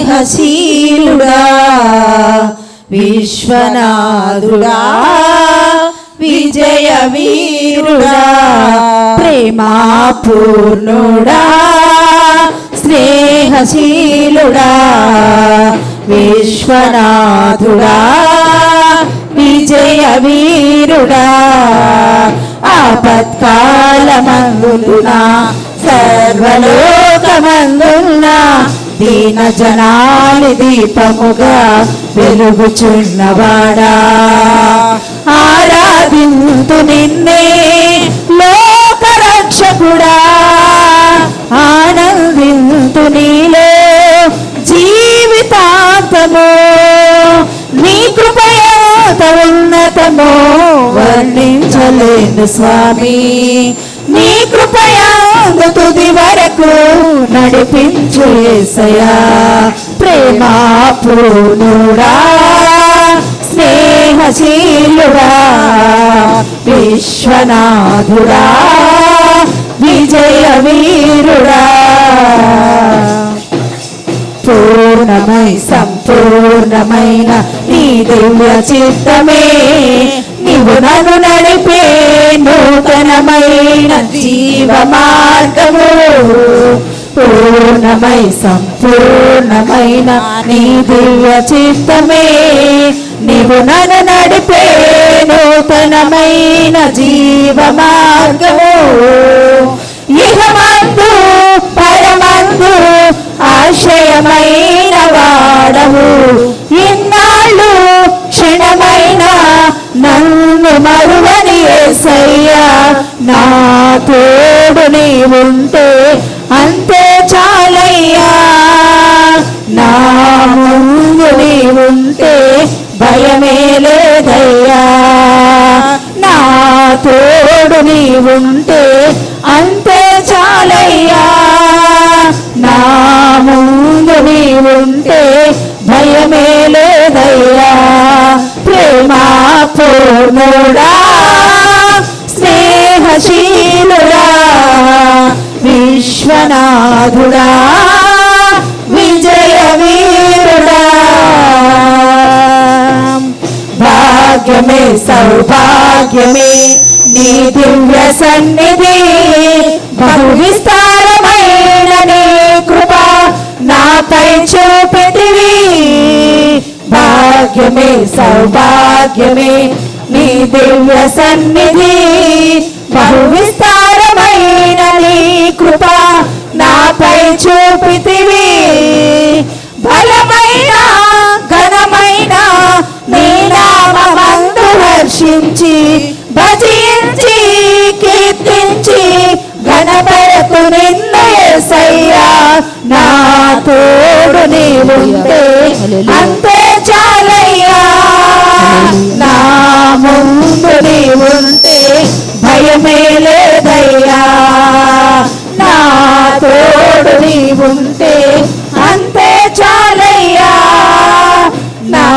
స్నేహశీలుడా విశ్వనాథుడా విజయ వీరుడా ప్రేమాపూర్ణుడా స్నేహశీలుడా విశ్వనాథుడా విజయ వీరుడా ఆపత్కాలమందున సర్వలోకమందున దీన జనాలి దీపముగా వెలుగుచున్నవాడా ఆరాధింతు నిన్నే లోకరక్షకుడా ఆనందింతు నీలో జీవితాంతము నీ కృపయంత ఉన్నతమో వర్ణించలేను స్వామి నీ కృపయందు తుది వరకు నడిపించు యేసయ్యా ప్రేమాపూర్ణుడా స్నేహశీలుడా విశ్వనాథుడా విజయ వీరుడా పూర్ణమై సంపూర్ణమైన నీ దివ్య చిత్తమే నీవు నన్ను నడిపే నూతనమైన జీవ మార్గము పూర్ణమై సంపూర్ణమైన నీ దివ్య చిత్తమే నీవు నన్ను నడిపే నూతనమైన జీవ మార్గము ఇహమందు పరమందు ఆశ్రయమైన వాడవు ఇన్నాళ్ళు క్షణమైన నన్ను మరువని యేసయ్యా నా తోడు నీవుంటే అంతే చాలయ్యా నా ముందు నీవుంటే భయమే లేదయ్యా నా తోడు నీవుంటే అంతే చాలయ్యా నా ముందు నీవుంటే భయమే లేదయ్యా ప్రేమాపూర్ణుడా స్నేహశీలుడా విశ్వనాథుడా విజయ వీరుడా భాగ్యమే సౌభాగ్యమే నీ దివ్య సన్నిధి బహు విస్తారమైన నీ కృప నాపై చూపితివి భాగ్యమే సౌభాగ్యమే నీ దివ్య సన్నిధి బహు విస్తారమైన నీ కృప నాపై చూపితివి బలమైన ఘనమైన నీ నామమందు హర్షించి భజించి కీర్తించి ఘనపరతు నిన్ను యేసయ్యా నా తోడు నీవుంటే అంతే చాలయ్యా నా ముందు నీవుంటే భయమే లేదయ్యా నా తోడు నీవుంటే అంతే చాలయ్యా నా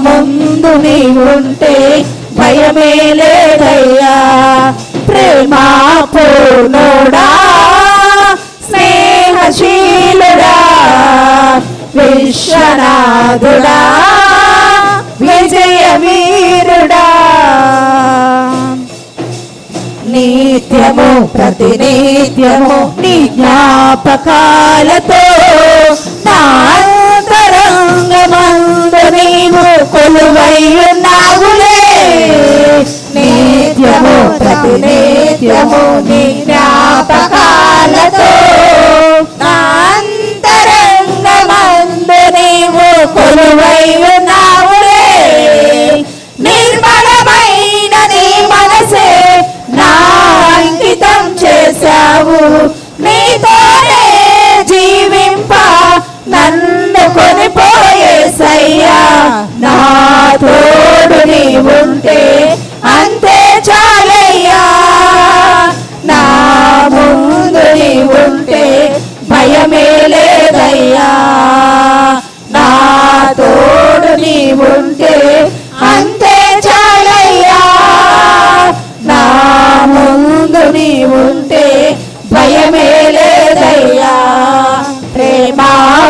ముందు నీవుంటే భయమే లేదయ్యా ప్రేమాపూర్ణుడా స్నేహశీలుడా విశ్వనాథుడా విజయ వీరుడా నిత్యము ప్రతినిత్యము నీ జ్ఞాపకాలతో నా అంతరంగమందు నీవు కొలువై ఉన్నావులే నిత్యము ప్రతినిత్యము నీ జ్ఞాపకాలతో నా అంతరంగమందు నీవు కొలువై ఉన్నావులే నిర్మలమైన నీ మనసే నా అంకితం చేశావు నీతోనే జీవింప నన్ను కొనిపోయేసయ్యా నా తోడు నీవుంటే అంతే చాలయ్యా నా ముందు నీవుంటే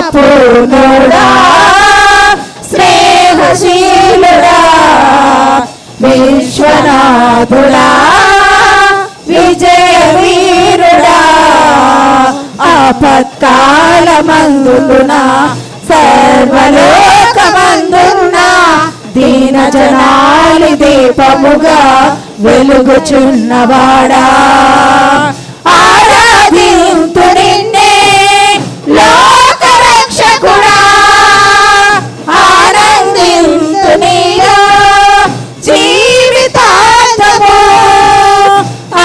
పూర్ణుడా స్నేహశీలుడా విశ్వనాథుడా విజయ వీరుడా ఆపత్కాలమందున సర్వలోకమందున దీన జనాలి దీపముగా వెలుగుచున్నవాడా ఆరాధింతు నిన్నే లోక రక్షకుడా ఆనందింతు నీలో జీవితాంతము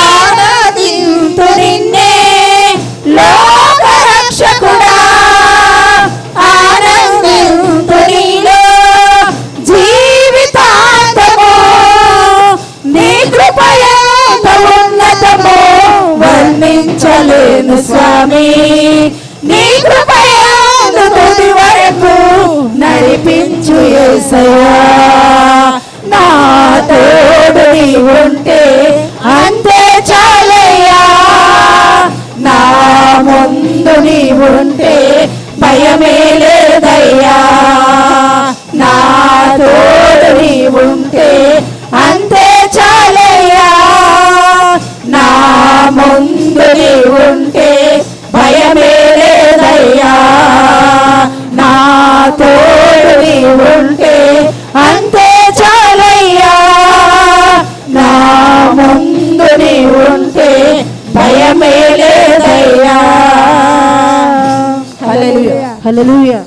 ఆరాధింతు నిన్నే లోక రక్షకుడా ఆనందింతు నీలో జీవితాంతము నీ కృపయంత ఉన్నతము వర్ణించలేను స్వామి నీ కృపయందు తుది వరకు నడిపించు యేసయ్యా నా తోడు నీవుంటే అంతే చాలయ్యా నా ముందు నీవుంటే భయమే లేదయ్యా నా తోడు నీవుంటే అంతే చాలయ్యా నా ముందు నీవుంటే భయమే లేదయ్యా నా తోడు నీవుంటే అంతే చాలయ్యా నా ముందు నీవుంటే భయమే లేదయ్యా హల్లెలూయా హల్లెలూయా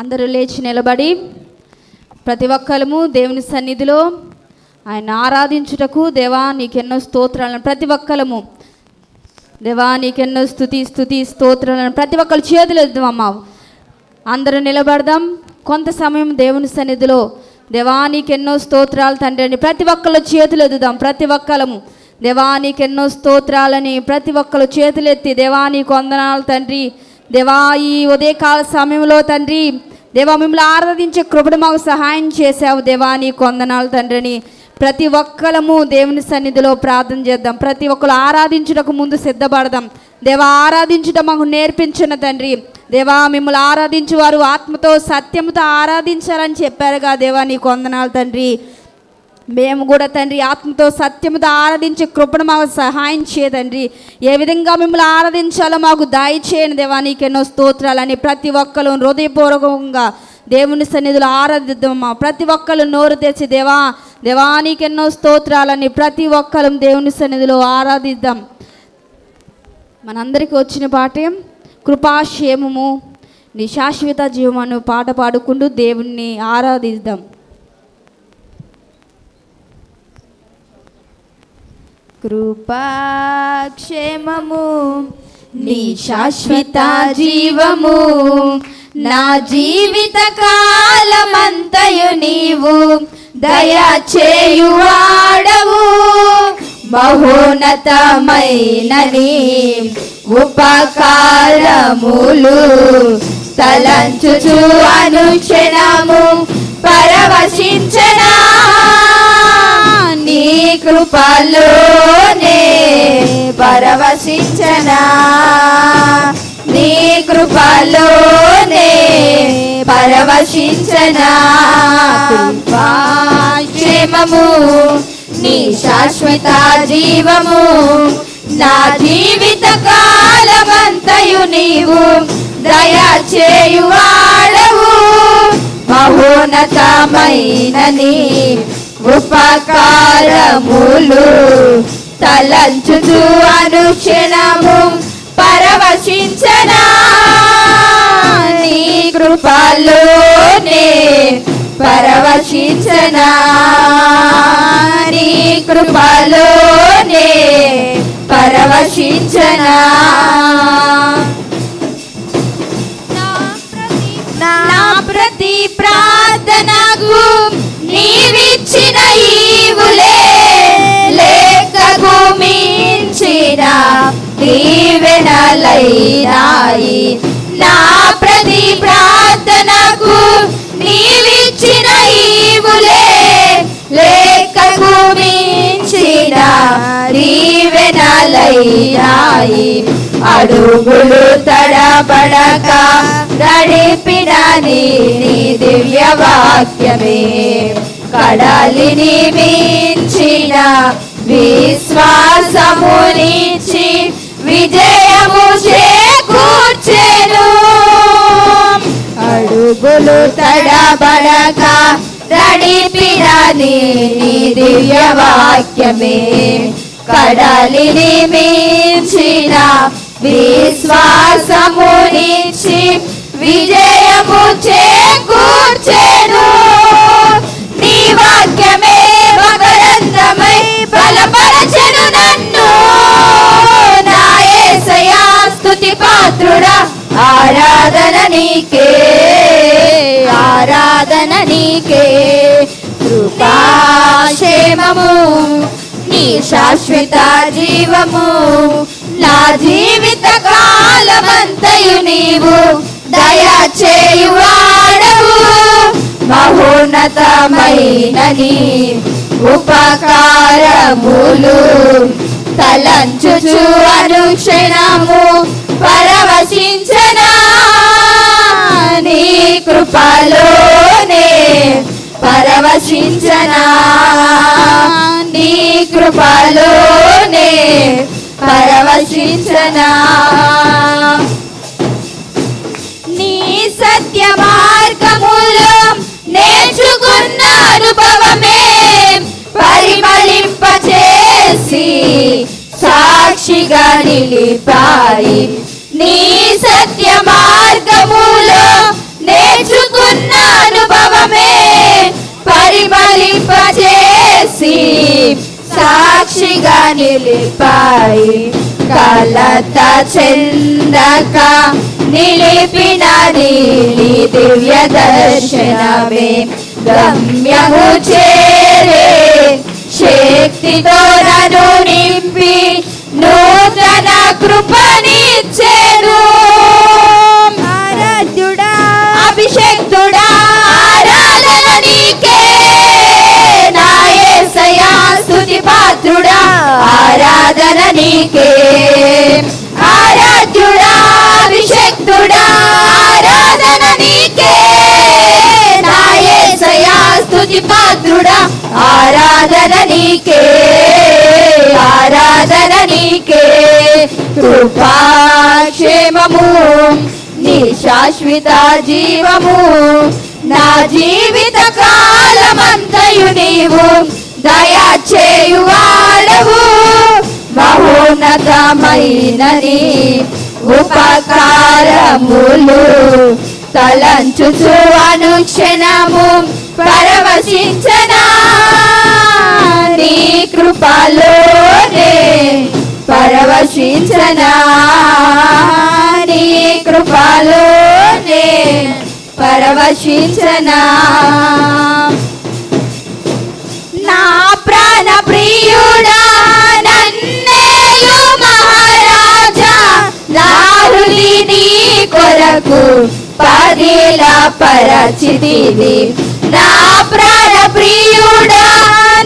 అందరూ లేచి నిలబడి ప్రతి ఒక్కరము దేవుని సన్నిధిలో ఆయన ఆరాధించుటకు దేవా నీకెన్నో స్తోత్రాలను ప్రతి ఒక్కరము దేవా నీకెన్నో స్తుతి స్తోత్రాలను ప్రతి ఒక్కరు చేతులు ఎద్దామమ్మా అందరూ నిలబడదాం కొంత సమయం దేవుని సన్నిధిలో దేవా నీకెన్నో స్తోత్రాలు తండ్రి అని ప్రతి ఒక్కరు చేతులు ఎద్దుదాం ప్రతి ఒక్కరము దేవా నీకెన్నో స్తోత్రాలని ప్రతి ఒక్కరు చేతులు ఎత్తి దేవా నీకు వందనాలు తండ్రి దేవా ఈ ఉదయకాల సమయంలో తండ్రి దేవా మిమ్మల్ని ఆరాధించే కృపను మాకు సహాయం చేశావు దేవా నీకు వందనాలు తండ్రిని ప్రతి ఒక్కరము దేవుని సన్నిధిలో ప్రార్థన చేద్దాం ప్రతి ఒక్కరు ఆరాధించుటకు ముందు సిద్ధపడదాం దేవా ఆరాధించుట మాకు నేర్పించిన తండ్రి దేవా మిమ్మల్ని ఆరాధించేవారు ఆత్మతో సత్యముతో ఆరాధించాలని చెప్పారుగా దేవా నీకు వందనాలు తండ్రి మేము కూడా తండ్రి ఆత్మతో సత్యముతో ఆరాధించే కృపను మాకు సహాయం చేయదండ్రి ఏ విధంగా మిమ్మల్ని ఆరాధించాలో మాకు దయచేయండి దేవా నీకెన్నో స్తోత్రాలని ప్రతి ఒక్కరు హృదయపూర్వకంగా దేవుని సన్నిధిలో ఆరాధిద్దామా ప్రతి ఒక్కరు నోరు తెచ్చి దేవా దేవా నీకెన్నో స్తోత్రాలని ప్రతి ఒక్కరు దేవుని సన్నిధిలో ఆరాధిద్దాం మనందరికీ వచ్చిన పాఠం కృపాక్షేమము నీ శాశ్వత జీవమను పాట పాడుకుంటూ దేవుణ్ణి ఆరాధిద్దాం కృపాక్షేమము నీ శాశ్వత జీవము నా జీవిత కాలమంతయు నీవు దయచేయువాడవు మహోన్నతమైన నీ ఉపకారములు తలంచుచు అనుక్షణము పరవశించనా నీ కృపలోనే పరవశించనా నీ కృపలోనే పరవశించనా క్షేమము నీ శాశ్వత జీవము నా జీవిత కాలమంతయు నీవు దయచేయువాడవు మహోన్నతమైన నీ ఉపకారములు తలంచుచు అనుక్షణము పరవశించనా నీ కృపలోనే పరవశించనా నీ కృపలోనే పరవశించనా నా ప్రతి ప్రార్థనకు నీవిచ్చిన ఈవులే లెక్కకు మించిన దీవెనలైనాయి. నా ప్రతి ప్రార్థనకు నీవిచ్చిన ఈవులే లెక్కకు మించిన దీవెనలైనాయి. అడుగులు తడబడక నడిపిన నీ దివ్య వాక్యమే కడలిని మించిన విశ్వాసమునిచ్చి విజయము చేకూర్చెను. అడుగులు తడబడక నడిపిన నీ దివ్య వాక్యమే కడలిని మించిన విశ్వాసమునిచ్చి విజయము చేకూర్చెను. నీ వాక్యమే మకరందమై బలపరచెను నన్ను. నా యేసయ్యా స్తుతి పాత్రుడా ఆరాధన నీకే, ఆరాధన నీకే. కృపాక్షేమము నీ శాశ్వత జీవము నా జీవిత కాలమంతయు నీవు దయచేయువాడవు. మహోన్నతమైన నీ ఉపకారములు తలంచుచు అనుక్షణము పరవశించనా. నీ కృపలోనే పరవశించనా, నీ కృపలోనే పరవశించనా. నీ సత్య మార్గములో నేర్చుకున్న అనుభవమే పరిమళింపచేసి సాక్షిగా నిలిపాయి. నీ సత్య మార్గములో నేర్చుకున్న అనుభవమే పరిమళింపచేసి సాక్షిగా నిలిపాయి. కలత చెందక నిలిపిన నీ దివ్య దర్శనమే గమ్యము చేరే శక్తితో నన్ను నింపి నూతన కృపనిచ్చెను. ఆరాధ్యుడా అభిషేక్తుడా ఆరాధన నీకే. నా యేసయ్యా స్తుతి పాత్రుడా ఆరాధన నీకే. ఆరాధ్యుడా అభిషేక్తుడా ఆరాధన నీకే. నా యేసయ్యా స్తుతి పాత్రుడా ఆరాధన నీకే, ఆరాధన నీకే. కృపాక్షేమము నీ శాశ్వత జీవము నా జీవిత కాలమంతయు నీవు దయచేయువాడవు. మహోన్నతమైన నీ ఉపకారములు తలంచుచు అనుక్షణము పరవశించనా. నీ కృపలోనే పరవశించనా, నీ కృపలోనే పరవశించనా. నా ప్రాణ ప్రియుడా నన్నేలు మహారాజా నా హృది నీ కొరకు పదిల పరచితివి. నా ప్రాణ ప్రియుడా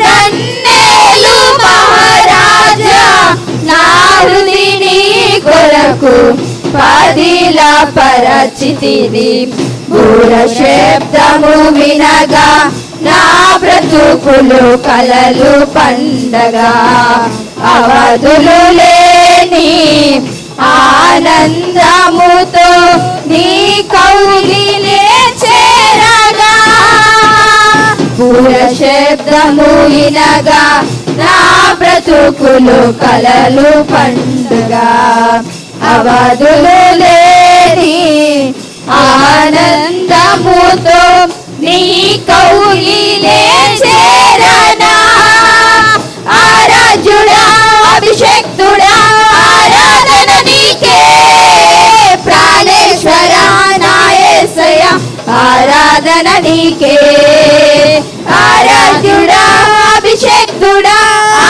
నన్నేలు మహారాజా నా హృది నీ కొరకు పదిల పరచితివి. బూర శబ్దము వినగా నా బ్రతుకులు కలలు పండగా అవధులు లేని ఆనందముతో నీ కౌగిలినే చేరగా. బూర శబ్దము వినగా నా బ్రతుకులు కలలు పండగా అవధులు లేని ఆనందముతో నీ కౌగిలినే చేరనా. ఆరాధ్యుడా అభిషేక్తుడా ఆరాధన నీకే. ప్రాణేశ్వర నా యేసయ్యా ఆరాధన నీకే. ఆరాధ్యుడా అభిషేక్తుడా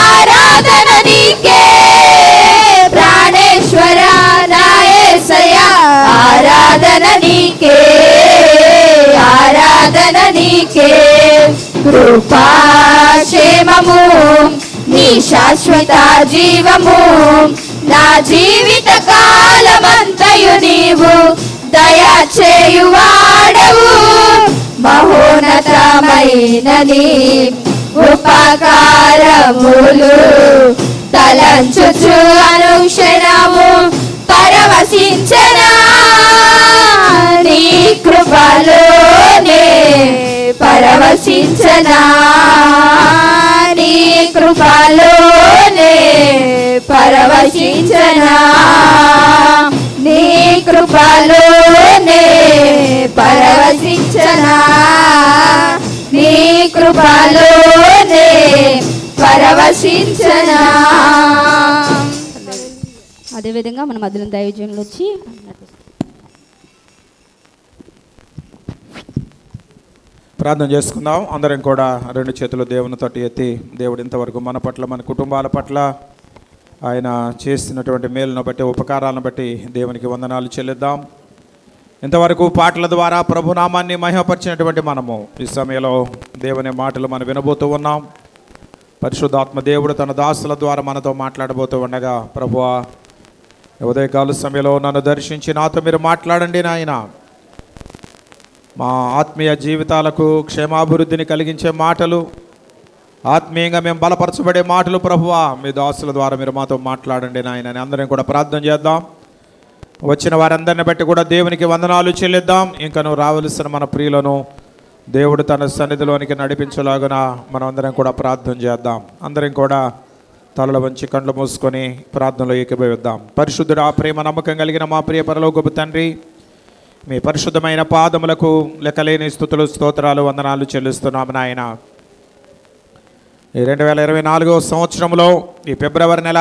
ఆరాధన నీకే. ప్రాణేశ్వర నా యేసయ్యా ఆరాధన నీకే. ఆరాధన నీకే. కృపా క్షేమము నీ శాశ్వత జీవము నా జీవిత కాలమంతయు నీవు దయచేయువాడవు. మహోన్నతమైన నీ ఉపకారములు తలంచుచు అనుక్షణము పరవశించనా. నీ కృపలోనే పరవశించనా. నీ కృపలోనే పరవశించనా. నీ కృపలోనే పరవశించనా. నీ కృపలోనే పరవశించనా. అదేవిధంగా మన మధ్యలో దైవజనులు వచ్చి ప్రార్థన చేసుకుందాం. అందరం కూడా రెండు చేతులు దేవుని తోటి ఎత్తి, దేవుడు ఇంతవరకు మన పట్ల మన కుటుంబాల పట్ల ఆయన చేస్తున్నటువంటి మేలును బట్టి ఉపకారాలను బట్టి దేవునికి వందనాలు చెల్లిద్దాం. ఇంతవరకు పాటల ద్వారా ప్రభునామాన్ని మహిమపరిచినటువంటి మనము ఈ సమయంలో దేవుని మాటలు మనం వినబోతూ ఉన్నాం. పరిశుద్ధాత్మ దేవుడు తన దాసుల ద్వారా మనతో మాట్లాడబోతూ ఉండగా, ప్రభువా ఉదయకాల సమయంలో నన్ను దర్శించి నాతో మీరు మాట్లాడండి నాయన. మా ఆత్మీయ జీవితాలకు క్షేమాభివృద్ధిని కలిగించే మాటలు, ఆత్మీయంగా మేము బలపరచబడే మాటలు ప్రభువా మీ దాసుల ద్వారా మీరు మాతో మాట్లాడండి నాయన అని అందరం కూడా ప్రార్థన చేద్దాం. వచ్చిన వారందరిని బట్టి కూడా దేవునికి వందనాలు చెల్లిద్దాం. ఇంకను రావలసిన మన ప్రియులను దేవుడు తన సన్నిధిలోనికి నడిపించలాగున మనం అందరం కూడా ప్రార్థన చేద్దాం. అందరం కూడా తలల వంచి కండ్లు మూసుకొని ప్రార్థనలో ఏకీభవిద్దాం. పరిశుద్ధుడా, ప్రేమ నమ్మకం కలిగిన మా ప్రియ పరలోకపు తండ్రి, మీ పరిశుద్ధమైన పాదములకు లెక్కలేని స్తుతులు స్తోత్రాలు వందనాలు చెల్లిస్తున్నాము నాయన. ఈ 2024 సంవత్సరంలో ఈ ఫిబ్రవరి నెల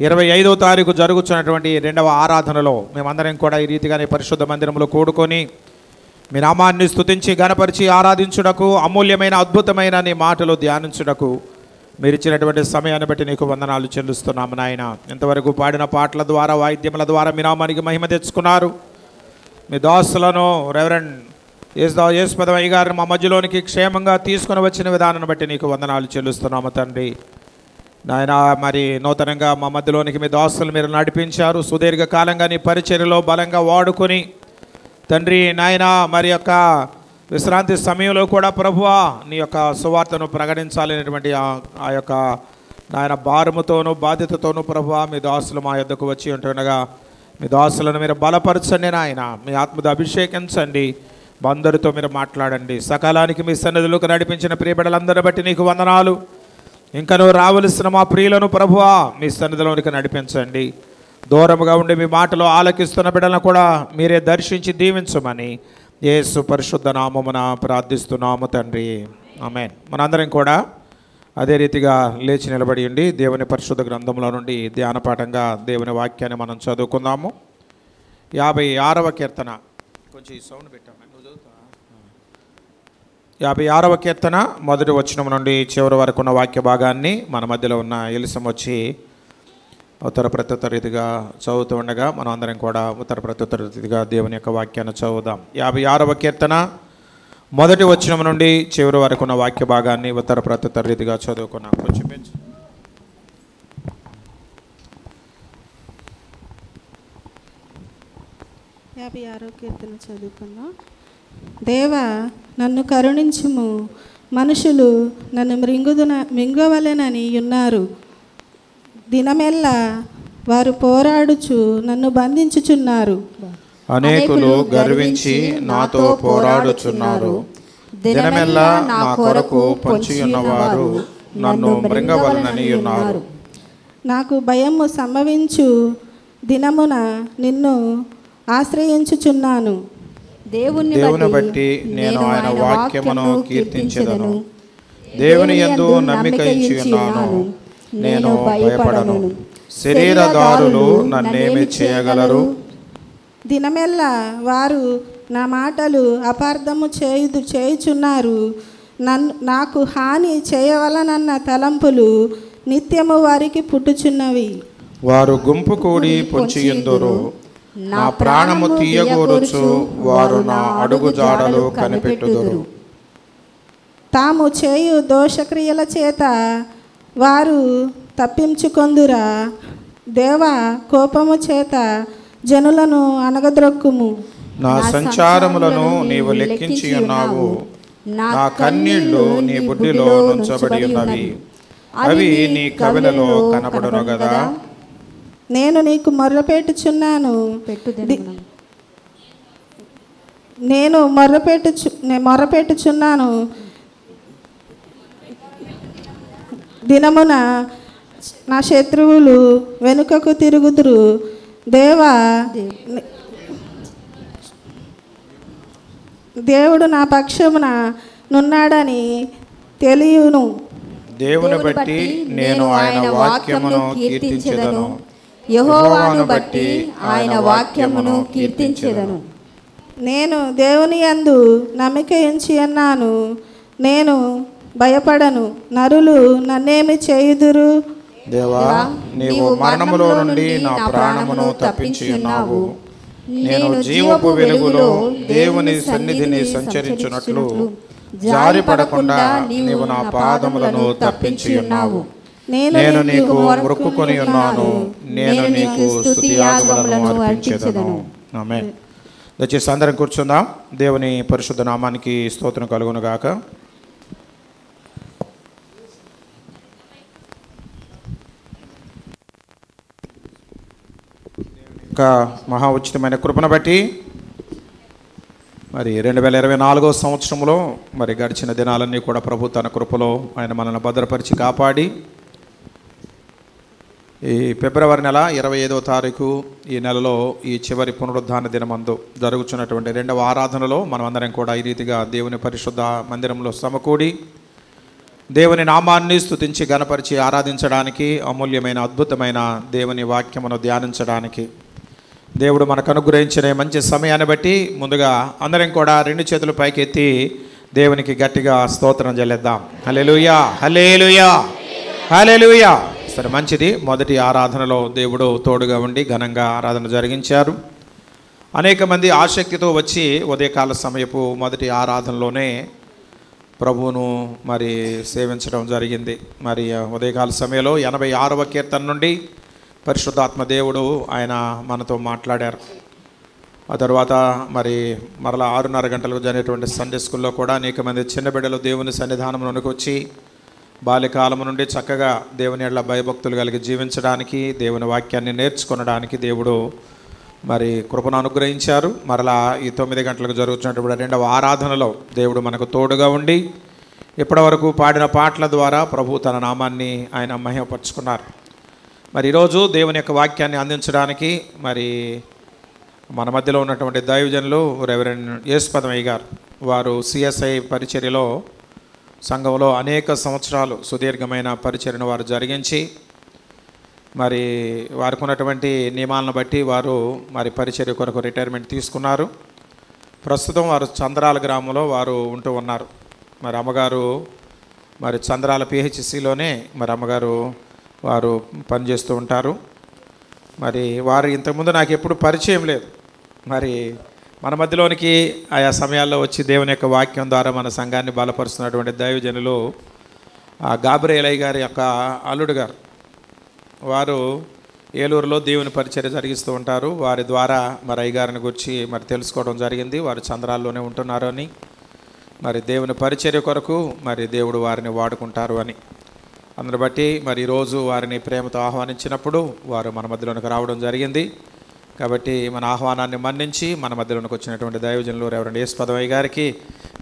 25వ తారీఖు జరుగుతున్నటువంటి రెండవ ఆరాధనలో మేమందరం కూడా ఈ రీతిగానే పరిశుద్ధ మందిరంలో కూడుకొని మీ నామాన్ని స్తుతించి గణపరిచి ఆరాధించుటకు, అమూల్యమైన అద్భుతమైన నీ మాటలు ధ్యానించుటకు మీరు ఇచ్చినటువంటి సమయాన్ని బట్టి నీకు వందనాలు చెల్లిస్తున్నాము నాయన. ఇంతవరకు పాడిన పాటల ద్వారా, వాయిద్యముల ద్వారా మీ నామానికి మహిమ తెచ్చుకున్నారు. మీ దాసులను రెవరెండ్ యేసుపదమయ్య గారిని మా మధ్యలోనికి క్షేమంగా తీసుకుని వచ్చిన విధానాన్ని బట్టి నీకు వందనాలు చెల్లిస్తున్నాము తండ్రి నాయన. మరి నూతనంగా మా మధ్యలోనికి మీ దాసులు మీరు నడిపించారు. సుదీర్ఘకాలంగా నీ పరిచర్యలో బలంగా వాడుకొని తండ్రి నాయన, మరి యొక్క విశ్రాంతి సమయంలో కూడా ప్రభువా నీ యొక్క సువార్తను ప్రకటించాలనేటువంటి ఆ యొక్క నాయన భారముతోనూ బాధ్యతతోనూ ప్రభువా మీ దాసులు మా యొద్దకు వచ్చి ఉంటుండగా మీ దాసులను మీరు బలపరచండి నాయన. మీ ఆత్మతో అభిషేకించండి. అందరితో మీరు మాట్లాడండి. సకాలానికి మీ సన్నిధిలోకి నడిపించిన ప్రియబిడ్డలందరిని బట్టి నీకు వందనాలు. ఇంకనూ రావలసిన మా ప్రియులను ప్రభువా మీ సన్నిధిలోనికి నడిపించండి. దూరముగా ఉండి మీ మాటలు ఆలకిస్తున్న బిడ్డలను కూడా మీరే దర్శించి దీవించమని యేసు పరిశుద్ధ నామమున ప్రార్థిస్తున్నాము తండ్రి, ఆమేన్. మనందరం కూడా అదే రీతిగా లేచి నిలబడి ఉండి దేవుని పరిశుద్ధ గ్రంథంలో నుండి ధ్యానపాఠంగా దేవుని వాక్యాన్ని మనం చదువుకుందాము. 56వ కీర్తన, కొంచెం ఈ సౌండ్ పెట్టాము. 56వ కీర్తన మొదటి వచనం నుండి చివరి వరకు ఉన్న వాక్య భాగాన్ని మన మధ్యలో ఉన్న ఎలిసం వచ్చి ఉత్తర ప్రత్యుత్తర రీతిగా చదువుతూ ఉండగా మనం అందరం కూడా ఉత్తర ప్రత్యుత్తర రీతిగా దేవుని యొక్క వాక్యాన్ని చదువుదాం. 56వ కీర్తన మొదటి వచనం నుండి చివరి వరకు ఉన్న వాక్య భాగాన్ని ఉత్తర ప్రత్యుత్తర రీతిగా చదువుకున్నాం. కొంచెం 56వ కీర్తన చదువుకున్నాం. దేవా నన్ను కరుణించుము, మనుషులు నన్ను మింగవలెనని ఉన్నారు. దినమెల్లా వారు పోరాడుచు నన్ను బంధించుచున్నారు. అనేకులు గర్వించి నాతో పోరాడుచున్నారు. దినమెల్లా నా కొరకు పొంచి ఉన్నవారు నన్ను మృంగవలనని ఉన్నారు. నాకు భయము సంభవించు దినమున నిన్ను ఆశ్రయించుచున్నాను. దేవుని బట్టి నేను ఆయన వాక్యమును కీర్తించెదను. దేవుని యందు నమ్మిక ఇచ్చి ఉన్నాను, నేను భయపడను. శరీరదారులు నన్నేమి చేయగలరు? దినమెల్లా వారు నా మాటలు అపార్థము చేయుచున్నారు. నాకు హాని చేయవలనన్న తలంపులు నిత్యము వారికి పుట్టుచున్నవి. వారు గుంపు కూడి పొంచియుందురు, నా ప్రాణము తీయగూరుచు వారు నా అడుగు జాడలు కనిపెట్టుదురు. తాము చేయు దోషక్రియల చేత వారు తప్పించుకొందురా. దేవా, కోపము చేత జనులను అనగద్రొక్కుము. నా సంచారములను నీవు లెక్కించి ఉన్నావు, నా కన్నీళ్లు నీ బుడ్డిలో నుంచబడి ఉన్నవి, అవి నీ కవిలలో కనబడును గదా. నేను నీకు మొర్రపెట్టుచున్నాను, మొర్రపెట్టుచున్నాను. దినమున నా శత్రువులు వెనుకకు తిరుగుదురు. దేవా, దేవుడు నా పక్షమున నున్నాడని తెలియను. దేవుని బట్టి నేను ఆయన వాక్యమును కీర్తించెదను, యెహోవాను బట్టి ఆయన వాక్యమును కీర్తించెదను. నేను దేవుని యందు నమ్మిక ఉంచి ఉన్నాను, నేను భయపడను. నరులు నన్నేమి చేయుదురు? దేవా, నీవు మరణములో నుండి నా ప్రాణమును తప్పించి ఉన్నావు. నేను జీవపు వెలుగులో దేవుని సన్నిధిని సంచరించున్నట్లు జారిపడకుండా నీవు నా పాదములను తప్పించి ఉన్నావు. నేను నీకు మొక్కుకొని ఉన్నాను, నేను నీకు స్తుతియాగములను అర్పించెదను. ఆమేన్. దయచేసి అందరం కూర్చుందాం. దేవుని పరిశుద్ధ నామానికి స్తోత్రం కలుగును గాక. ఇంకా మహా ఉచితమైన కృపను బట్టి మరి 2024 సంవత్సరంలో మరి గడిచిన దినాలన్నీ కూడా ప్రభు తన కృపలో ఆయన మనల్ని భద్రపరిచి కాపాడి ఈ ఫిబ్రవరి నెల 25వ తారీఖు ఈ నెలలో ఈ చివరి పునరుద్ధాన దినమందు జరుగుతున్నటువంటి 2వ ఆరాధనలో మనమందరం కూడా ఈ రీతిగా దేవుని పరిశుద్ధ మందిరంలో సమకూడి దేవుని నామాన్ని స్తుతించి గణపరిచి ఆరాధించడానికి, అమూల్యమైన అద్భుతమైన దేవుని వాక్యమును ధ్యానించడానికి దేవుడు మనకు అనుగ్రహించిన మంచి సమయాన్ని బట్టి ముందుగా అందరం కూడా 2 చేతులు పైకెత్తి దేవునికి గట్టిగా స్తోత్రం చెల్లిద్దాం. హల్లెలూయా, హల్లెలూయా, హల్లెలూయా. సరే, మంచిది. మొదటి ఆరాధనలో దేవుడు తోడుగా ఉండి ఘనంగా ఆరాధన జరిగించారు. అనేక మంది ఆసక్తితో వచ్చి ఉదయకాల సమయపు మొదటి ఆరాధనలోనే ప్రభువును మరి సేవించడం జరిగింది. మరి ఉదయకాల సమయంలో 86వ కీర్తన నుండి పరిశుద్ధాత్మ దేవుడు ఆయన మనతో మాట్లాడారు. ఆ తర్వాత మరలా 6:30 గంటలకు జరిగేటువంటి సండే స్కూల్లో కూడా అనేక మంది చిన్న బిడ్డలు దేవుని సన్నిధానంలోనికి వచ్చి బాల్యకాలం నుండి చక్కగా దేవుని ఎడల భయభక్తులు కలిగి జీవించడానికి, దేవుని వాక్యాన్ని నేర్చుకొనడానికి దేవుడు మరి కృపను అనుగ్రహించారు. మరలా ఈ 9 గంటలకు జరుగుతున్నటువంటి 2వ ఆరాధనలో దేవుడు మనకు తోడుగా ఉండి ఇప్పటివరకు పాడిన పాటల ద్వారా ప్రభు తన నామాన్ని ఆయన మహిమపరుచుకున్నారు. మరి ఈరోజు దేవుని యొక్క వాక్యాన్ని అందించడానికి మరి మన మధ్యలో ఉన్నటువంటి దైవజనులు రెవరెండ్ యేసుపదమయ్య గారు, వారు సిఎస్ఐ పరిచర్యలో సంఘంలో అనేక సంవత్సరాలు సుదీర్ఘమైన పరిచర్యను వారు జరిగించి మరి వారికి ఉన్నటువంటి నియమాలను బట్టి వారు మరి పరిచర్య కొరకు రిటైర్మెంట్ తీసుకున్నారు. ప్రస్తుతం వారు చంద్రాల గ్రామంలో వారు ఉంటూ ఉన్నారు. మరి అమ్మగారు మరి చంద్రాల పిహెచ్సిలోనే మరి అమ్మగారు వారు పనిచేస్తూ ఉంటారు. మరి వారు ఇంతకుముందు నాకు ఎప్పుడు పరిచయం లేదు. మరి మన మధ్యలోనికి ఆయా సమయాల్లో వచ్చి దేవుని యొక్క వాక్యం ద్వారా మన సంఘాన్ని బలపరుస్తున్నటువంటి దైవజనులు గాబ్రియలయ్య గారి యొక్క అల్లుడు గారు, వారు ఏలూరులో దేవుని పరిచర్య జరిగిస్తూ ఉంటారు. వారి ద్వారా మరి అయ్యగారిని గురించి మరి తెలుసుకోవడం జరిగింది. వారు చంద్రాల్లోనే ఉంటున్నారు అని, మరి దేవుని పరిచర్య కొరకు మరి దేవుడు వారిని వాడుకుంటారు అని. అందుని బట్టి మరి ఈరోజు వారిని ప్రేమతో ఆహ్వానించినప్పుడు వారు మన మధ్యలోనికి రావడం జరిగింది. కాబట్టి మన ఆహ్వానాన్ని మన్నించి మన మధ్యలోనికి వచ్చినటువంటి దైవజనులు రెవరెండ్ యేసుపదమయ్య గారికి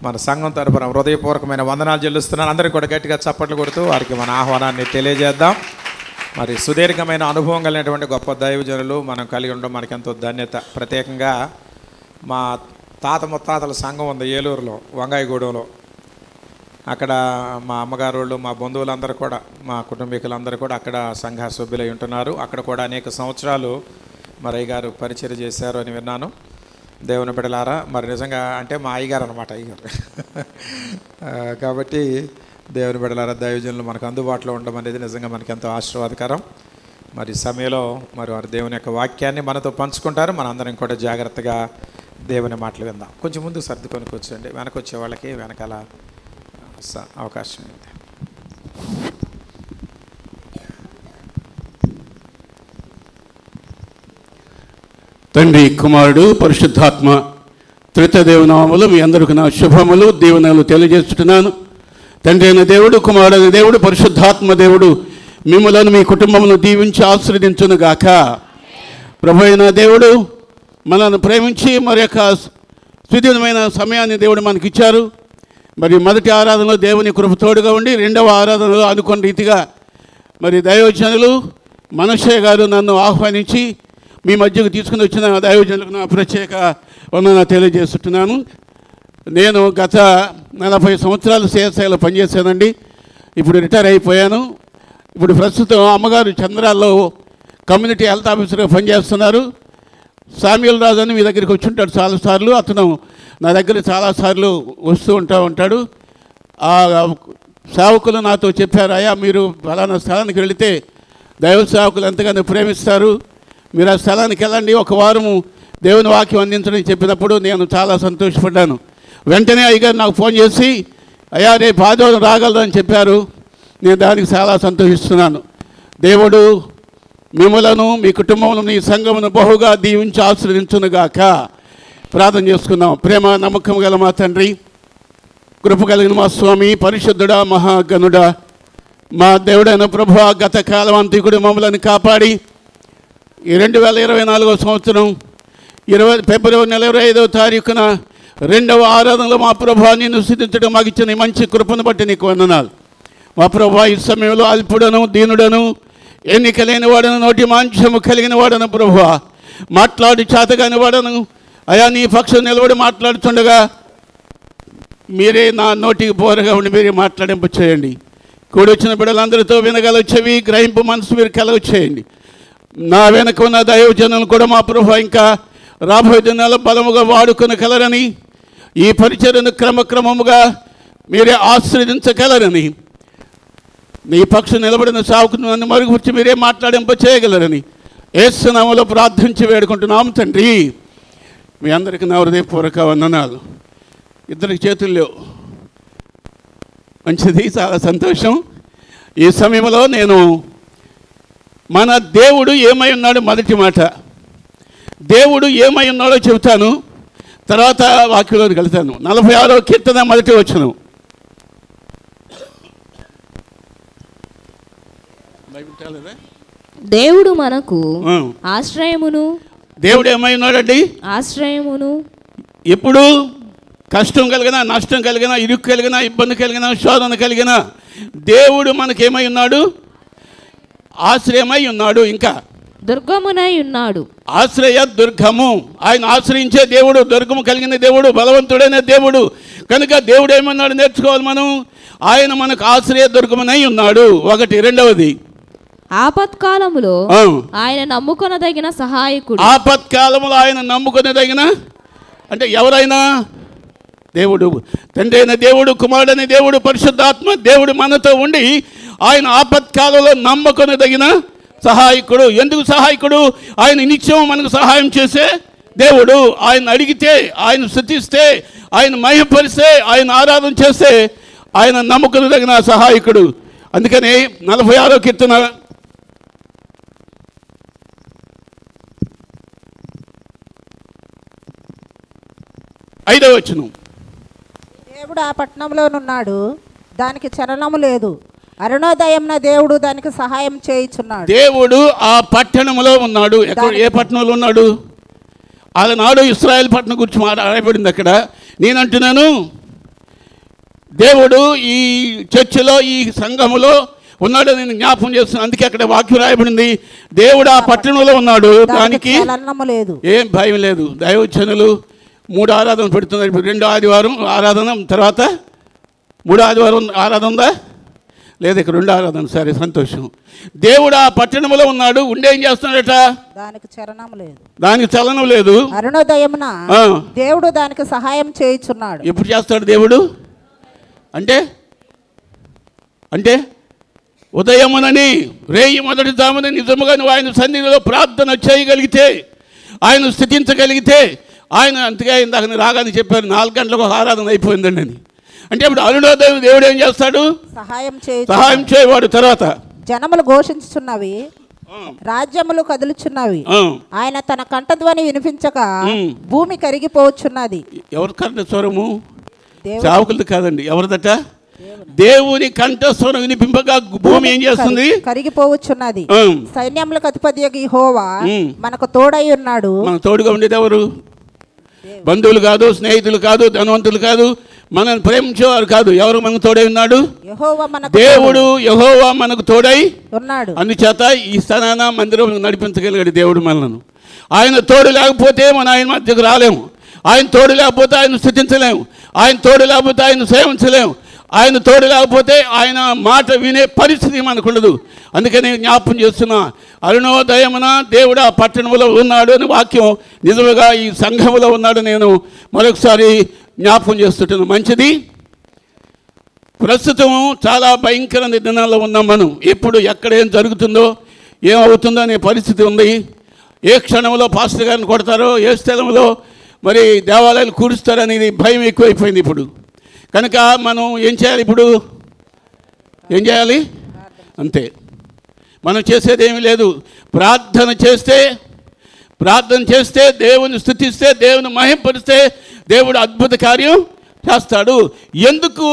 మన సంఘం తరపున హృదయపూర్వకమైన వందనాలు చెల్లిస్తున్నాను. అందరికీ కూడా గట్టిగా చప్పట్లు కొడుతూ వారికి మన ఆహ్వానాన్ని తెలియజేద్దాం. మరి సుదీర్ఘమైన అనుభవం కలిగినటువంటి గొప్ప దైవజనులు మనం కలిగి ఉండడం మనకెంతో ధన్యత. ప్రత్యేకంగా మా తాత ముత్తాతల సంఘం ఉంది ఏలూరులో, వంగాయగూడెంలో. అక్కడ మా అమ్మగారు వాళ్ళు, మా బంధువులందరూ కూడా, మా కుటుంబీకులందరూ కూడా అక్కడ సంఘ సభ్యులై ఉంటున్నారు. అక్కడ కూడా అనేక సంవత్సరాలు మరి గారు పరిచర్య చేశారు అని విన్నాను. దేవుని బిడ్డలారా, మరి నిజంగా అంటే మా అయ్యగారు అనమాట, అయ్యగారు. కాబట్టి దేవుని బిడ్డలారా, దైవజనులు మనకు అందుబాటులో ఉండడం అనేది నిజంగా మనకి ఎంతో ఆశీర్వాదకరం. మరి సమయంలో మరి వారు దేవుని యొక్క వాక్యాన్ని మనతో పంచుకుంటారు. మనందరం కూడా జాగ్రత్తగా దేవుని మాటలు విందాం. కొంచెం ముందు సర్దుకొని కూర్చోండి, వెనక వచ్చే వాళ్ళకి వెనకాల అవకాశం ఉంది. తండ్రి, కుమారుడు, పరిశుద్ధాత్మ త్రిత్వదేవుని నామములు మీ అందరికీ నా శుభములు, దీవెనలు తెలియజేస్తున్నాను. తండ్రి అయిన దేవుడు, కుమారుడు అయిన దేవుడు, పరిశుద్ధాత్మ దేవుడు మిమ్మలను మీ కుటుంబమును దీవించి ఆశీర్వదించునుగాక. ప్రభు అయిన దేవుడు మనల్ని ప్రేమించి మరి యొక్క సుదీర్ఘమైన సమయాన్ని దేవుడు మనకిచ్చారు. మరి మొదటి ఆరాధనలో దేవుని కృప తోడుగా ఉండి, రెండవ ఆరాధనలో అనుకున్న రీతిగా మరి దైవజనులు మనషే గారు నన్ను ఆహ్వానించి మీ మధ్యకు తీసుకుని వచ్చిన దైవజనులకు నా ప్రత్యేక వందన తెలియజేస్తున్నాను. నేను గత 40 సంవత్సరాలు CSIలో పనిచేశానండి. ఇప్పుడు రిటైర్ అయిపోయాను. ఇప్పుడు ప్రస్తుతం అమ్మగారు చంద్రాల్లో కమ్యూనిటీ హెల్త్ ఆఫీసర్గా పనిచేస్తున్నారు. సామ్యుల్ రాజు అని మీ దగ్గరికి వచ్చి ఉంటాడు చాలాసార్లు. అతను నా దగ్గర చాలాసార్లు వస్తూ ఉంటాడు. ఆ సేవకులు నాతో చెప్పారు, అయ్యా మీరు ఫలానా స్థలానికి వెళితే దైవ సేవకులు ఎంతగానో ప్రేమిస్తారు, మీరు ఆ స్థలానికి వెళ్ళండి, ఒక వారము దేవుని వాక్యం అందించడం చెప్పినప్పుడు నేను చాలా సంతోషపడ్డాను. వెంటనే అయ్యగారు నాకు ఫోన్ చేసి, అయ్యా రేపు ఆదివారం రాగలరని చెప్పారు. నేను దానికి చాలా సంతోషిస్తున్నాను. దేవుడు మిమ్మలను మీ కుటుంబంలో మీ సంఘమును బహుగా దీవించి ఆశీర్వదించునుగాక. ప్రార్థన చేసుకుందాం. ప్రేమ నమ్మకం గల మా తండ్రి, కృప కలిగిన మా స్వామి, పరిశుద్ధుడా, మహాగణుడా, మా దేవుడైన ప్రభువా, గత కాలం అంతకుడు మమ్మల్ని కాపాడి ఈ 2024 సంవత్సరం ఫిబ్రవరి నెల 25వ తారీఖున రెండవ ఆరాధనలో మా ప్రభువా నిన్ను స్తుతించడం మాకు ఇచ్చిన మంచి కృపను బట్టి నీకు వందనాలు. మా ప్రభువా, ఈ సమయంలో అల్పుడను, దీనుడను, ఎన్నిక లేని వాడను, నోటి మాంసము కలిగిన వాడను ప్రభువా, మాట్లాడి చేతగాని వాడను అయా, నీ పక్షం నిలబడి మాట్లాడుతుండగా మీరే నా నోటికి బోరగా ఉండి మీరే మాట్లాడింపు చేయండి. కూడొచ్చిన బిడ్డలందరితో వినగల చెవి, గ్రహింపు మనసు మీరు కలగ చేయండి. నా వెనక ఉన్న దైవజనులను కూడా మా ప్రభువా ఇంకా రాబోయే దినాల్లో బలముగా వాడుకుని కలరని, ఈ పరిచర్యను క్రమక్రమముగా మీరే ఆశీర్వదించగలరని, నీ పక్షం నిలబడిన సావుకుని నన్ను మరుగుపరిచి మీరే మాట్లాడింప చేయగలరని యేసు నామములో ప్రార్థించి వేడుకుంటున్నాం తండ్రి. మీ అందరికీ నా హృదయపూర్వక వందనాలు. ఇద్దరికి చేతుల్లో మంచిది, చాలా సంతోషం. ఈ సమయంలో నేను మన దేవుడు ఏమై ఉన్నాడు మొదటి మాట, దేవుడు ఏమై ఉన్నాడో చెబుతాను, తర్వాత వాక్యంలోకి వెళ్తాను. 46వ కీర్తన మొదటి వచనం. దేవుడు మనకు ఆశ్రయమును. దేవుడు ఏమై ఉన్నాడండి? ఆశ్రయమును. ఎప్పుడు కష్టం కలిగినా, నష్టం కలిగినా, ఇరుక్కు కలిగినా, ఇబ్బంది కలిగినా, శోధన కలిగినా దేవుడు మనకేమై ఉన్నాడు? ఆశ్రయమై ఉన్నాడు. ఇంకా దుర్గమునై ఉన్నాడు. ఆశ్రయ దుర్గము. ఆయన ఆశ్రయించే దేవుడు, దుర్గము కలిగిన దేవుడు, బలవంతుడైన దేవుడు. కనుక దేవుడు ఏమన్నాడు నేర్చుకోవాలి మనం. ఆయన మనకు ఆశ్రయ దుర్గమునై ఉన్నాడు. ఒకటి. రెండవది, ఆపత్కాలములో ఆయన నమ్ముకొనదగిన సహాయకుడు. ఆపత్కాలములో ఆయన నమ్ముకొనదగిన అంటే ఎవరైనా దేవుడు, తండ్రి అయిన దేవుడు, కుమారుడైన దేవుడు, పరిశుద్ధాత్మ దేవుడు మనతో ఉండి ఆయన ఆపత్కాలంలో నమ్మకొనదగిన సహాయకుడు. ఎందుకు సహాయకుడు? ఆయన నిత్యం మనకు సహాయం చేసే దేవుడు. ఆయన అడిగితే, ఆయన స్తుతిస్తే, ఆయన మహిమపరిస్తే, ఆయన ఆరాధన చేస్తే ఆయన నమ్మకొనదగిన సహాయకుడు. అందుకని 46వ కీర్తన 5వ వచనం. దేవుడు ఆ పట్టణంలోనున్నాడు, దానికి చలనము లేదు. అరుణోదయంన దేవుడు దానికి సహాయం చేయుచున్నాడు. దేవుడు ఆ పట్టణంలో ఉన్నాడు. ఏ పట్టణంలో ఉన్నాడు? ఆనాడు ఇశ్రాయేల్ పట్టణం గురించి రాయబడింది అక్కడ. నేనంటున్నాను, దేవుడు ఈ చర్చిలో, ఈ సంఘములో ఉన్నాడు. నేను జ్ఞాపకం చేస్తున్నాను. అందుకే అక్కడ వాక్యం రాయబడింది, దేవుడు ఆ పట్టణంలో ఉన్నాడు, దానికి చలనము లేదు, ఏం భయం లేదు. దైవజనులు 3 ఆరాధన పెడుతున్నారు. ఇప్పుడు 2 ఆదివారం ఆరాధన, తర్వాత 3 ఆదివారం ఆరాధన ఉందా? లేదా ఇక్కడ రెండు ఆరాధన, సరే సంతోషం. దేవుడు ఆ పట్టణంలో ఉన్నాడు, ఉండేం చేస్తున్నాడట? దానికి చలనం లేదు, దానికి చలనం లేదు. అరుణోదయమున దేవుడు దానికి సహాయం చేయుచున్నాడు. ఎప్పుడు చేస్తాడు దేవుడు అంటే? అంటే ఉదయమునని రేయి మొదటి జామున నిజముగా నువ్వు ఆయన సన్నిధిలో ప్రార్థన చేయగలిగితే, ఆయన స్థితించగలిగితే, ఆయన అంతగా ఇందాక రాగానే చెప్పారు 4 గంటలకు ఒక ఆరాధన అయిపోయిందండి అని. అంటే ఇప్పుడు అరుణోదయం దేవుడు ఏం చేస్తాడు? సహాయం చేయవాడు. తర్వాత జనములు ఘోషించుచున్నవి, రాజ్యములు కదులుచున్నవి, ఆయన తన కంఠధ్వని వినిపించక భూమి కరిగిపోవచ్చున్నది. ఎవరి కంఠస్వరము? సేవకులది కాదండి. ఎవరిదట? దేవుని కంఠస్వరం వినిపింపగా భూమి ఏం చేస్తుంది? కరిగిపోవచ్చున్నది. సైన్యములకు అధిపతి యెహోవా మనకు తోడై ఉన్నాడు. మనకు తోడుగా ఉండేది ఎవరు? బంధువులు కాదు, స్నేహితులు కాదు, ధనవంతులు కాదు, మనల్ని ప్రేమించేవారు కాదు. ఎవరు మనకు తోడై ఉన్నాడు? దేవుడు యెహోవా మనకు తోడై ఉన్నాడు. అందుచేత ఈ స్థానాన మందిరం నడిపించగలిగాడు దేవుడు మనలను. ఆయన తోడు లేకపోతే మన ఆయన మధ్యకు రాలేము. ఆయన తోడు లేకపోతే ఆయన స్థుతించలేము. ఆయన తోడు లేకపోతే ఆయన సేవించలేము. ఆయన తోడు లేకపోతే ఆయన మాట వినే పరిస్థితి మనకు ఉండదు. అందుకని జ్ఞాపకం చేస్తున్నా, అరుణోదయమున దేవుడు ఆ పట్టణంలో ఉన్నాడు అని వాక్యం నిజముగా ఈ సంఘములో ఉన్నాడు. నేను మరొకసారి జ్ఞాపకం చేస్తుంటాను. మంచిది. ప్రస్తుతం చాలా భయంకర దినాల్లో ఉన్నాం మనం. ఎప్పుడు ఎక్కడ ఏం జరుగుతుందో, ఏమవుతుందో అనే పరిస్థితి ఉంది. ఏ క్షణంలో పాస్టర్ గారిని కొడతారో, ఏ స్థలంలో మరి దేవాలయాలు కూరుస్తారనేది భయం ఎక్కువైపోయింది ఇప్పుడు. కనుక మనం ఏం చేయాలి? ఇప్పుడు ఏం చేయాలి? అంతే. మనం చేసేది ఏమీ లేదు. ప్రార్థన చేస్తే దేవుని స్తుతిస్తే, దేవుని మహింపరిస్తే దేవుడు అద్భుత కార్యం చేస్తాడు. ఎందుకు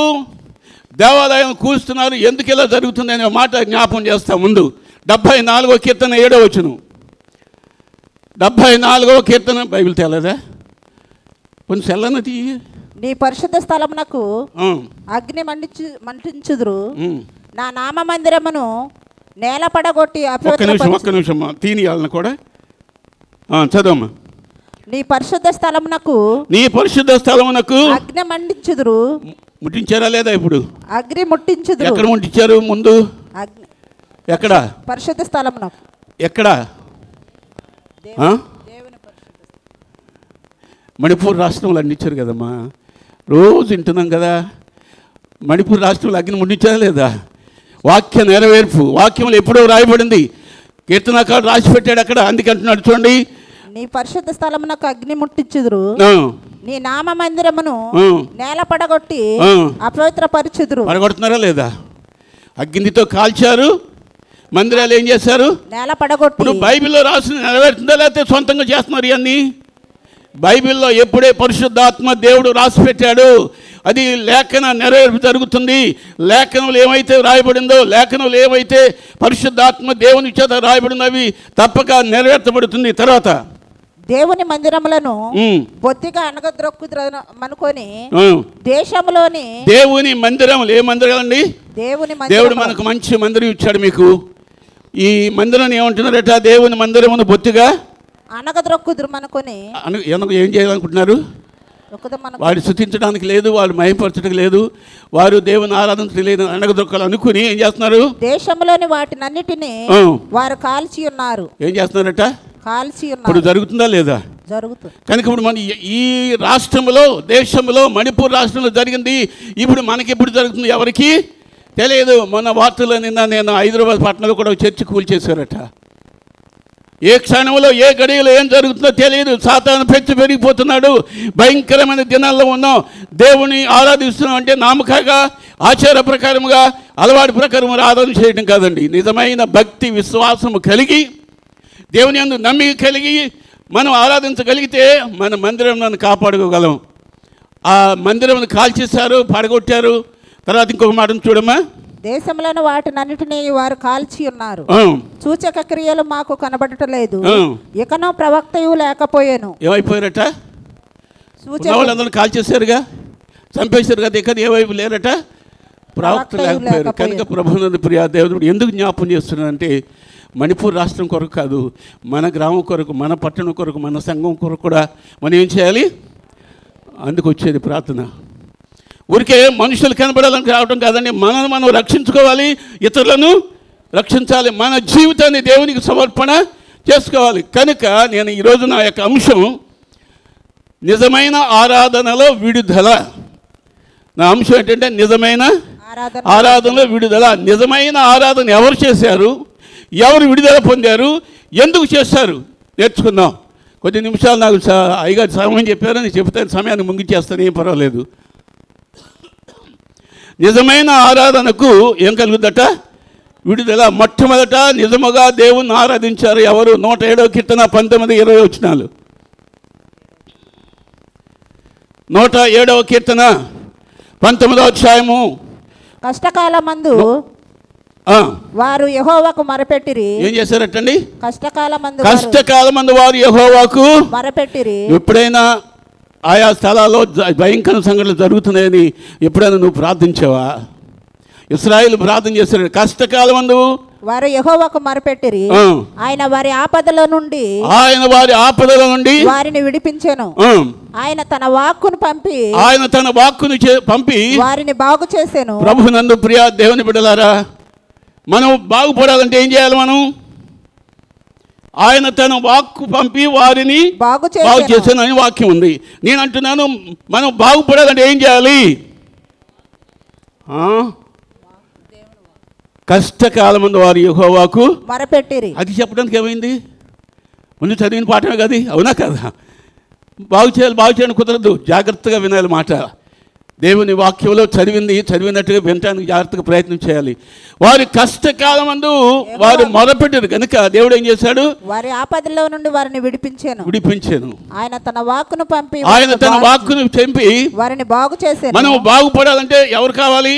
దేవాలయం కూస్తున్నారు, ఎందుకు ఇలా జరుగుతుంది అనే మాట జ్ఞాపం చేస్తాం. ముందు 74వ కీర్తన 7వ వచనం. 74వ కీర్తన బైబిల్ తేలేదా? కొంచెం సెల్లనది. నీ పరిశుద్ధ స్థలమునకు అగ్ని మండించుదురు, నా నామ మందిరమును నేల పడగొట్టి ఒక్క నిమిషం తీనియాలను కూడా చదవమ్మా. నీ పరిశుద్ధ స్థలమునకు అగ్ని మండించుదురు. ముట్టించారా లేదా? ఇప్పుడు అగ్ని ముట్టించుదురు. ఎక్కడ ముట్టించారు? ముందు ఎక్కడ? పరిశుద్ధ స్థలమునకు. ఎక్కడ? మణిపూర్ రాష్ట్రంలో అందించారు కదమ్మా. రోజు వింటున్నాం కదా. మణిపూర్ రాష్ట్రంలో అగ్ని ముట్టించారా లేదా? వాక్య నెరవేర్పు. వాక్యంలో ఎప్పుడో రాయబడింది. కీర్తనకారుడు రాసి పెట్టాడు అక్కడ. అందుకంటున్నాడు చూడండి, నీ పరిశుద్ధ స్థలమునకు అగ్ని ముట్టించుదురు, నీ నామ మందిరమును నేల పడగొట్టి అపవిత్రపరచుదురు. పడగొడుతున్నారా లేదా? అగ్నితో కాల్చారు, మందిరాలు ఏం చేశారు? నేల పడగొట్టి. ఇప్పుడు బైబిల్లో రాసిన నెరవేరుతుందా లేకపోతే సొంతంగా చేస్తున్నారు ఇవన్నీ? బైబిల్లో ఎప్పుడే పరిశుద్ధాత్మ దేవుడు రాసి పెట్టాడు, అది లేఖన నెరవేర్పు జరుగుతుంది. లేఖనంలో ఏమైతే రాయబడిందో, లేఖనంలో ఏమైతే పరిశుద్ధాత్మ దేవుని చేత రాయబడిందో అవి తప్పక నెరవేర్చబడుతుంది. తర్వాత దేవుని మందిరములను బొత్తిగా అనగద్రొక్కుమనుకొని దేశంలోని దేవుని మందిరములు. ఏ మందిరాలండి? దేవుడు మనకు మంచి మందిరం ఇచ్చాడు మీకు. ఈ మందిరాన్ని ఏమంటున్నారట? దేవుని మందిరమును బొత్తిగా అనగద్రొక్కుమనుకొని. ఏం చేయాలనుకుంటున్నారు? వాడు స్థుతించడానికి లేదు, వాడు మహింపరచడానికి లేదు, వారు దేవుని ఆరాధించడం లేదు, అనగదొక్కలు అనుకుని ఏం చేస్తున్నారు? దేశంలోని వాటినన్నిటినీ వారు కాల్చి ఉన్నారు. ఏం చేస్తున్నారట? కాల్చి ఉన్నారు. ఇప్పుడు జరుగుతుందా లేదా? జరుగుతుంది. కనుక ఇప్పుడు మన ఈ రాష్ట్రంలో, దేశంలో, మణిపూర్ రాష్ట్రంలో జరిగింది. ఇప్పుడు మనకి ఎప్పుడు జరుగుతుంది ఎవరికి తెలియదు. మొన్న వార్తల్లో నేను హైదరాబాద్ పట్టణంలో కూడా చర్చి కూల్చేశారట. ఏ క్షణంలో ఏ గడియలో ఏం జరుగుతుందో తెలియదు. సాతాను పెరిగిపోతున్నాడు. భయంకరమైన దినాల్లో ఉన్నాం. దేవుని ఆరాధిస్తున్నాం అంటే నామకంగా, ఆచార ప్రకారముగా, అలవాటు ప్రకారం ఆరాధన చేయడం కాదండి. నిజమైన భక్తి విశ్వాసము కలిగి, దేవుని యందు నమ్మిక కలిగి మనం ఆరాధించగలిగితే మన మందిరం నన్ను కాపాడుకోగలం. ఆ మందిరం కాల్చేశారు, పడగొట్టారు. తర్వాత ఇంకొక మాట చూడమ్మా. దేశంలోని వాటినన్నిటినీ వారు కాల్చి ఉన్నారు. సూచక క్రియలు మాకు కనబడటలేదు. ఇకనో ప్రవక్తయు లేకపోయాను. ఏమైపోయారట? వాళ్ళందరూ కాల్చేశారుగా, చంపేశారు కదా. ఇక ఏమైపు లేరట? ప్రవక్త లేకపోయారు. కనుక ప్రభునందు ప్రియా దేవుడు ఎందుకు జ్ఞాపం చేస్తున్నాడంటే మణిపూర్ రాష్ట్రం కొరకు కాదు, మన గ్రామం కొరకు, మన పట్టణం కొరకు, మన సంఘం కొరకు కూడా మనం ఏం చేయాలి? అందుకు వచ్చేది ప్రార్థన. ఊరికే మనుషులు కనబడాలని రావడం కాదండి. మనం రక్షించుకోవాలి, ఇతరులను రక్షించాలి, మన జీవితాన్ని దేవునికి సమర్పణ చేసుకోవాలి. కనుక నేను ఈరోజు నా యొక్క అంశం నిజమైన ఆరాధనలో విడుదల. నా అంశం ఏంటంటే నిజమైన ఆరాధనలో విడుదల. నిజమైన ఆరాధన ఎవరు చేశారు, ఎవరు విడుదల పొందారు, ఎందుకు చేస్తారు నేర్చుకుందాం. కొద్ది నిమిషాలు నాకు అయ్యగారు సమయం చెప్పారని చెప్తాను, సమయాన్ని ముగించేస్తాను, ఏం పర్వాలేదు. నిజమైన ఆరాధనకు ఏం కలుగుద్దట? విడుదల. మొట్టమొదట నిజముగా దేవుణ్ణి ఆరాధించారు ఎవరు? 107వ కీర్తన 19-20 వచనాలు. 107వ కీర్తన 19వ అధ్యాయము. కష్టకాలమందు వారు యెహోవాకు మొరపెట్టిరి. ఏం చేశారటండి? కష్టకాలమందు వారు యెహోవాకు మొరపెట్టిరి. ఎప్పుడైనా ఆయా స్థలాల్లో భయంకర సంఘటనలు జరుగుతున్నాయని ఎప్పుడైనా నువ్వు ప్రార్థించావా? ఇశ్రాయేలు ప్రార్థన చేశారు. కష్టకాలమందు వారు యెహోవాకు మొరపెట్టిరి, ఆయన వారి ఆపదల నుండి వారిని విడిపించెను. ఆయన తన వాక్కును పంపి వారిని బాగు చేసెను. ప్రభునందు ప్రియ దేవుని బిడ్డలారా, మనం బాగుపడాలంటే ఏం చేయాలి? ఆయన తన వాక్కు పంపి వారిని బాగు చేశాను అని వాక్యం ఉంది. నేను అంటున్నాను, మనం బాగుపడాలంటే ఏం చేయాలి? కష్టకాలమందు వారు యెహోవాకు మొరపెట్టిరి. అది చెప్పడానికి ఏమైంది? ముందు చదివిన పాఠమే కదా, అవునా కదా? బాగు చేయని కుదరదు, జాగ్రత్తగా వినాలి మాట. దేవుని వాక్యంలో చదివినట్టుగా వినటానికి జాగ్రత్తగా ప్రయత్నం చేయాలి. వారి కష్టకాలమందు వారు మొరపెట్టారు కనుక దేవుడు ఏం చేశాడు? వారి ఆపదలో నుండి వారిని విడిపించాను. ఆయన తన వాక్కును పంపి వారిని బాగు చేశాను. మనం బాగుపడాలంటే ఎవరు కావాలి?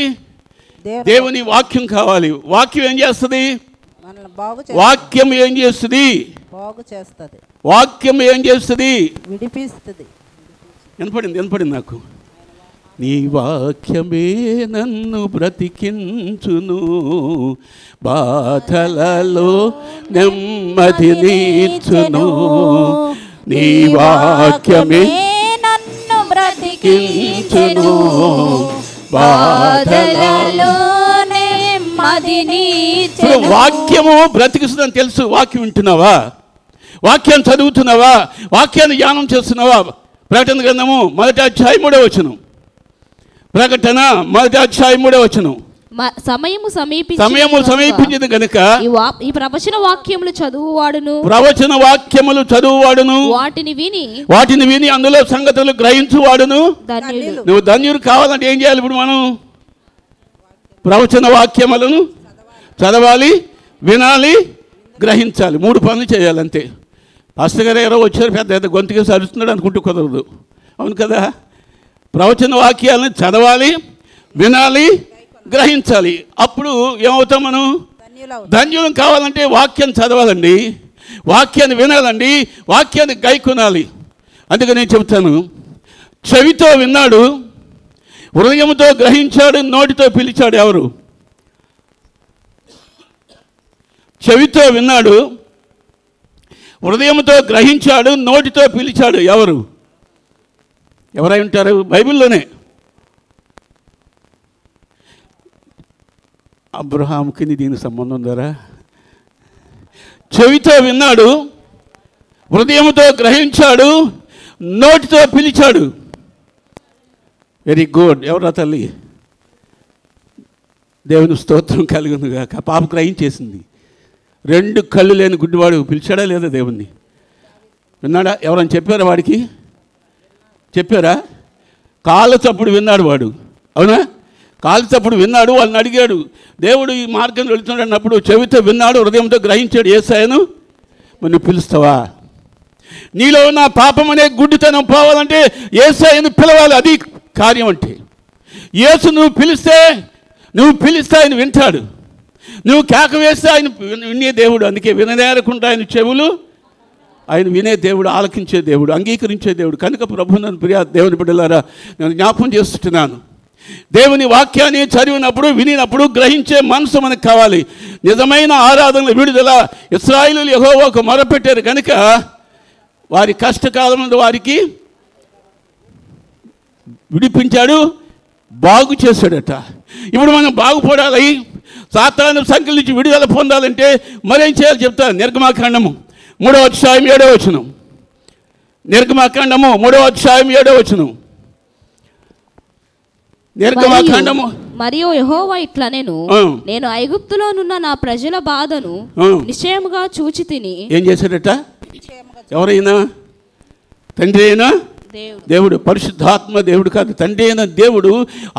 దేవుని వాక్యం కావాలి. వాక్యం ఏం చేస్తుంది? వాక్యం ఏం చేస్తుంది? వాక్యం ఏం చేస్తుంది? విడిపిస్తుంది. వినపడింది నాకు. నీ వాక్యమే నన్ను బ్రతికించును, బాధలలో నెమ్మదినిచ్చును. నీ వాక్యమే నన్ను బ్రతికించును, బాధలలో నెమ్మదినిచ్చును. వాక్యము బ్రతికిస్తుందని తెలుసు. వాక్యం వింటున్నావా? వాక్యం చదువుతున్నావా? వాక్యాన్ని ధ్యానం చేస్తున్నావా? ప్రకటన గ్రంథము 1వ అధ్యాయం 3వ వచనం. ప్రకటన 1వ అధ్యాయం 3వ వచనం. సమయము సమీపించింది కనుక ఈ ప్రవచన వాక్యములు చదువువాడును వాటిని విని అందులో సంగతులు గ్రహించువాడును ధన్యుడు. నువ్వు ధన్యుడు కావాలంటే ఏం చేయాలి? ఇప్పుడు మనం ప్రవచన వాక్యములను చదవాలి, వినాలి, గ్రహించాలి. 3 పనులు చేయాలంతే. పాస్టర్ గారు ఎవరో వచ్చారు, పెద్ద గొంతుగా సరుస్తున్నాడు అనుకుంటూ కుదరదు, అవును కదా? ప్రవచన వాక్యాలను చదవాలి, వినాలి, గ్రహించాలి. అప్పుడు ఏమవుతాం? మనం ధన్యులం కావాలంటే వాక్యం చదవాలండి, వాక్యాన్ని వినాలండి, వాక్యాన్ని గైకొనాలి. అందుకే నేను చెబుతాను, చెవితో విన్నాడు, హృదయంతో గ్రహించాడు, నోటితో పిలిచాడు. ఎవరు? చెవితో విన్నాడు, హృదయంతో గ్రహించాడు, నోటితో పిలిచాడు. ఎవరై ఉంటారు? బైబిల్లోనే అబ్రహాముకి దీనికి సంబంధం ఉందరా? చెవితో విన్నాడు, హృదయంతో గ్రహించాడు, నోటితో పిలిచాడు. Very good. ఎవరా తల్లి? దేవుని స్తోత్రం కలిగింది కాక. పాప గ్రహించేసింది. 2 కళ్ళు లేని గుడ్డివాడు పిలిచాడా లేదా దేవుణ్ణి? విన్నాడా? ఎవరని చెప్పారా? వాడికి చెప్పారా? కాళ్ళ చప్పుడు విన్నాడు వాడు, అవునా? కాళ్ళ చప్పుడు విన్నాడు. వాళ్ళని అడిగాడు, దేవుడు ఈ మార్గం వెళుతున్నాడు అన్నప్పుడు చెవితో విన్నాడు, హృదయంతో గ్రహించాడు. యేసయ్యను నువ్వు పిలుస్తావా? నీలో ఉన్న పాపం అనే గుడ్డితనం పోవాలంటే యేసయ్యను పిలవాలి. అది కార్యం అంటే. యేసు నువ్వు పిలిస్తే ఆయన వింటాడు. నువ్వు కేక వేస్తే ఆయన వినే దేవుడు. అందుకే విననేరకుండా ఆయన చెవులు, ఆయన వినే దేవుడు, ఆలకించే దేవుడు, అంగీకరించే దేవుడు. కనుక ప్రభువునందు ప్రియ దేవుని బిడ్డలారా, నేను జ్ఞాపకం చేస్తున్నాను, దేవుని వాక్యాన్ని చదివినప్పుడు, వినినప్పుడు గ్రహించే మనసు మనకు కావాలి. నిజమైన ఆరాధనల విడుదల. ఇశ్రాయేలు యెహోవాకు మొరపెట్టారు కనుక వారి కష్టకాలంలో వారికి విడిపించాడు, బాగు చేశాడట. ఇప్పుడు మనం బాగుపడాలి, సాతాను సంఖ్యల నుంచి విడుదల పొందాలంటే మరేం చేయాలి చెప్తాను. నిర్గమాకాండము 3వ అధ్యాయం 7వ వచనం. నిర్గమాకాండము 3వ అధ్యాయం 7వ వచనం. నిర్గమాకాండము. మరియు యెహోవా ఇట్లా నేను ఐగుప్తులోనున్న నా ప్రజల బాధను నిశ్చయముగా చూచి తిని. ఏం చేశాడట? ఎవరైనా తండ్రి అయినా దేవుడు, పరిశుద్ధాత్మ దేవుడు కాదు, తండ్రి అయిన దేవుడు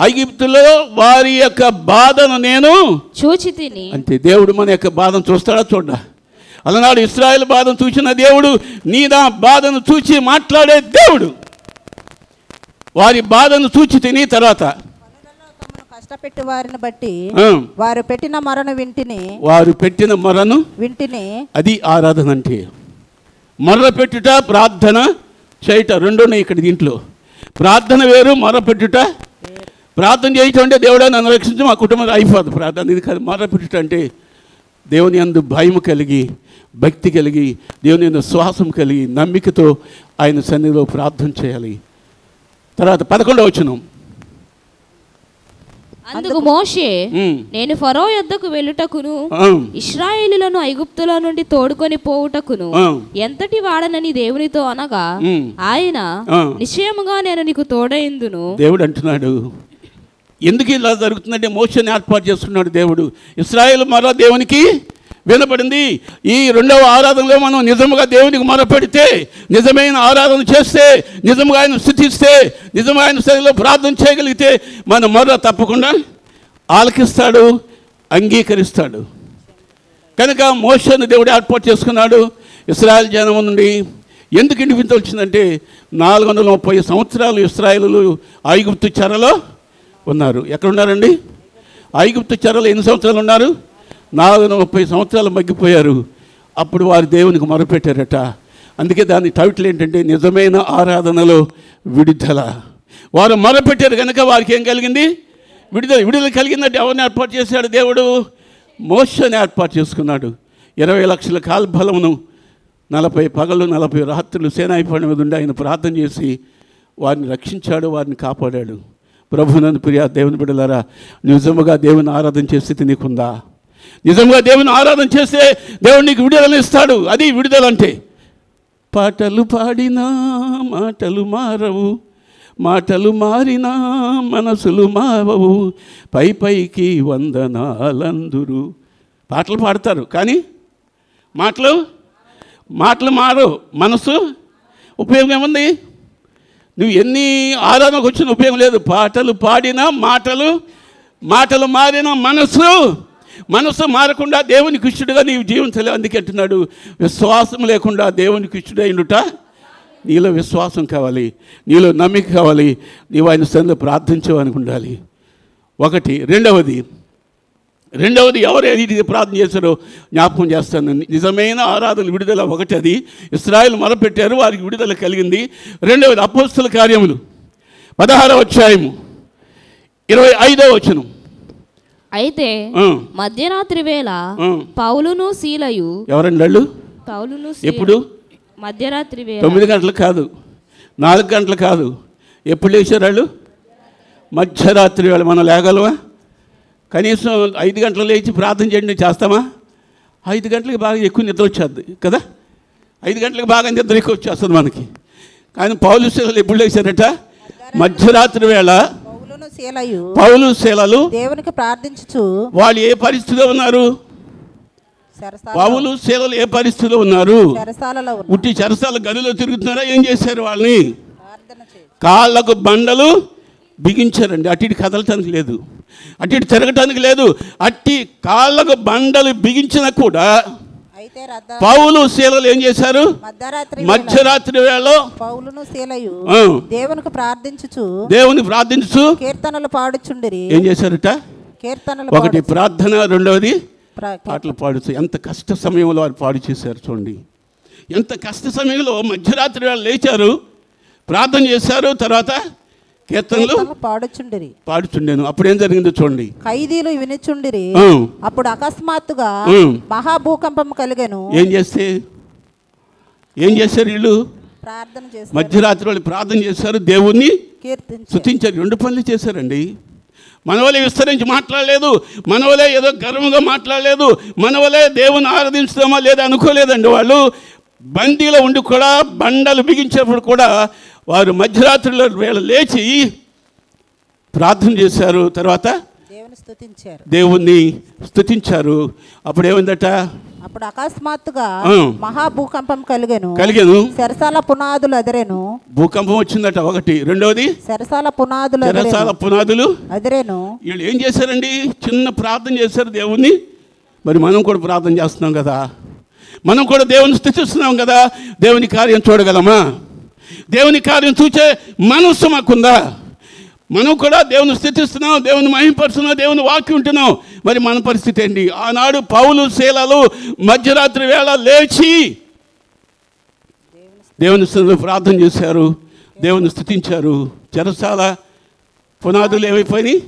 ఐగుప్తులో వారి యొక్క బాధను నేను చూచి తిని. అంటే దేవుడు మన యొక్క బాధను చూస్తాడా? చూడ్డా? అలనాడు ఇశ్రాయేలు బాధను చూసిన దేవుడు నీ నా బాధను చూచి మాట్లాడే దేవుడు. వారి బాధను చూచి తిని తర్వాత కష్టపెట్టి వారిని బట్టి వారు పెట్టిన మొరను వింటిని. అది ఆరాధన అంటే. మొర్ర పెట్టుట, ప్రార్థన చేయట రెండునే ఇక్కడ దీంట్లో. ప్రార్థన వేరు, మొర్ర పెట్టుట. ప్రార్థన చేయటం అంటే దేవుడా నన్ను రక్షించి మా కుటుంబం అయిపోదు ప్రార్థన. ఇది కాదు. మొర్ర పెట్టుట అంటే దేవుని యందు భయం కలిగి, భక్తి కలిగి, దేవుని యందు శ్వాసం కలిగి, నమ్మికతో ఆయన సన్నిధిలో ప్రార్థన చేయాలి. తర్వాత 11వ వచనం. అందుకు మోషే, నేను ఫరో యొద్దకు వెళ్ళుటకును ఇశ్రాయేలులను ఐగుప్తులో నుండి తోడుకొని పోవుటకును ఎంతటి వాడనని దేవునితో అనగా, ఆయన నిశ్చయముగా నేను నీకు తోడైందును. దేవుడు అంటున్నాడు. ఎందుకు ఇలా జరుగుతుందంటే మోషేని ఏర్పాటు చేసుకున్నాడు దేవుడు. ఇశ్రాయేలు మరో దేవునికి వినపడింది. ఈ 2వ ఆరాధనలో మనం నిజముగా దేవునికి మొరపెడితే, నిజమైన ఆరాధన చేస్తే, నిజంగా ఆయన స్తుతిస్తే, నిజంగా ఆయన సన్నిధిలో ప్రార్థన చేయగలిగితే మన మొర తప్పకుండా ఆలకిస్తాడు, అంగీకరిస్తాడు. కనుక మోషేను దేవుడు ఏర్పాటు చేసుకున్నాడు ఇశ్రాయేల్ జనం నుండి. ఎందుకు వినిపించవచ్చిందంటే 430 సంవత్సరాలు ఇశ్రాయేలు ఐగుప్తు చెరలో ఉన్నారు. ఎక్కడున్నారండి? ఐగుప్తు చెరలో ఎన్ని సంవత్సరాలు ఉన్నారు? 430 సంవత్సరాలు మగ్గిపోయారు. అప్పుడు వారు దేవునికి మొరపెట్టారట. అందుకే దాని టైటిల్ ఏంటంటే నిజమైన ఆరాధనలో విడుదల. వారు మొరపెట్టారు కనుక వారికి ఏం కలిగింది? విడుదల కలిగిందంటే ఎవరిని ఏర్పాటు చేశాడు దేవుడు? మోషేని ఏర్పాటు చేసుకున్నాడు. 20 లక్షల కాల్బలమును 40 పగలు 40 రాత్రులు సేనాయిపడి మీద ఉండి ఆయన ప్రార్థన చేసి వారిని రక్షించాడు, వారిని కాపాడాడు. ప్రభునందు ప్రియ దేవుని బిడ్డలారా, నిజముగా దేవుని ఆరాధన చేసే స్థితి నీకుందా? నిజంగా దేవుని ఆరాధన చేస్తే దేవుడు నీకు విడుదల ఇస్తాడు. అది విడుదల అంటే. పాటలు పాడినా మాటలు మారవు, మాటలు మారినా మనసులు మారవు, పై పైకి వందనాలందురు. పాటలు పాడతారు కానీ మాటలు మారవు, మనసు ఉపయోగం ఏముంది? నువ్వు ఎన్ని ఆరాధనకు వచ్చిన ఉపయోగం లేదు. పాటలు పాడినా మాటలు మారినా మనసు మారకుండా దేవునికి ఇష్టడుగా నీవు జీవించలేవు. అందుకే అంటున్నాడు, విశ్వాసం లేకుండా దేవునికి ఇష్టడైనట నీలో విశ్వాసం కావాలి, నీలో నమ్మిక కావాలి, నీవు ఆయన సన్నిధిలో ప్రార్థించేవానికి ఉండాలి. ఒకటి. రెండవది ఎవరు ఇది ప్రార్థన చేశారో జ్ఞాపకం చేస్తాను. నిజమైన ఆరాధన విడుదల ఒకటి. అది ఇశ్రాయేలు మొరపెట్టారు, వారికి విడుదల కలిగింది. రెండవది అపోస్తల కార్యములు 16వ అధ్యాయము 25వ వచనం. అయితే మధ్యరాత్రి వేళ పౌలును శీలయు. ఎవరండి వాళ్ళు? పౌలును. ఎప్పుడు? మధ్యరాత్రి వేళ. 9 గంటలు కాదు, 4 గంటలు కాదు. ఎప్పుడు లేచారు వాళ్ళు? మధ్యరాత్రి వేళ. మనం లేగలవా? కనీసం 5 గంటలు లేచి ప్రార్థన చేయండి, చేస్తామా? 5 గంటలకు బాగా ఎక్కువ నిద్ర వచ్చేది కదా. 5 గంటలకు బాగా నిద్ర ఎక్కువ వచ్చేస్తుంది మనకి. కానీ పౌలు శీలలు ఎప్పుడు లేచారట? మధ్యరాత్రి వేళ. పౌలు శీలలు దేవునికి ప్రార్థించుచు. వాళ్ళు ఏ పరిస్థితిలో ఉన్నారు? పౌలు శీలలు ఏ పరిస్థితిలో ఉన్నారు? ఉట్టి చెరసాల గదిలో తిరుగుతున్నారా? ఏం చేశారు? వాళ్ళని కాళ్ళకు బండలు బిగించారండి. అటు ఇటు కదలటానికి లేదు, అటు ఇటు తిరగటానికి లేదు. అట్టి కాళ్ళకు బండలు బిగించినా కూడా పౌలు శీలలు ఏం చేశారు? మధ్యరాత్రి వేళ పౌలును శీలయు దేవునికి ప్రార్థించుచు కీర్తనలు పాడుచుండిరి. ఏం చేశారట? ఒకటి ప్రార్థన, రెండవది పాటలు పాడుచు. ఎంత కష్ట సమయంలో వారు పాడు చేశారు చూడండి. ఎంత కష్ట సమయంలో మధ్యరాత్రి వేళ లేచారు, ప్రార్థన చేశారు, తర్వాత కీర్తనలు పాడుచుండెను. అప్పుడు ఏం జరిగిందో చూడండి. ఖైదీలు వినిచుండిరి. అప్పుడు అకస్మాత్తుగా మహాభూకంపం కలిగెను. ఏం చేశారు వీళ్ళు? మధ్యరాత్రి వాళ్ళు ప్రార్థన చేశారు, దేవుణ్ణి స్తుతించారు. 2 పనులు చేశారండి. మన వలే విస్తరించి మాట్లాడలేదు, మన వలే ఏదో గర్వంగా మాట్లాడలేదు, మన వలే దేవుని ఆరాధించుదామా లేదా అనుకోలేదండి. వాళ్ళు బందీలో ఉండి కూడా బండలు బిగించేప్పుడు కూడా వారు మధ్యరాత్రిలో వేళ లేచి ప్రార్థన చేశారు. తర్వాత దేవుణ్ణి స్తుతించారు. అప్పుడు ఏమైందట? అప్పుడు అకస్మాత్తుగా మహాభూకంపం కలిగెను. చెరసాల పునాదులు అదిరెను. భూకంపం వచ్చిందట ఒకటి. రెండవది చెరసాల పునాదులు అదిరెను. వీళ్ళు ఏం చేశారండి? చిన్న ప్రార్థన చేశారు దేవుణ్ణి. మరి మనం కూడా ప్రార్థన చేస్తున్నాం కదా, మనం కూడా దేవుని స్తుతిస్తున్నాం కదా. దేవుని కార్యం చూడగలమా? దేవుని కార్యం చూచే మనస్సు మాకుందా? మనం కూడా దేవుని స్థితిస్తున్నాం, దేవుని మహిమపరుస్తున్నాం, దేవుని వాక్యం ఉంటున్నాం. మరి మన పరిస్థితి ఏంటి? ఆనాడు పౌలు శీలలు మధ్యరాత్రి వేళ లేచి దేవుని స్థితిలో ప్రార్థన చేశారు, దేవుని స్థుతించారు. చెరసాల పునాదులు ఏమైపోయినాయి?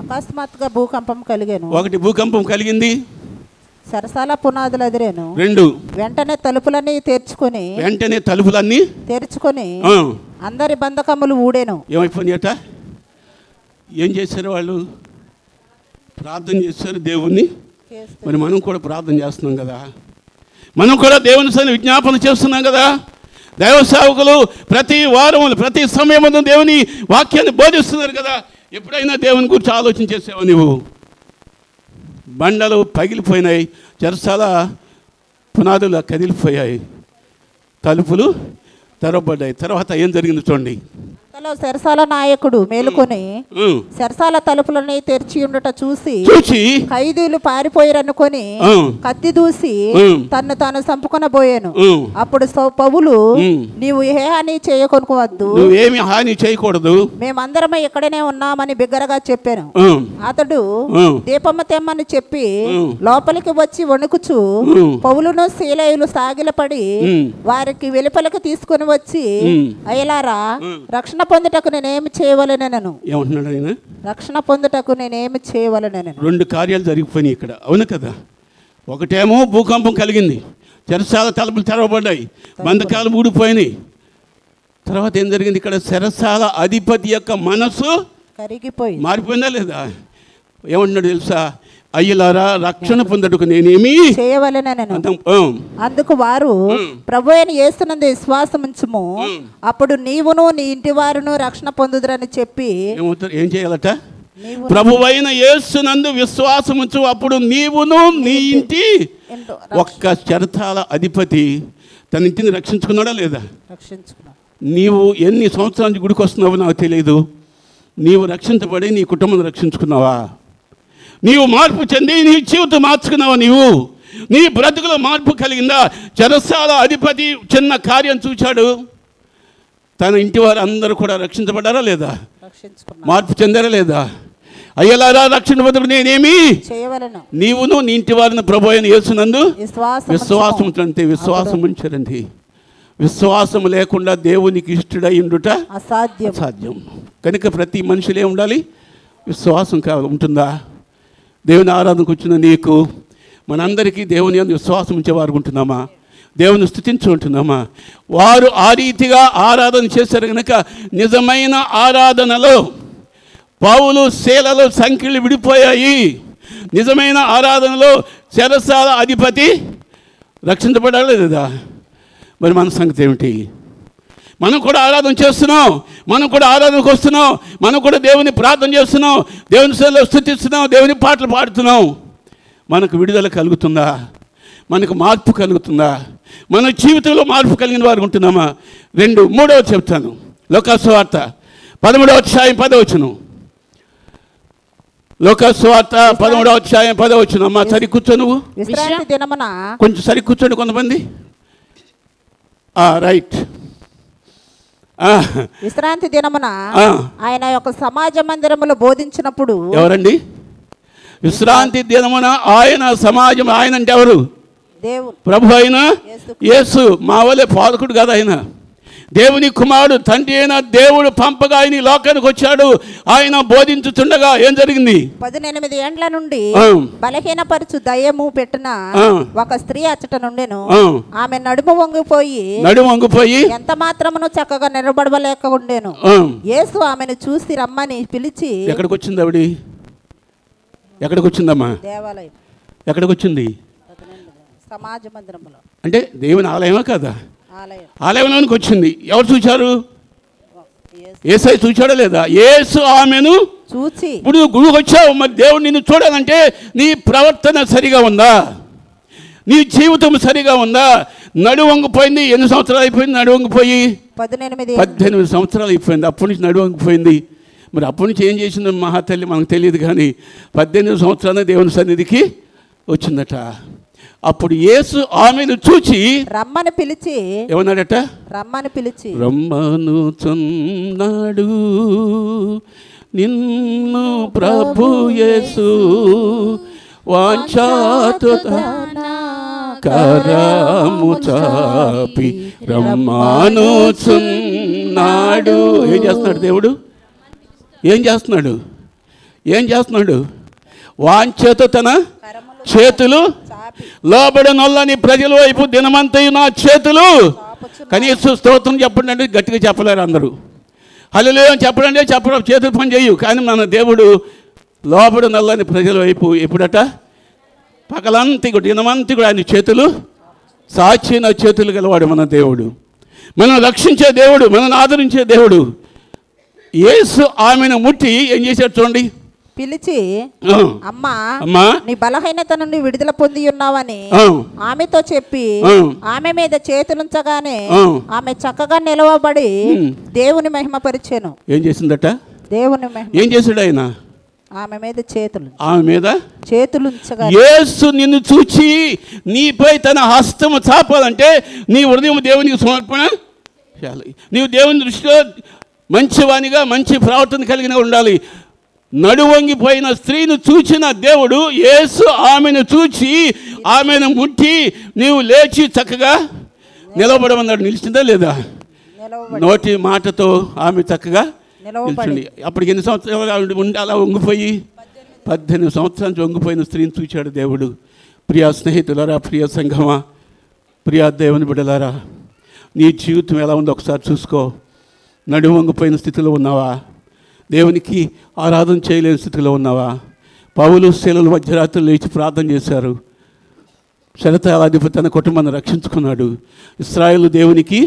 అకస్మాత్తుగా భూకంపం కలిగాను. ఒకటి భూకంపం కలిగింది. సరసాల పునాదులు అదిరేను. 2 వెంటనే తలుపులన్నీ తెరుచుకొని అందరి బంధకములు ఊడేను. ఏమైపోయినాయట? ఏం చేశారు వాళ్ళు? ప్రార్థన చేశారు దేవుణ్ణి. మరి మనం కూడా ప్రార్థన చేస్తున్నాం కదా, మనం కూడా దేవుని సన్నిధిలో విజ్ఞాపన చేస్తున్నాం కదా. దైవ సేవకులు ప్రతి వారం ప్రతి సమయం దేవుని వాక్యాన్ని బోధిస్తున్నారు కదా. ఎప్పుడైనా దేవుని గురించి ఆలోచన చేసావా నువ్వు? బండలు పగిలిపోయినాయి, చెరసాల పునాదులు కదిలిపోయాయి, తలుపులు తెరవబడ్డాయి. తర్వాత ఏం జరిగింది చూడండి. చెరసాల నాయకుడు మేలుకొని చెరసాల తలుపులని తెరిచి ఉండట చూసి ఖైదీలు పారిపోయారనుకొని కత్తి దూసి తన్ను తాను చంపుకొనబోయాను. అప్పుడు పౌలు, నీవు ఏ హాని చేయకొనుకోవద్దు, ఏమి హాని చేయకూడదు, మేమందరమే ఇక్కడనే ఉన్నామని బిగ్గరగా చెప్పాను. అతడు దీపమ్మ తెమ్మని చెప్పి లోపలికి వచ్చి వణుకుచు పౌలును శీలయులు సాగిలపడి వారికి వెలుపలికి తీసుకుని వచ్చి, అయ్యలారా, రక్షణ పొందుటకు నేనేమి చేయవలెనను. ఏమంటున్నాడు ఆయన? రక్షణ పొందుటకు నేనేమి చేయవలెనను. 2 కార్యాలు జరిగిపోయినాయి ఇక్కడ, అవును కదా. ఒకటేమో భూకంపం కలిగింది, చెరసాల తలుపులు తెరవబడ్డాయి, బంధకాలు ఊడిపోయినాయి. తర్వాత ఏం జరిగింది ఇక్కడ? చెరసాల అధిపతి యొక్క మనసు కరిగిపోయి మారిపోయిందా లేదా? ఏమంటున్నాడు తెలుసా? అయ్యలారా, రక్షణ పొందుటకు నేనేమి చేయవలెనను. అందుకు వారు, ప్రభువైన యేసునందు విశ్వాసం ఉంచుము, అప్పుడు నీవును నీ ఇంటి వారును రక్షణ పొందుదురని చెప్పి. ఏం చేయాలట? ప్రభువైన యేసునందు విశ్వాసం ఉంచు, అప్పుడు నీవును నీ ఇంటి. ఒక్క చెరసాల అధిపతి తన ఇంటిని రక్షించుకున్నాడా లేదా? రక్షించుకున్నాడు. నీవు ఎన్ని సంవత్సరాల నుంచి గుడికి వస్తున్నావో నాకు తెలియదు. నీవు రక్షించబడి నీ కుటుంబం రక్షించుకున్నావా? నీవు మార్పు చెంది నీ జీవితం మార్చుకున్నావా? నీ బ్రతుకులో మార్పు కలిగిందా? చెరసాల అధిపతి చిన్న కార్యం చూచాడు, తన ఇంటి వారు అందరూ కూడా రక్షించబడ్డారా లేదా? మార్పు చెందారా లేదా? అయ్యలారా, రక్షణ పొందుటకు నేనేమి చేయవలెను. నీవును నీ ఇంటి వారిని ప్రభు అయిన యేసునందు విశ్వాసం ఉంచండి. విశ్వాసం ఉంచారండి. విశ్వాసం లేకుండా దేవునికి ఇష్టడై ఉండుట అసాధ్యం. కనుక ప్రతి మనిషిలో ఉండాలి? విశ్వాసం కావాలి. ఉంటుందా? దేవుని ఆరాధనకు వచ్చిన నీకు, మనందరికీ దేవుని యందు విశ్వాసం ఉంచేవారు ఉంటున్నామా? దేవుని స్తుతించి ఉంటున్నామా? వారు ఆ రీతిగా ఆరాధన చేశారు కనుక నిజమైన ఆరాధనలో పౌలు శీలలు సంఖ్యలు విడిపోయాయి. నిజమైన ఆరాధనలో చెరసాల అధిపతి రక్షించబడాలి లేదా? మరి మన సంగతి ఏమిటి? మనం కూడా ఆరాధన చేస్తున్నాం, మనం కూడా ఆరాధనకు వస్తున్నాం, మనం కూడా దేవుని ప్రార్థన చేస్తున్నాం, దేవుని సేవలో స్తుతిస్తున్నాం, దేవుని పాటలు పాడుతున్నాం. మనకు విడుదల కలుగుతుందా? మనకు మార్పు కలుగుతుందా? మన జీవితంలో మార్పు కలిగిన వారు ఉంటున్నామా? 3వ చెప్తాను. లోకాసు వార్త 13వ అధ్యాయం 10వ వచనం. లోకాసు వార్త 13వ అధ్యాయం 10వ వచనం. అమ్మా, సరి కూర్చో. నువ్వు కొంచెం సరి కూర్చోండి కొంతమంది. రైట్. విశ్రాంతి దినమున ఆయన యొక్క సమాజ మందిరములో బోధించినప్పుడు. ఎవరండి? విశ్రాంతి దినమున ఆయన సమాజం. ఆయన అంటే ఎవరు? దేవుడు, ప్రభు అయిన యేసు. మా వలే పాలకుడు కాదు ఆయన. దేవుని కుమారుడు తండ్రి అయిన దేవుడు పంపగా ఆయన ఈ లోకానికి వచ్చాడు. ఆయన బోధించుతుండగా ఏం జరిగింది? 18 ఏండ్ల నుండి బలహీనపరచు దయ్యము పెట్టిన ఒక స్త్రీ అచ్చట నుండెను. ఆమె నడుము వంగిపోయి ఎంత మాత్రమును చక్కగా నిలబడలేక ఉండేను. యేసు ఆమెను చూసి రమ్మని పిలిచి, ఎక్కడికి వచ్చింది ఆవిడ? ఎక్కడికి వచ్చిందమ్మా? దేవాలయం. ఎక్కడికి వచ్చింది? సమాజ మందిరంలో. అంటే దేవుని ఆలయమా కదా? ఆలయంలోనికి వచ్చింది. ఎవరు చూశారు? యేసై చూచాడా లేదా? యేసు ఆమెను చూచి, ఇప్పుడు గుడికి వచ్చావు, మరి దేవుడు నిన్ను చూడాలంటే నీ ప్రవర్తన సరిగా ఉందా? నీ జీవితం సరిగా ఉందా? నడువంగిపోయింది. ఎన్ని సంవత్సరాలు అయిపోయింది నడువంగిపోయి? 18 సంవత్సరాలు అయిపోయింది. అప్పటి నుంచి నడువంగిపోయింది. మరి అప్పటి నుంచి ఏం చేసింది మహాతల్లి మనకు తెలియదు, కానీ 18 సంవత్సరాలు దేవుని సన్నిధికి వచ్చిందట. అప్పుడు యేసు ఆమెను చూచి రమ్మని పిలిచి ఏమన్నాడట? రమ్మనుచున్నాడు నిన్ను ప్రభు యేసు వాంఛాతు కరము చాపి రమ్మనుచున్నాడు. ఏం చేస్తున్నాడు దేవుడు? ఏం చేస్తున్నాడు? వాంఛతో తన చేతులు లోబడి నొల్లని ప్రజల వైపు దినమంతయు నా చేతులు. కనీసం స్తోత్రం చెప్పండి అంటే గట్టిగా చెప్పలేరు అందరూ. హల్లెలూయా చెప్పండి చెప్పడం చేతులు పని చేయు. కానీ మన దేవుడు లోబడి నల్లని ప్రజల వైపు ఎప్పుడట? పగలంతి కూడా దినమంతి కూడా ఆయన చేతులు సాచిన చేతులు గలవాడు మన దేవుడు. మనం రక్షించే దేవుడు, మనల్ని ఆదరించే దేవుడు. యేసు ఆమెను ముట్టి ఏం చేశాడు చూడండి, పిలిచి, అమ్మా నీ బలహీనత నుండి విడుదల పొంది ఉన్నావని ఆమెతో చెప్పి ఆమె మీద చేతులుంచగానే ఆమె చక్కగా నిలవబడి దేవుని మహిమపరిచెను. ఏం చేసిందట? దేవుని మహిమ. ఏం చేశాడు ఆయన? ఆమె మీద చేతులుంచగా యేసు నిన్ను చూచి నీపై తన హస్తము చాపాలంటే నీ హృదయం దేవునికి సమర్పణ చేయాలి. నీవు దేవుని దృష్టిలో మంచివానిగా మంచి ప్రవర్తన కలిగిన ఉండాలి. నడువంగిపోయిన స్త్రీని చూచిన దేవుడు యేసు ఆమెను చూచి ఆమెను ముట్టి నీవు లేచి చక్కగా నిలబడమన్నాడు. నిలిచిందా లేదా? నోటి మాటతో ఆమె చక్కగా నిలిచింది. అప్పటికి ఎన్ని సంవత్సరాలు ఉండి అలా వంగిపోయి? 18 సంవత్సరాల నుంచి వంగిపోయిన స్త్రీని చూచాడు దేవుడు. ప్రియా స్నేహితులారా, ప్రియ సంఘమా, ప్రియా దేవుని బిడ్డలారా, నీ జీవితం ఎలా ఉందో ఒకసారి చూసుకో. నడుము వంగిపోయిన స్థితిలో ఉన్నావా? దేవునికి ఆరాధన చేయలేని స్థితిలో ఉన్నావా? పౌలు శీలలు మధ్యరాత్రులు లేచి ప్రార్థన చేశారు. శరతాధిపతి తన కుటుంబాన్ని రక్షించుకున్నాడు. ఇశ్రాయేలు దేవునికి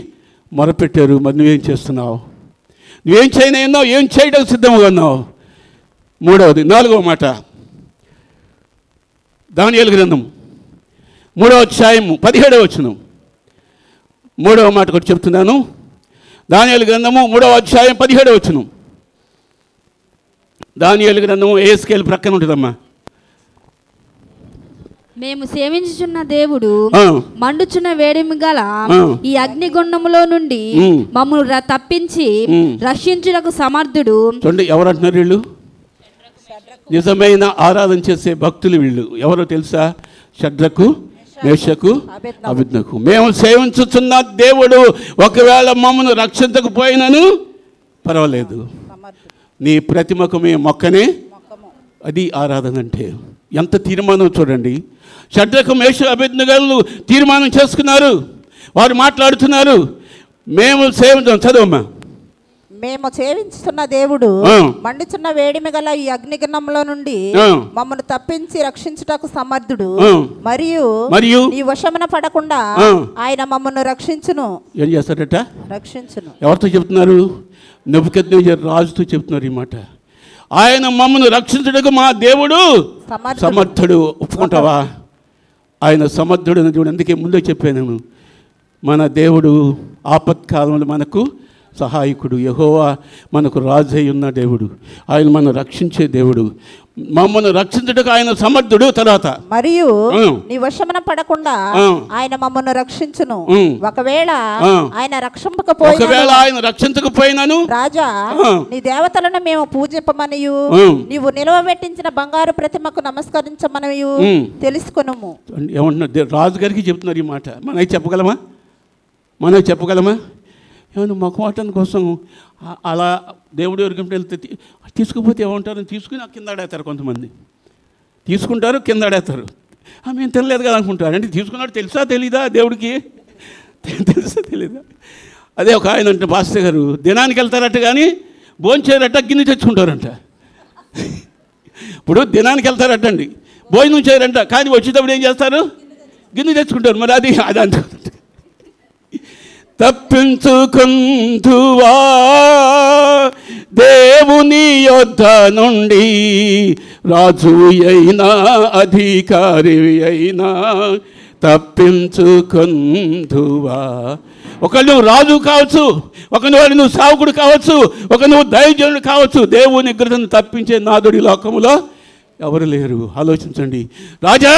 మొరపెట్టారు. మరి నువ్వేం చేస్తున్నావు? నువ్వేం చేయనన్నావు? ఏం చేయడం సిద్ధంగా ఉన్నావు? 4వ మాట దానియేలు గ్రంథం 3వ అధ్యాయము 17వ వచనం. 3వ మాట కూడా చెప్తున్నాను. దానియేలు గ్రంథము 3వ అధ్యాయం 17వ వచనం. దానియేలు గ్రంథము ఏస్కేల్ ప్రక్కన ఉంటుందమ్మా. మేము సేవించుచున్న దేవుడు మండుచున్న వేడిమి గల ఈ అగ్నిగుండములో నుండి మమ్మల్ని తప్పించి రక్షించుటకు సమర్థుడు. చూడండి, ఎవరు అంటున్నారు? వీళ్ళు నిజమైన ఆరాధన చేసే భక్తులు. వీళ్ళు ఎవరో తెలుసా? షడ్రకు, మేషకు, అబేద్నెగో. మేము సేవించుచున్న దేవుడు ఒకవేళ మమ్మల్ని రక్షించకపోయినను పర్వాలేదు, నీ ప్రతిమకు మేము మొక్కనే. అది ఆరాధన అంటే. ఎంత తీర్మానం చూడండి. షడ్రకు, మేషకు, అబేద్నెగోలు తీర్మానం చేసుకున్నారు. వారు మాట్లాడుతున్నారు, మేము చదవమ్మా. మేము సేవించుతున్న దేవుడు మండుచున్న వేడిమి గల ఈ అగ్నిగుండంలో నుండి మమ్మల్ని తప్పించి రక్షించుటకు సమర్థుడు. మరియు ఈ వశమున పడకుండా ఆయన మమ్మల్ని రక్షించును. ఏం చేస్తాడట? రక్షించును. ఎవరితో చెప్తున్నారు? నెబుకద్నెజర్ రాజుతో చెప్తున్నారు ఈ మాట. ఆయన మమ్మల్ని రక్షించుటకు మా దేవుడు సమర్థుడు. ఒప్పుకుంటావా? ఆయన సమర్థుడు అని చూడు. అందుకే ముందే చెప్పాను, మన దేవుడు ఆపత్కాలంలో మనకు సహాయకుడు. యెహోవా మనకు రాజై ఉన్న దేవుడు. ఆయన మనం రక్షించే దేవుడు. మమ్మల్ని రక్షించుటకు ఆయన సమర్థుడు. తర్వాత మరియు నీ వశమున పడకుండా ఆయన మమ్మల్ని రక్షించును. ఒకవేళ ఆయన రక్షించకపోయినను రాజా నీ దేవతలను మేము పూజింపమనియు నీవు నిలవబెట్టించిన బంగారు ప్రతిమకు నమస్కరించమనియు తెలుసుకొనుము. ఏమంటున్నారు? రాజుగారికి చెప్తున్నారు ఈ మాట. మనం చెప్పగలమా? ఏమైనా మొక్కమాటం కోసం అలా దేవుడి వరకు వెళ్తే తీసుకుపోతే ఏమంటారు, తీసుకుని కింద ఆడేస్తారు. కొంతమంది తీసుకుంటారు, కింద ఆడేస్తారు. మేము తినలేదు కదా అనుకుంటారు. అంటే తీసుకున్నాడు తెలుసా తెలీదా దేవుడికి? తెలుసా తెలీదా? అదే ఒక ఆయన అంటే పాస్టర్ గారు దినానికి వెళ్తారట కానీ భోంచేరట గిన్నె తెచ్చుకుంటారంట. ఇప్పుడు దినానికి వెళ్తారటండి, భోజనం చేయరంట, కానీ వచ్చేటప్పుడు ఏం చేస్తారు? గిన్నె తెచ్చుకుంటారు. మరి అది అంత తప్పించుకుందువా దేవుని యొద్ద నుండి, రాజు అయినా అధికారి అయినా తప్పించుకుందువా. ఒక నువ్వు రాజు కావచ్చు, ఒక నువ్వు సావుకుడు కావచ్చు, ఒక నువ్వు దైవజనుడు కావచ్చు. దేవుని ఉగ్రతను తప్పించే నాదుడి లోకములో ఎవరు లేరు. ఆలోచించండి. రాజా,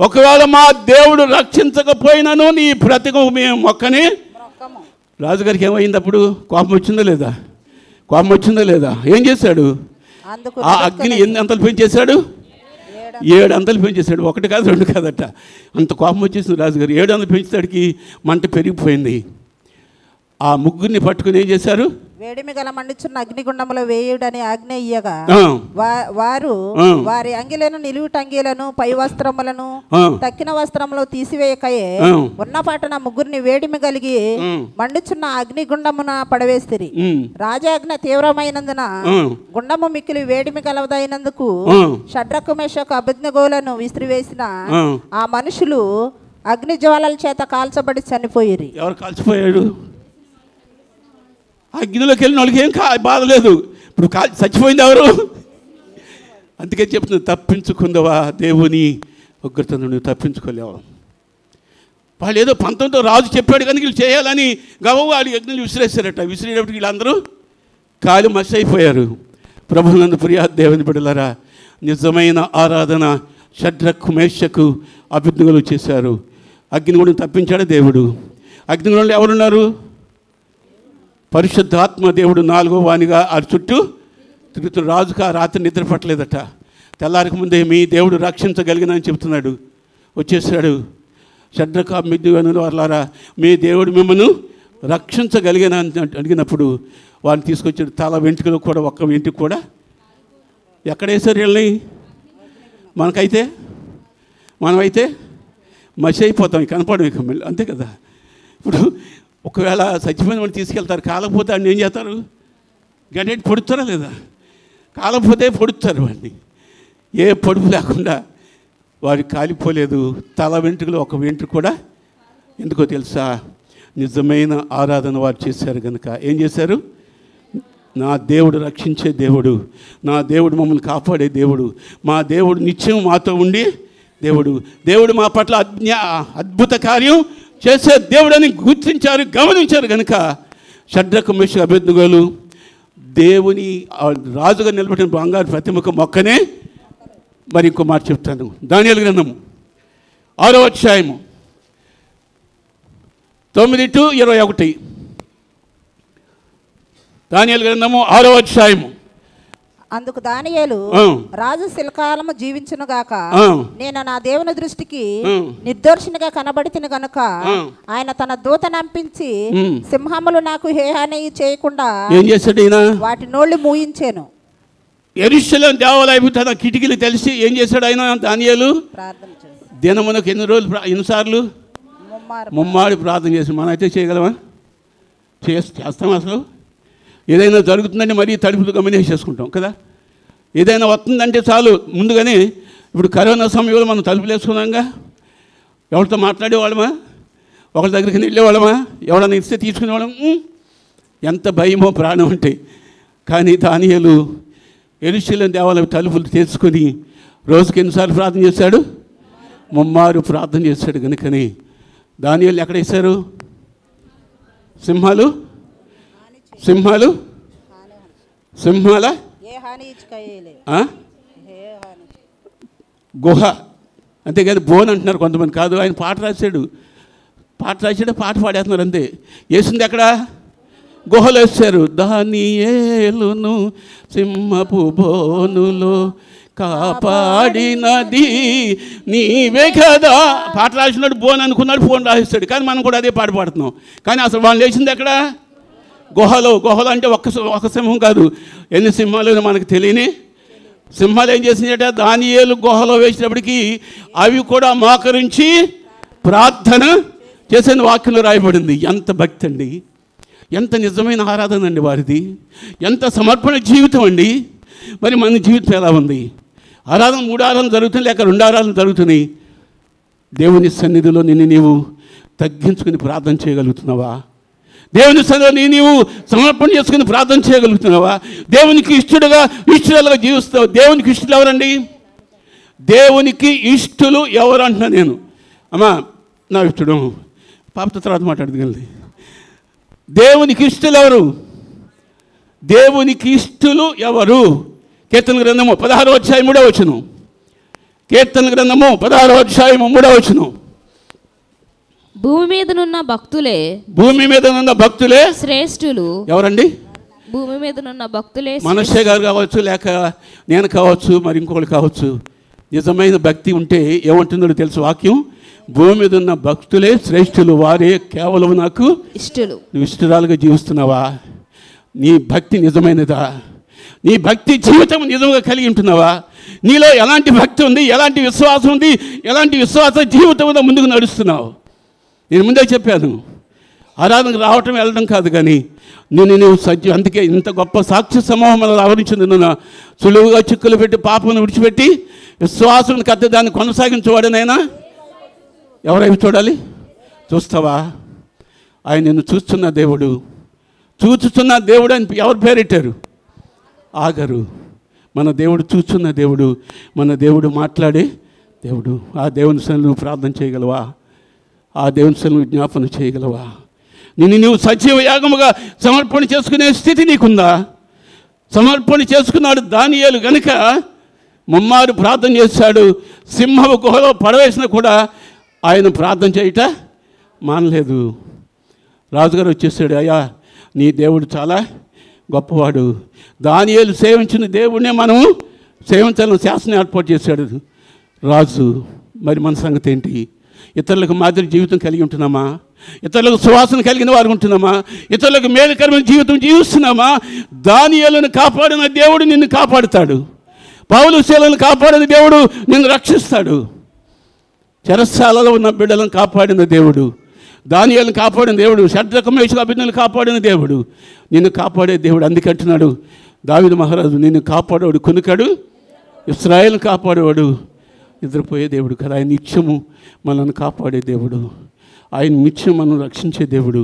ఒకవేళ మా దేవుడు రక్షించకపోయినాను నీ బ్రతుకు మేము మొక్కని. రాజుగారికి ఏమైంది అప్పుడు? కోపం వచ్చిందా లేదా? కోపం వచ్చిందా లేదా? ఏం చేశాడు? ఆ అగ్ని ఎన్ని అంతలు పెంచేశాడు? 7 అంతలు పెంచేశాడు. 1 కాదు 2 కాదట. అంత కోపం వచ్చేసింది రాజుగారు. 7 అంతలు పెంచేసరికి మంట పెరిగిపోయింది. ఆ ముగ్గురిని పట్టుకుని ఏం చేశారు? వేడిమి గల మండుచున్న అగ్నిగుండంలో వేయుడని ఆజ్ఞ ఇయ్యగా వారు వారి అంగిలను, నిలువుటంగీలను, పై వస్త్రములను, తక్కిన వస్త్రములు తీసివేయకయే ఉన్న పాటన ముగ్గురిని వేడిమి కలిగి మండుచున్న అగ్నిగుండమున పడవేసిరి. రాజాజ్ఞ తీవ్రమైనందున గుండము మిక్కిలి వేడిమి గలదైనందుకు షడ్రకు, మేషకు, అబేద్నెగోలను విసిరివేసిన ఆ మనుషులు అగ్ని జ్వాలల చేత కాల్చబడి చనిపోయిరి. ఎవరు కాల్చిపోయాడు? అగ్నిలోకి వెళ్ళిన వాళ్ళకి ఏం బాధ లేదు. ఇప్పుడు చచ్చిపోయింది ఎవరు? అందుకే చెప్తుంది, తప్పించుకుందవా దేవుని ఉగ్రతను నువ్వు తప్పించుకోలేవు. వాళ్ళు ఏదో 19తో రాజు చెప్పాడు కానీ వీళ్ళు చేయాలని గవ్వాలి అగ్నిని విసిరేశారట. విసిరేటప్పుడు వీళ్ళందరూ కాలు మసి అయిపోయారు. ప్రభువునందు ప్రియ దేవుని బిడ్డలారా, నిజమైన ఆరాధన షడ్రకు, మేషకు, అబేద్నెగోలు చేశారు. అగ్నిగుండం తప్పించాడు దేవుడు. అగ్నిగుండంలో ఎవరున్నారు? పరిశుద్ధాత్మ దేవుడు 4వ వానిగా ఆ చుట్టూ తిరుగుతున్న రాజుకు ఆ రాత్రి నిద్ర పట్టలేదట. తెల్లారికి ముందే మీ దేవుడు రక్షించగలిగినని చెప్తున్నాడు. వచ్చేసాడు. షడ్రకు, అబేద్నెగోలు వాళ్ళారా, మీ దేవుడు మిమ్మల్ని రక్షించగలిగిన అడిగినప్పుడు వారిని తీసుకొచ్చాడు. తల వెంట్రుకలు కూడా ఒక్క వెంట్రుక కూడా ఎక్కడేసారు వీళ్ళని? మనమైతే మసి అయిపోతాం, కనపడం ఇక మళ్ళీ, అంతే కదా. ఇప్పుడు ఒకవేళ చచ్చిపోయిన వాళ్ళు తీసుకెళ్తారు, కాలకపోతే వాడిని ఏం చేస్తారు? గడ్డెట్టి పొడుతారా లేదా? కాలకపోతే పొడుతారు వాడిని. ఏ పొడుపు లేకుండా వాడికి కాలిపోలేదు. తల వెంట్రుకలు ఒక వెంట్రుక కూడా. ఎందుకో తెలుసా? నిజమైన ఆరాధన వారు చేశారు కనుక. ఏం చేశారు? నా దేవుడు రక్షించే దేవుడు, నా దేవుడు మమ్మల్ని కాపాడే దేవుడు, మా దేవుడు నిత్యం మాతో ఉండి దేవుడు మా పట్ల అద్భుత కార్యం చేసే దేవుడని గుర్తించారు, గమనించారు కనుక షడ్రకు, మేషకు, అబేద్నెగోలు దేవుని రాజుగా నిలబెట్టిన బంగారు ప్రతిమకు మొక్కనే. మరి ఇంకో మాట చెప్తాను. దానియేలు గ్రంథము 6వ అధ్యాయము 9-21. దానియేలు గ్రంథము 6వ అధ్యాయము. అందుకు దానియేలు, రాజు శిల్కాలము జీవించును గాక, నేను నా దేవుని దృష్టికి నిర్దోషినిగా కనబడితిని గనుక ఆయన తన దూత నంపించి సింహములు నాకు ఏ హాని చేయకుండా ఏం చేశాడు? ఈయన వాటి నోళ్లు మూయించాను. యెరూషలేము దేవాలయము తన కిటికీలు తెలిసి ఏం చేశాడు ఆయన? దానియేలు దినమునకు ఎన్నిసార్లు? ముమ్మాడి ప్రార్థన చేసి. మనమైతే చేయగలమా? చేస్తాం అసలు? ఏదైనా జరుగుతుందంటే మరీ తలుపులు గమనించేసుకుంటాం కదా. ఏదైనా వస్తుందంటే చాలు ముందుగానే. ఇప్పుడు కరోనా సమయంలో మనం తలుపులు వేసుకున్నాంగా. ఎవరితో మాట్లాడేవాళ్ళమా? ఒకరి దగ్గరికి వెళ్ళేవాళ్ళమా? ఎవరైనా ఇస్తే తీసుకునేవాళ్ళం. ఎంత భయమో ప్రాణం అంటే. కానీ దానియేలు యెరూషలేము దేవాలయం తలుపులు తెచ్చుకొని రోజుకి ఎన్నిసార్లు ప్రార్థన చేశాడు? ముమ్మారు ప్రార్థన చేశాడు. కనుకని దానియేలు ఎక్కడ వేశారు? సింహాల గుహ. అంతేగాని బోన్ అంటున్నారు కొంతమంది. కాదు, ఆయన పాట రాశాడు. పాట పాడేస్తున్నారు అంతే. వేసింది ఎక్కడ? గుహలో వేశారు. దానియేలును సింహపు బోనులో కాపాడినది నీవే కదా. పాట రాసినాడు బోన్ అనుకున్నాడు, ఫోన్ రాసిస్తాడు. కానీ మనం కూడా అదే పాట పాడుతున్నాం. కానీ అసలు వాళ్ళు లేచింది ఎక్కడ? గుహలో. అంటే ఒక్క సింహం కాదు, ఎన్ని సింహాలు మనకు తెలియని సింహాలు ఏం చేసిందట? దానియేలు గుహలో వేసినప్పటికీ అవి కూడా మోకరించి ప్రార్థన చేసిన వాక్యంలో రాయబడింది. ఎంత భక్తి అండి, ఎంత నిజమైన ఆరాధన అండి వారిది, ఎంత సమర్పణ జీవితం అండి. మరి మన జీవితం ఎలా ఉంది? ఆరాధన 3 ఆరాధన జరుగుతుంది, లేక 2 ఆరాధన జరుగుతున్నాయి. దేవుని సన్నిధిలో నిన్ను నీవు తగ్గించుకుని ప్రార్థన చేయగలుగుతున్నావా? దేవుని సన్నిధిలో నీవు సమర్పణ చేసుకుని ప్రార్థన చేయగలుగుతున్నావా? దేవునికి ఇష్టలుగా జీవిస్తావు. దేవునికి ఇష్టలు ఎవరండి? దేవునికి ఇష్టలు ఎవరు అంటున్నా నేను. అమ్మా నా ఇష్టడు పాపతో తర్వాత మాట్లాడగలిగింది. దేవునికి ఇష్టలు ఎవరు? దేవునికి ఇష్టలు ఎవరు? కీర్తన గ్రంథము 16వ అధ్యాయం 3వ వచనం. కీర్తన గ్రంథము 16వ అధ్యాయం 3వ వచనం. భూమి మీదనున్న భక్తులే శ్రేష్ఠులు. ఎవరండి? భూమి మీదనున్న భక్తులే. మనషే గారు కావచ్చు, లేక నేను కావచ్చు, మరి ఇంకొకరు కావచ్చు. నిజమైన భక్తి ఉంటే ఏమంటుందో తెలుసు వాక్యం? భూమి మీద ఉన్న భక్తులే శ్రేష్ఠులు, వారే కేవలం నాకు ఇష్టలు. నువ్వు ఇష్టరాలుగా జీవిస్తున్నావా? నీ భక్తి నిజమైనదా? నీ భక్తి జీవితం నిజంగా కలిగి ఉంటున్నావా? నీలో ఎలాంటి భక్తి ఉంది, ఎలాంటి విశ్వాసం ఉంది, ఎలాంటి విశ్వాస జీవితంలో ముందుకు నడుస్తున్నావు? నేను ముందే చెప్పాను, ఆరాధనకు రావటం వెళ్ళడం కాదు, కానీ నువ్వు సత్యం. అందుకే ఇంత గొప్ప సాక్షి సమూహం మనల్ని ఆవరించింది. నువ్వు సులువుగా చిక్కులు పెట్టి పాపను విడిచిపెట్టి విశ్వాసం కత్తి దాన్ని కొనసాగించేవాడనైనా ఎవరైనా చూడాలి? చూస్తావా? ఆయన నిన్ను చూస్తున్న దేవుడు అని ఎవరు పేరెట్టారు? ఆగరు. మన దేవుడు చూస్తున్న దేవుడు, మన దేవుడు మాట్లాడే దేవుడు. ఆ దేవుని సన్నిధిలో నువ్వు ప్రార్థన చేయగలవా? ఆ దేవుని సన్నిధిలో జ్ఞాపన చేయగలవా? నువ్వు సజీవ యాగముగా సమర్పణ చేసుకునే స్థితి నీకుందా? సమర్పణ చేసుకున్నాడు దానియేలు గనుక ముమ్మారు ప్రార్థన చేశాడు. సింహపు గుహలో పడవేసినా కూడా ఆయన ప్రార్థన చేయట మానలేదు. రాజుగారు వచ్చేసాడు, అయ్యా నీ దేవుడు చాలా గొప్పవాడు. దానియేలు సేవించిన దేవుడినే మనము సేవించాలని శాసనం ఏర్పాటు చేశాడు రాజు. మరి మన సంగతి ఏంటి? ఇతరులకు మాదిరి జీవితం కలిగి ఉంటున్నామా? ఇతరులకు సువాసన కలిగిన వారు ఉంటున్నామా? ఇతరులకు మేలుకరమైన జీవితం జీవిస్తున్నామా? దానియేలును కాపాడిన దేవుడు నిన్ను కాపాడుతాడు. పౌలు శీలను కాపాడిన దేవుడు నిన్ను రక్షిస్తాడు. చెరసాలలో ఉన్న బిడ్డలను కాపాడిన దేవుడు, దానియేలును కాపాడిన దేవుడు, షడ్రకు మేషకు అభిజ్ఞులను కాపాడిన దేవుడు, నిన్ను కాపాడే దేవుడు. అందుకంటున్నాడు దావీదు మహారాజు, నిన్ను కాపాడేవాడు కునుకడు, ఇశ్రాయేలును కాపాడేవాడు నిద్రపోయే దేవుడు కదా. ఆయన నిత్యము మనల్ని కాపాడే దేవుడు, ఆయన నిత్యం మనం రక్షించే దేవుడు,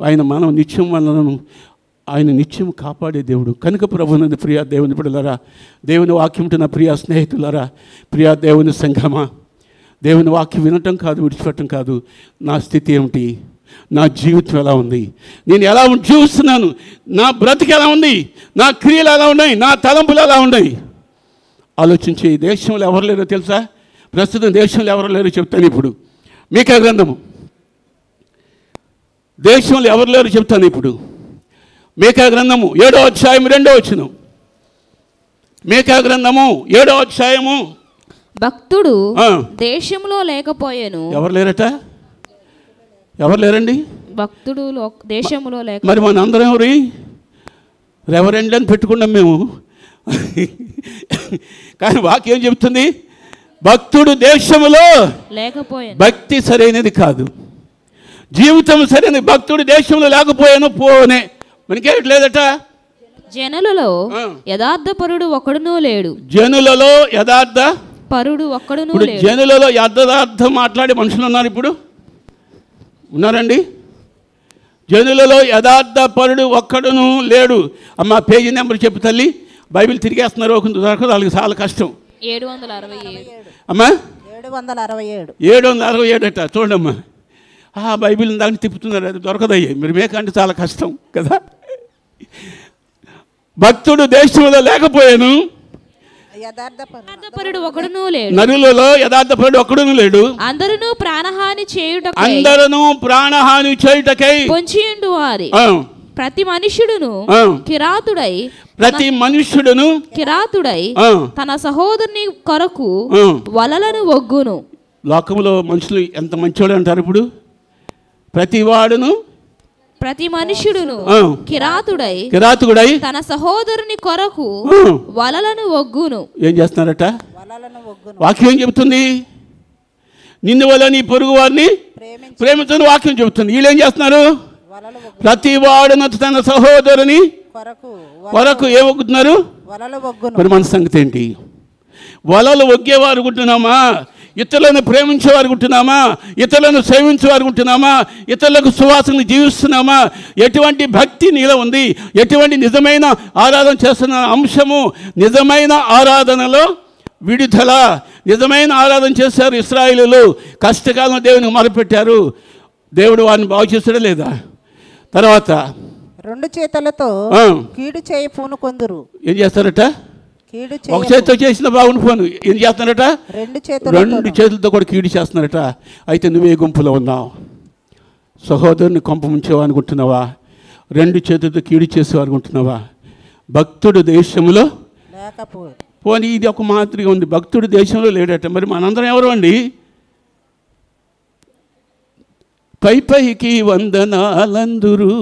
ఆయన నిత్యం కాపాడే దేవుడు. కనుక ప్రభునందు ప్రియా దేవుని బిడ్డలారా, దేవుని వాక్యం ఉంటున్న ప్రియా స్నేహితులారా, ప్రియా దేవుని సంఘమా, దేవుని వాక్యం వినటం కాదు, విడిచిపెట్టడం కాదు. నా స్థితి ఏమిటి? నా జీవితం ఎలా ఉంది? నేను ఎలా జీవిస్తున్నాను? నా బ్రతికి ఎలా ఉంది? నా క్రియలు ఎలా ఉన్నాయి? నా తలంపులు ఎలా ఉన్నాయి? ఆలోచించి. దేశంలో ఎవరు లేరో తెలుసా? ప్రస్తుతం దేశంలో ఎవరు లేరో చెప్తాను. ఇప్పుడు మీకా గ్రంథము, దేశంలో ఎవరు లేరు చెప్తాను. ఇప్పుడు మీకా గ్రంథము 7వ అధ్యాయం 2వ వచనం. మీకా గ్రంథము 7వ అధ్యాయము. భక్తుడు దేశంలో లేకపోయాను. ఎవరు లేరట? ఎవరు లేరండి? భక్తుడు దేశంలో లేక. మరి మన అందరం ఎవరి రెవరెండ్ అని పెట్టుకున్నాం మేము. కానీ వాక్యం చెప్తుంది భక్తుడు దేశంలో లేకపోయాను. భక్తి సరైనది కాదు, జీవితం సరైనది. భక్తుడు దేశంలో లేకపోయాను పోనే మనకేమిటి లేదట. జనులలో యథార్థపరుడు ఒకడునూ లేడు. జనులలో యథార్థ పరుడు ఒక్కడునూ లేడు. జనులలో యథార్థం మాట్లాడే మనుషులు ఉన్నారు ఇప్పుడు? ఉన్నారండి? జనులలో యథార్థ పరుడు ఒక్కడును లేడు. అమ్మ పేజీ నెంబర్ చెప్పు తల్లి. బైబిల్ తిరిగేస్తున్నారు, దొరకదు వాళ్ళకి చాలా కష్టం. 767 అమ్మా, 767 అట. చూడమ్మా, ఆ బైబిల్ దాన్ని తిప్పుతున్నారు, అది దొరకదయ్యే. మీరు మేకంటే చాలా కష్టం కదా. భక్తుడు దేశంలో లేకపోయాను, యథార్థపరుడు ఒకడునూ లేడు. నరులలో యథార్థపరుడు ఒకడును లేడు. అందరూ ప్రాణహాని చేయుటకై పొంచియుండు వారి ప్రతి మనుష్యుడును కిరాతుడై ప్రతి మనుష్యుడును కిరాతుడై తన సహోదరుని కొరకు వలలను ఒగ్గును. లోకంలో మనుషులు ఎంత మంచివాడు అంటారు ఇప్పుడు? ప్రతి మనుష్యుడును కిరాతుడై తన సహోదరుని కొరకు వలలను ఒగ్గును. ఏం చేస్తున్నారట? వాక్యం చెబుతుంది, నిన్ను వల్ల నీ పొరుగు వారిని ప్రేమించని వాక్యం చెబుతుంది. వీళ్ళు ఏం చేస్తున్నారు? ప్రతి వాడును తన సహోదరుని కొరకు ఏమొగ్గుతున్నారు? మరి మన సంగతి ఏంటి? వలలు ఒగ్గేవారు ఉంటున్నామా? ఇతరులను ప్రేమించేవారు ఉంటున్నామా? ఇతరులను సేవించేవారు ఉంటున్నామా? ఇతరులకు సువాసనలు జీవిస్తున్నామా? ఎటువంటి భక్తి నీలో ఉంది? ఎటువంటి నిజమైన ఆరాధన చేస్తున్న అంశము? నిజమైన ఆరాధనలో విడుదల. నిజమైన ఆరాధన చేశారు ఇశ్రాయేలీయులు. కష్టకాలంలో దేవునికి మొరపెట్టారు. దేవుడు వారిని బాగు చేస్తాడా లేదా? తర్వాత 2 చేతులతో కీడు చేయ పూనుకొందురు. ఏం చేస్తారట? ఒక చేతితో చేసిన బాగుండి పోను. ఏం చేస్తున్నారట? 2 చేతులతో కూడా కీడు చేస్తున్నారట. అయితే నువ్వే గుంపులో ఉన్నావు? సహోదరుని కొంప ముంచేవా అనుకుంటున్నావా? 2 చేతులతో కీడు చేసేవా అనుకుంటున్నావా? భక్తుడు దేశంలో పోనీ, ఇది ఒక మాదిరిగా ఉంది. భక్తుడు దేశంలో లేడట. మరి మనందరం ఎవరు అండి? పైకి వందనాలందురు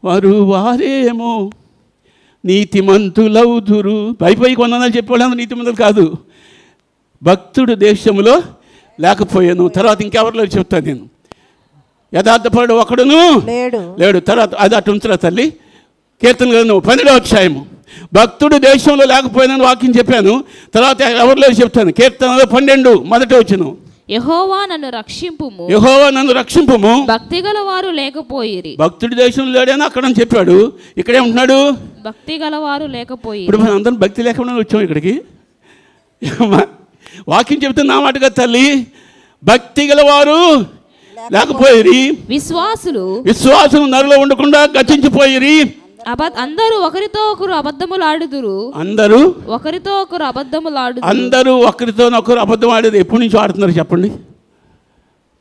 వారేమో నీతిమంతులవుదురు. పైకి వందనాలు చెప్పేవాళ్ళందరూ నీతిమంతులు కాదు. భక్తుడు దేశంలో లేకపోయాను. తర్వాత ఇంకెవరిలో చెప్తాను నేను. యథార్థపరుడు ఒకడును లేడు. తర్వాత అది అటు ఉంచురా తల్లి. కీర్తన గ్రంథం 12వ అధ్యాయము. భక్తుడు దేశంలో లేకపోయినా వాక్యం చెప్పాను. తర్వాత ఎవరిలో చెప్తాను. కీర్తనలో 12 మొదటి వచనం. యెహోవా నన్ను రక్షింపుము, భక్తిగల వారు లేకపోయిరి. భక్తుడి దేశంలో లేడని అక్కడ చెప్పాడు. ఇక్కడే ఉంటున్నాడు, భక్తిగల వారు లేకపోయిరి. ఇప్పుడు మనం అందరం భక్తి లేకుండా వచ్చాం ఇక్కడికి. వాక్యం చెబుతున్న నా మాటగా తల్లి, భక్తిగల వారు లేకపోయిరి. విశ్వాసులు నరులో ఉండకుండా గతించిపోయిరి. అందరూ ఒకరితో ఒకరు అబద్ధములాడుదురు. అందరూ ఒకరితో ఒకరు అబద్ధం ఆడేది ఎప్పటి నుంచి ఆడుతున్నారు చెప్పండి?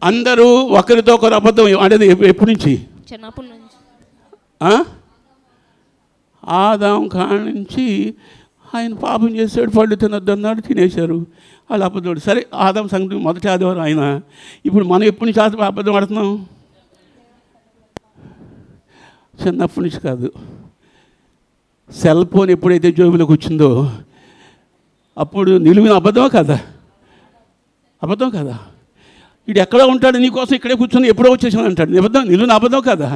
అందరూ ఒకరితో ఒకరు అబద్ధం ఆడేది ఎప్పటి నుంచి? చిన్నప్పటి నుంచి. ఆదాం కానించి ఆయన పాపం చేసాడు, పళ్ళు తినొద్దన్నాడు, తినేశారు. వాళ్ళు అబద్ధం. సరే, ఆదాం సంగతి మొదటి ఆదివారం ఆయన. ఇప్పుడు మనం ఎప్పటి నుంచి అబద్ధం ఆడుతున్నాం? చిన్నప్పటి నుంచి కాదు. సెల్ ఫోన్ ఎప్పుడైతే జోబులోకి వచ్చిందో అప్పుడు నిలువిన అబద్ధమా కదా? అబద్ధం కదా? వీడు ఎక్కడ ఉంటాడు, నీకోసం ఇక్కడే కూర్చొని ఎప్పుడో వచ్చేసాను అంటాడు. నిలువిన అబద్ధం కదా?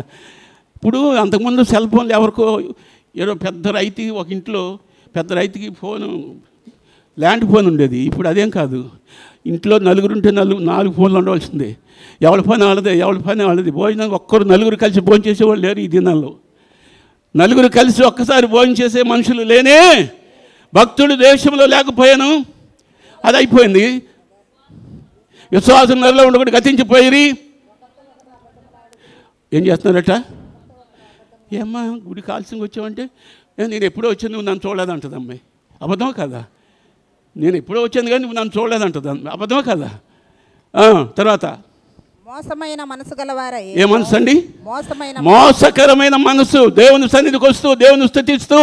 ఇప్పుడు అంతకుముందు సెల్ ఫోన్లు ఎవరికో ఏదో పెద్ద రైతుకి, ఒక ఇంట్లో పెద్ద రైతుకి ఫోను ల్యాండ్ ఫోన్ ఉండేది. ఇప్పుడు అదేం కాదు. ఇంట్లో నలుగురుంటే 4 ఫోన్లు ఉండవలసిందే. ఎవరి పని వాళ్ళది. భోజనం ఒక్కరు నలుగురు కలిసి భోజనం చేసేవాళ్ళు లేరు ఈ దినాల్లో. నలుగురు కలిసి ఒక్కసారి భోజనం చేసే మనుషులు లేనే. భక్తుడు దేశంలో లేకపోయాను, అది అయిపోయింది. విశ్వాసం నరులో ఉండకుండా గతించిపోయి ఏం చేస్తున్నారట? ఏమ్మా గుడి కాల్సింగ్ వచ్చావంటే నేను ఎప్పుడో వచ్చాను, నువ్వు నన్ను చూడలేదంటది అమ్మాయి. అబద్ధం కదా? నేను ఎప్పుడో వచ్చాను కానీ నువ్వు నన్ను చూడలేదంటది. అబద్ధం కదా? తర్వాత మోసమైన మనసు గలవారై. ఏ మనసు అండి? మోసకరమైన మనసు. దేవుని సన్నిధికి వస్తూ, దేవుని స్తుతిస్తూ,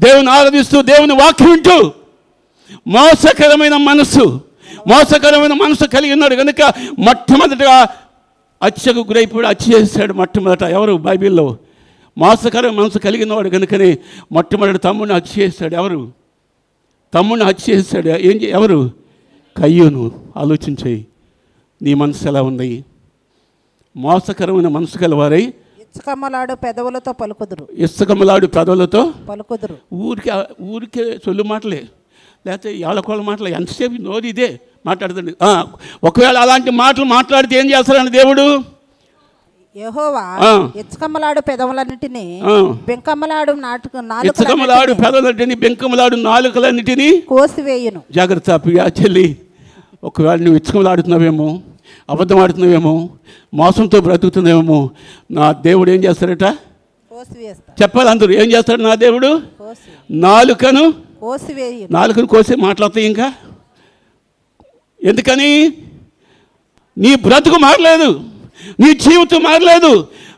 దేవుని ఆరాధిస్తూ, దేవుని వాక్యం వింటూ మోసకరమైన మనసు కలిగి ఉన్నాడు కనుక మొట్టమొదటిగా హత్యకు గురైపోయాడు. హత్య చేశాడు మొట్టమొదట. ఎవరు? బైబిల్లో మోసకరమైన మనసు కలిగినవాడు కనుకనే మొట్టమొదటి తమ్ముడిని హత్య చేశాడు. ఎవరు? తమ్ముడిని హత్య చేశాడు. ఎవరు? కయ్యూను. ఆలోచించేయి, నీ మనసు ఎలా ఉంది? మోసకరమైన మనసు గలవారై ఇసుకమలాడు పెదవులతో పలుకుదురు. ఊరికే సొల్లు మాటలే, లేకపోతే ఏళ్ళకోళ్ళ మాటలు. ఎంతసేపు నోరు ఇదే మాట్లాడుతుంది. ఒకవేళ అలాంటి మాటలు మాట్లాడితే ఏం చేస్తారని దేవుడు? యెహోవా ఇసుకమలాడు పెదవులన్నిటినీ బెంకమలాడు నాలుకలన్నిటినీ కోసివేయును. జాగ్రత్త ప్రియా చెల్లి. ఒకవేళ నువ్వు ఇసుకమలాడుతున్నావేమో, అబద్ధం ఆడుతున్నావేమో, మోసంతో బ్రతుకుతున్నావేమో, నా దేవుడు ఏం చేస్తారట? చెప్పాలి అందరూ. ఏం చేస్తాడు నా దేవుడు? నాలుకను కోసి మాట్లాడతాయి. ఇంకా ఎందుకని? నీ బ్రతుకు మారలేదు, నీ జీవితం మారలేదు.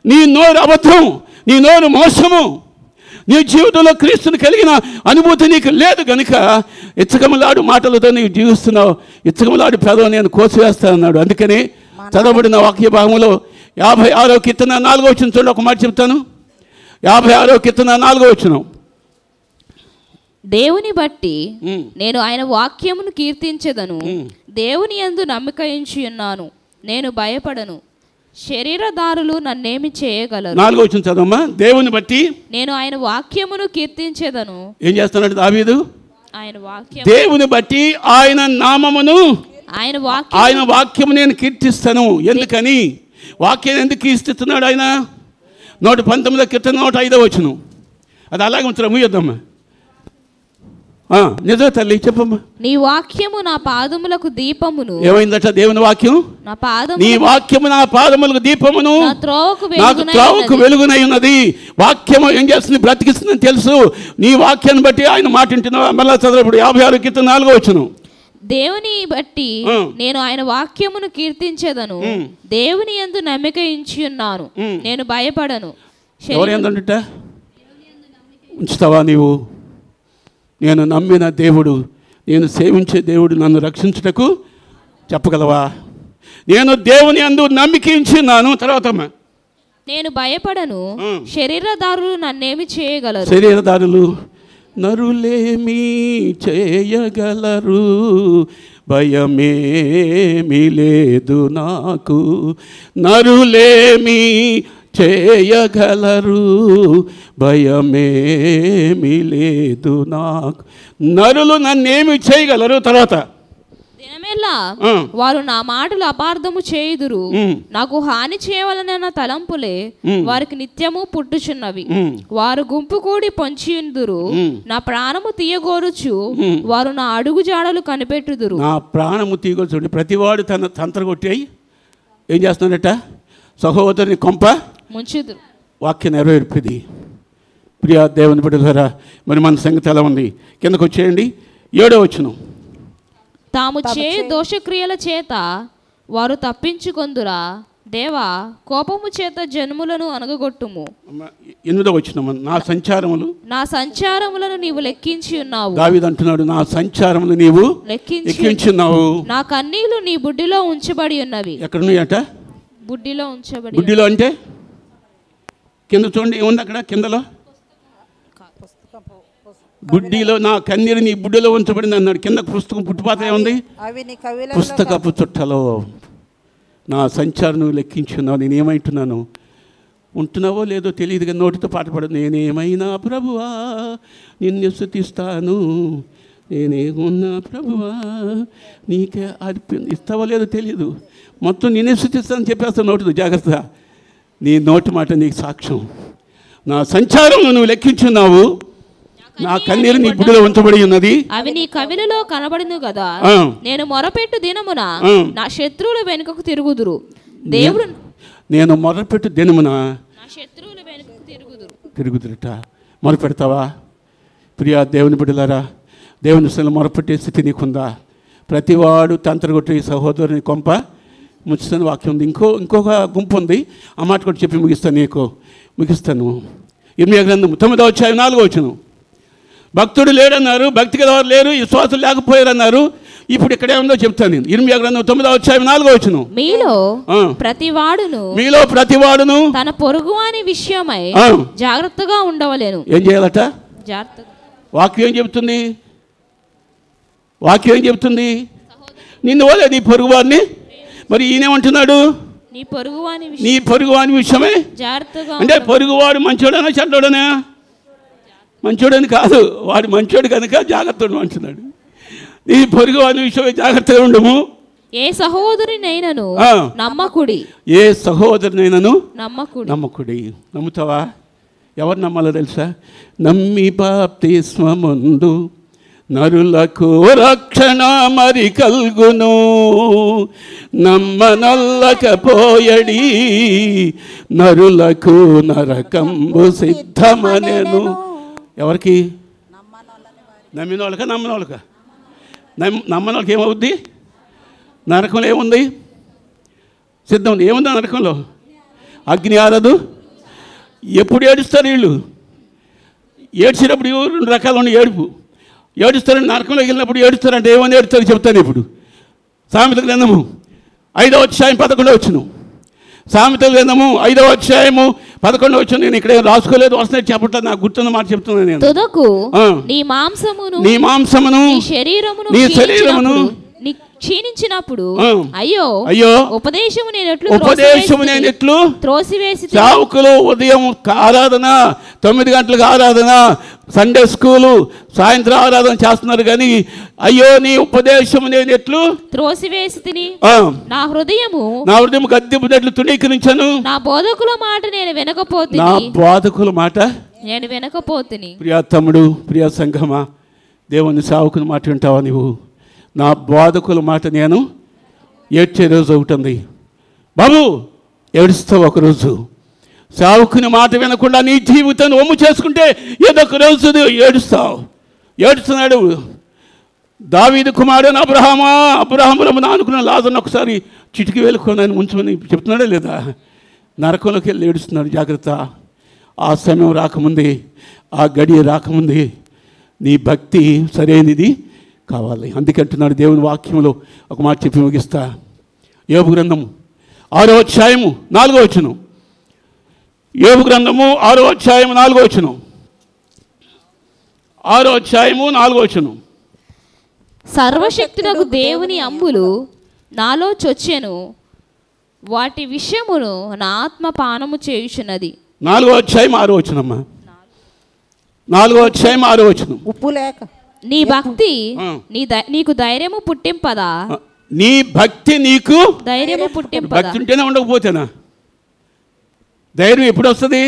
నీ నోరు అబద్ధం, నీ నోరు మోసము, నీ జీవితంలో క్రీస్తుని కలిగిన అనుభూతి నీకు లేదు కనుక ఇచ్చకములాడు మాటలతో నీవు జీవిస్తున్నావు. ఇచ్చకములాడు పెదవు నేను కోసివేస్తానన్నాడు. అందుకని చదవబడిన వాక్య భాగంలో 56వ కీర్తన 4వ వచనం చూడండి. ఒక మాట చెప్తాను. 56వ కీర్తన 4వ వచనం. దేవుని బట్టి నేను ఆయన వాక్యమును కీర్తించెదను. దేవుని యందు నమ్మిక ఉంచి ఉన్నాను, నేను భయపడను. శరీరదారులు నన్నేమి చేయగలరు? 4వ వచనం చదవమ్మా. దేవుని బట్టి నేను ఆయన వాక్యమును కీర్తించెదను. ఏం చేస్తున్నాడు దావీదు? ఆయన వాక్యం, దేవుని బట్టి ఆయన నామమును, ఆయన వాక్యము నేను కీర్తిస్తాను. ఎందుకని వాక్యాన్ని ఎందుకు కీర్తిస్తున్నాడు ఆయన? 119 కీర్తన 105వ వచనం. అది అలాగే ఉంచరా, ముయ్యొద్దమ్మా. నిజం తల్లి చెప్పమ్మా. నీ వాక్యము నా పాదములకు దీపమును. ఏమైందట దేవుని వాక్యం? నా పాదము, నీ వాక్యము నా పాదములకు దీపమును, నాకు త్రోవకు వెలుగునై ఉన్నది. వాక్యము ఏం చేస్తుంది? బ్రతికిస్తుందని తెలుసు. నీ వాక్యాన్ని బట్టి ఆయన మాట వింటున్నావా? మళ్ళా చదవప్పుడు 56 కీర్తన 4వ వచనం. దేవుని బట్టి నేను ఆయన వాక్యమును కీర్తించెదను. దేవుని యందు నమ్మిక ఉంచి ఉన్నాను, నేను భయపడను. ఎవరు ఏందంట ఉంచుతావా నీవు? నేను నమ్మిన దేవుడు, నేను సేవించే దేవుడు నన్ను రక్షించుటకు చెప్పగలవా? నేను దేవుని యందు నమ్మిక ఉంచి ఉన్నాను. తర్వాత నేను భయపడను. శరీరదారులు నన్నేమి చేయగలరు? శరీరదారులు నరులేమీ చేయగలరు, భయమేమీ లేదు నాకు. నరులేమీ చేయగలరు, భయమేమీ లేదు నాకు. నరులు నన్నేమి చేయగలరు? తర్వాత దినమెల్లా వారు నా మాటలు అపార్థము చేయుదురు. నాకు హాని చేయవలనన్న తలంపులే వారికి నిత్యము పుట్టుచున్నవి. వారు గుంపు కూడి పొంచియుందురు. నా ప్రాణము తీయగోరుచు వారు నా అడుగు జాడలు కనిపెట్టుదురు. నా ప్రాణము తీయగోరుచు. ప్రతివాడు తన తంత్ర కొట్టి ఏం చేస్తున్నాడట? సహోదరుని కొంప ముంచుదురు. వాక్య నెరవేర్పిది. ప్రియా దేవుని బిడ్డలారా, మరి మన సంగతి ఎలా ఉంది? కిందకు వచ్చేయండి. 7వ వచనం. తాము చేయు దోషక్రియల చేత వారు తప్పించుకొందురా. దేవా, కోపము చేత జన్ములను అనగగొట్టుము. 8వ వచనం. నా సంచారములను నీవు లెక్కించి ఉన్నావు. దావీదు అంటున్నాడు, నా సంచారములు నీవు లెక్కించి ఉన్నావు. నా కన్నీళ్లు నీ బుడ్డిలో ఉంచబడి ఉన్నవి. ఎక్కడున్నాయట? బుడ్డిలో ఉంచబడి. బుడ్డిలో అంటే కింద చూడండి, ఏముంది అక్కడ కిందలో? బుడ్డిలో నా కన్నీరు నీ బుడ్డిలో ఉంచబడింది అన్నాడు. కింద పుస్తకం పుట్టుపాత ఏముంది? పుస్తకపు చుట్టలో నా సంచారం నువ్వు లెక్కించున్నావు. నేనేమంటున్నాను? ఉంటున్నావో లేదో తెలియదు కానీ నోటితో పాట పడదు. నేనేమైనా ప్రభువా నిన్ను స్తుతిస్తాను, నేనేమున్నా ప్రభువా నీకే అర్పణ. ఇస్తావో లేదో తెలియదు, మొత్తం నేనే స్తుతిస్తానని చెప్పేస్తాను నోటితో. జాగ్రత్త, నీ నోటి మాట నీకు సాక్ష్యం. నా సంచారం నువ్వు లెక్కించున్నావు, నా కన్నీరు నీ బుడ్డిలో ఉంచబడి ఉన్నది. అవి నీ కవిలలో కనబడిను కదా. నేను మొరపెట్టు దినమున నా శత్రువుల వెనుకకు తిరుగుదురు. దేవుడు నేను మొరపెట్టు దినమున నా శత్రువుల వెనుకకు తిరుగుదురట. మొరపెడతావా? ప్రియా దేవుని బిడ్డలారా, దేవుని అసలు మొరపెట్టే స్థితి నీకుందా? ప్రతివాడు తంత్రగొట్టి సహోదరుని కొంప ముచ్చుతాను వాక్యం ఉంది. ఇంకొక గుంపు ఉంది, ఆ మాట కూడా చెప్పి ముగిస్తాను. ఇర్మియా గ్రంథం 9వ అధ్యాయం 4వ వచనం. భక్తుడు లేడన్నారు, భక్తి గలవారు లేరు, విశ్వాసులు లేకపోయారన్నారు. ఇప్పుడు ఇక్కడ ఏముందో చెప్తాను నేను. ఇర్మియా గ్రంథం 9వ అధ్యాయం 4వ వచనం. మీలో ప్రతివాడును తన పొరుగువాని విషయమై జాగ్రత్తగా ఉండవలేను. ఏం చేయాలట? వాక్యం ఏం చెబుతుంది? వాక్యం ఏం చెబుతుంది? నిన్ను వలే నీ పొరుగువారిని. మరి ఈయనేమంటున్నాడు? నీ పొరుగువాని విషయమే జాగ్రత్తగా. అంటే పొరుగువాడు మంచోడనా చెడ్డోడనా? మంచోడని కాదు, వాడు మంచోడు కనుక జాగ్రత్తగా అంటున్నాడు. నీ పొరుగువాని విషయమే జాగ్రత్తగా ఉండము. ఏ సహోదరునైనను నమ్మకుడి. ఏ సహోదరునైనను నమ్మకుడి. నమ్ముతావా? ఎవరు నమ్మాలో తెలుసా? నమ్మి బాప్తిస్మముందు నరులకు రక్షణ మరి కల్గును, నమ్మనల్లకపోయడి నరులకు నరకంబు సిద్ధమనెను. ఎవరికి? నమ్మిన వాళ్ళకా నమ్మని వాళ్ళకా? నమ్మని వాళ్ళకి ఏమవుద్ది? నరకంలో ఏముంది? సిద్ధం ఉంది. ఏముంది నరకంలో? అగ్ని ఆరదు. ఎప్పుడు ఏడుస్తారు వీళ్ళు? ఏడ్చినప్పుడు 2 రకాలు ఉన్నాయి ఏడుపు. ఏడుస్తారని నరకంలోకి వెళ్ళినప్పుడు ఏడుస్తారంటే ఏమని ఏడుస్తారో చెప్తాను ఇప్పుడు. సామెతల గ్రంథము 5వ అధ్యాయం 11వ వచనం. సామెతల గ్రంథము 5వ అధ్యాయము 11వ వచనం. నేను ఇక్కడ రాసుకోలేదు, వస్తున్నట్టు చెప్పట్లేదు, నాకు గుర్తున్న మాట చెప్తున్నాను నేను. తుదకు నీ మాంసమును నీ శరీరమును క్షీణించినప్పుడు అయ్యో ఉపదేశము నేను ఎట్లు త్రోసివేసి. చావుకులు ఉదయం ఆరాధన, 9 గంటలకు ఆరాధన, సండే స్కూలు, సాయంత్రం ఆరాధన చేస్తున్నారు కానీ అయ్యో నీ ఉపదేశము నేను ఎట్లు త్రోసివేసి తిని నా హృదయం గద్దెపునట్లు తుణీకరించను. నా బోధకుల మాట నేను వినకపోతిని. ప్రియా తమ్ముడు, ప్రియా సంఘమా, దేవుని సావుకుని మాట వింటావా నువ్వు? నా బోధకుల మాట నేను ఏడ్చే రోజు అవుతుంది బాబు. ఏడుస్తావు ఒకరోజు. సావుకుని మాట వినకుండా నీ జీవితాన్ని ఒమ్ము చేసుకుంటే ఏదో ఒక రోజు ఏడుస్తావు. ఏడుస్తున్నాడు దావీదు కుమారుడు అబ్రహాములను అనుకున్న లాజరును ఒకసారి చిటికి వేలుకొని ముంచమని చెప్తున్నాడా లేదా? నరకంలోకి వెళ్ళి ఏడుస్తున్నాడు. జాగ్రత్త. ఆ సమయం రాకముందే, ఆ గడియ రాకముందే నీ భక్తి సరైనది కావాలి. అందుకంటున్నాడు దేవుని వాక్యంలో. ఒక మాట చెప్పి ముగిస్తా. యోబు గ్రంథము 6వ అధ్యాయము 4వ వచనం. యోబు గ్రంథము 6వ అధ్యాయము 4వ వచనం. 6వ అధ్యాయము 4వ వచనం. సర్వశక్తుడగు దేవుని అంబులు నాలో చొచ్చెను, వాటి విషయమును నా ఆత్మ పానము చేయుచున్నది. 4వ అధ్యాయం 6వ వచనమ్మా. 4వ అధ్యాయం 6వ వచనం. ఉప్పు లేక నీ భక్తి నీకు ధైర్యము పుట్టింపదా? నీ భక్తి నీకు ధైర్యము పుట్టింపదా? భక్తి ఉంటేనే ఉండకపోతేనా? ధైర్యం ఎప్పుడు వస్తుంది?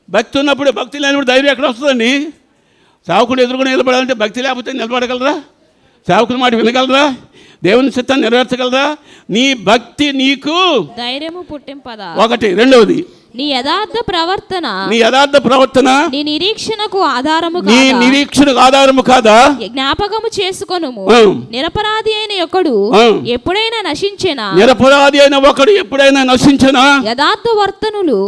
భక్తి ఉన్నప్పుడు. భక్తి లేనప్పుడు ధైర్యం ఎక్కడ వస్తుందండి? సేవకుడు ఎదురుకొని నిలబడాలంటే భక్తి లేకపోతే నిలబడగలరా? సేవకుని మాట వినగలరా? దేవుని చిత్తాన్ని నెరవేర్చగలరా? నీ భక్తి నీకు ధైర్యము పుట్టింపదా? ఒకటి. రెండవది, నీ యథార్థ ప్రవర్తన నీ నిరీక్షణకు ఆధారము కాదా? జ్ఞాపకము చేసుకొనుము. నిరపరాధి అయిన ఒకడు ఎప్పుడైనా నశించెనా? యథార్థ వర్తనులు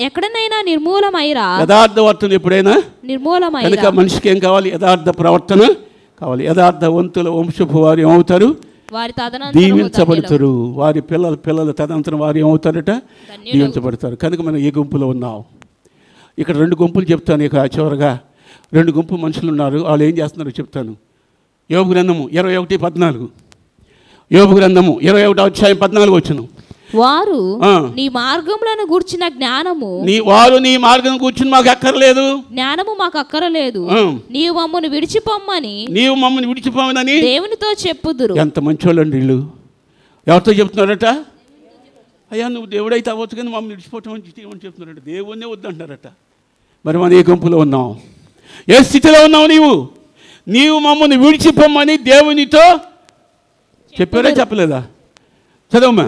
ఎక్కడనైనా నిర్మూలమైరా? యథార్థ వర్తన ఎప్పుడైనా నిర్మూలమైరా. కనుక మనిషికి ఏం కావాలి? యథార్థ ప్రవర్తన కావాలి. యథార్థవంతుల వంశపు వారు ఏమవుతారు? దీవించబడతారు. వారి పిల్లలు తదనంతరం వారు ఏమవుతారట? దీవించబడతారు. కనుక మనం ఏ గుంపులో ఉన్నాం? ఇక్కడ 2 గుంపులు చెప్తాను. ఇక చివరగా 2 గుంపు మనుషులు ఉన్నారు. వాళ్ళు ఏం చేస్తున్నారో చెప్తాను. యోబు గ్రంథము 21:14. యోబు గ్రంథము 21వ అధ్యాయం 14 వచనం. వారు నీ మార్గములను గూర్చిన జ్ఞానము నీ మార్గం కూర్చుని మాకు అక్కర్లేదు, జ్ఞానము మాకు అక్కరలేదు. నీవు మమ్మల్ని విడిచిపోమని దేవునితో చెప్పుదురు. ఎంత మంచోళ్ళండి వీళ్ళు. ఎవరితో చెప్తున్నారట? అయ్యా నువ్వు దేవుడైతే అవ్వచ్చు కానీ మమ్మల్ని విడిచిపోవటం అని చెప్తున్నారట. దేవుణ్ణే వద్దంటారట. మరి మనం ఏ గుంపులో ఉన్నావు? ఏ స్థితిలో ఉన్నావు? నీవు మమ్మల్ని విడిచిపోమని దేవునితో చెప్పారా చెప్పలేదా? చదవమ్మా.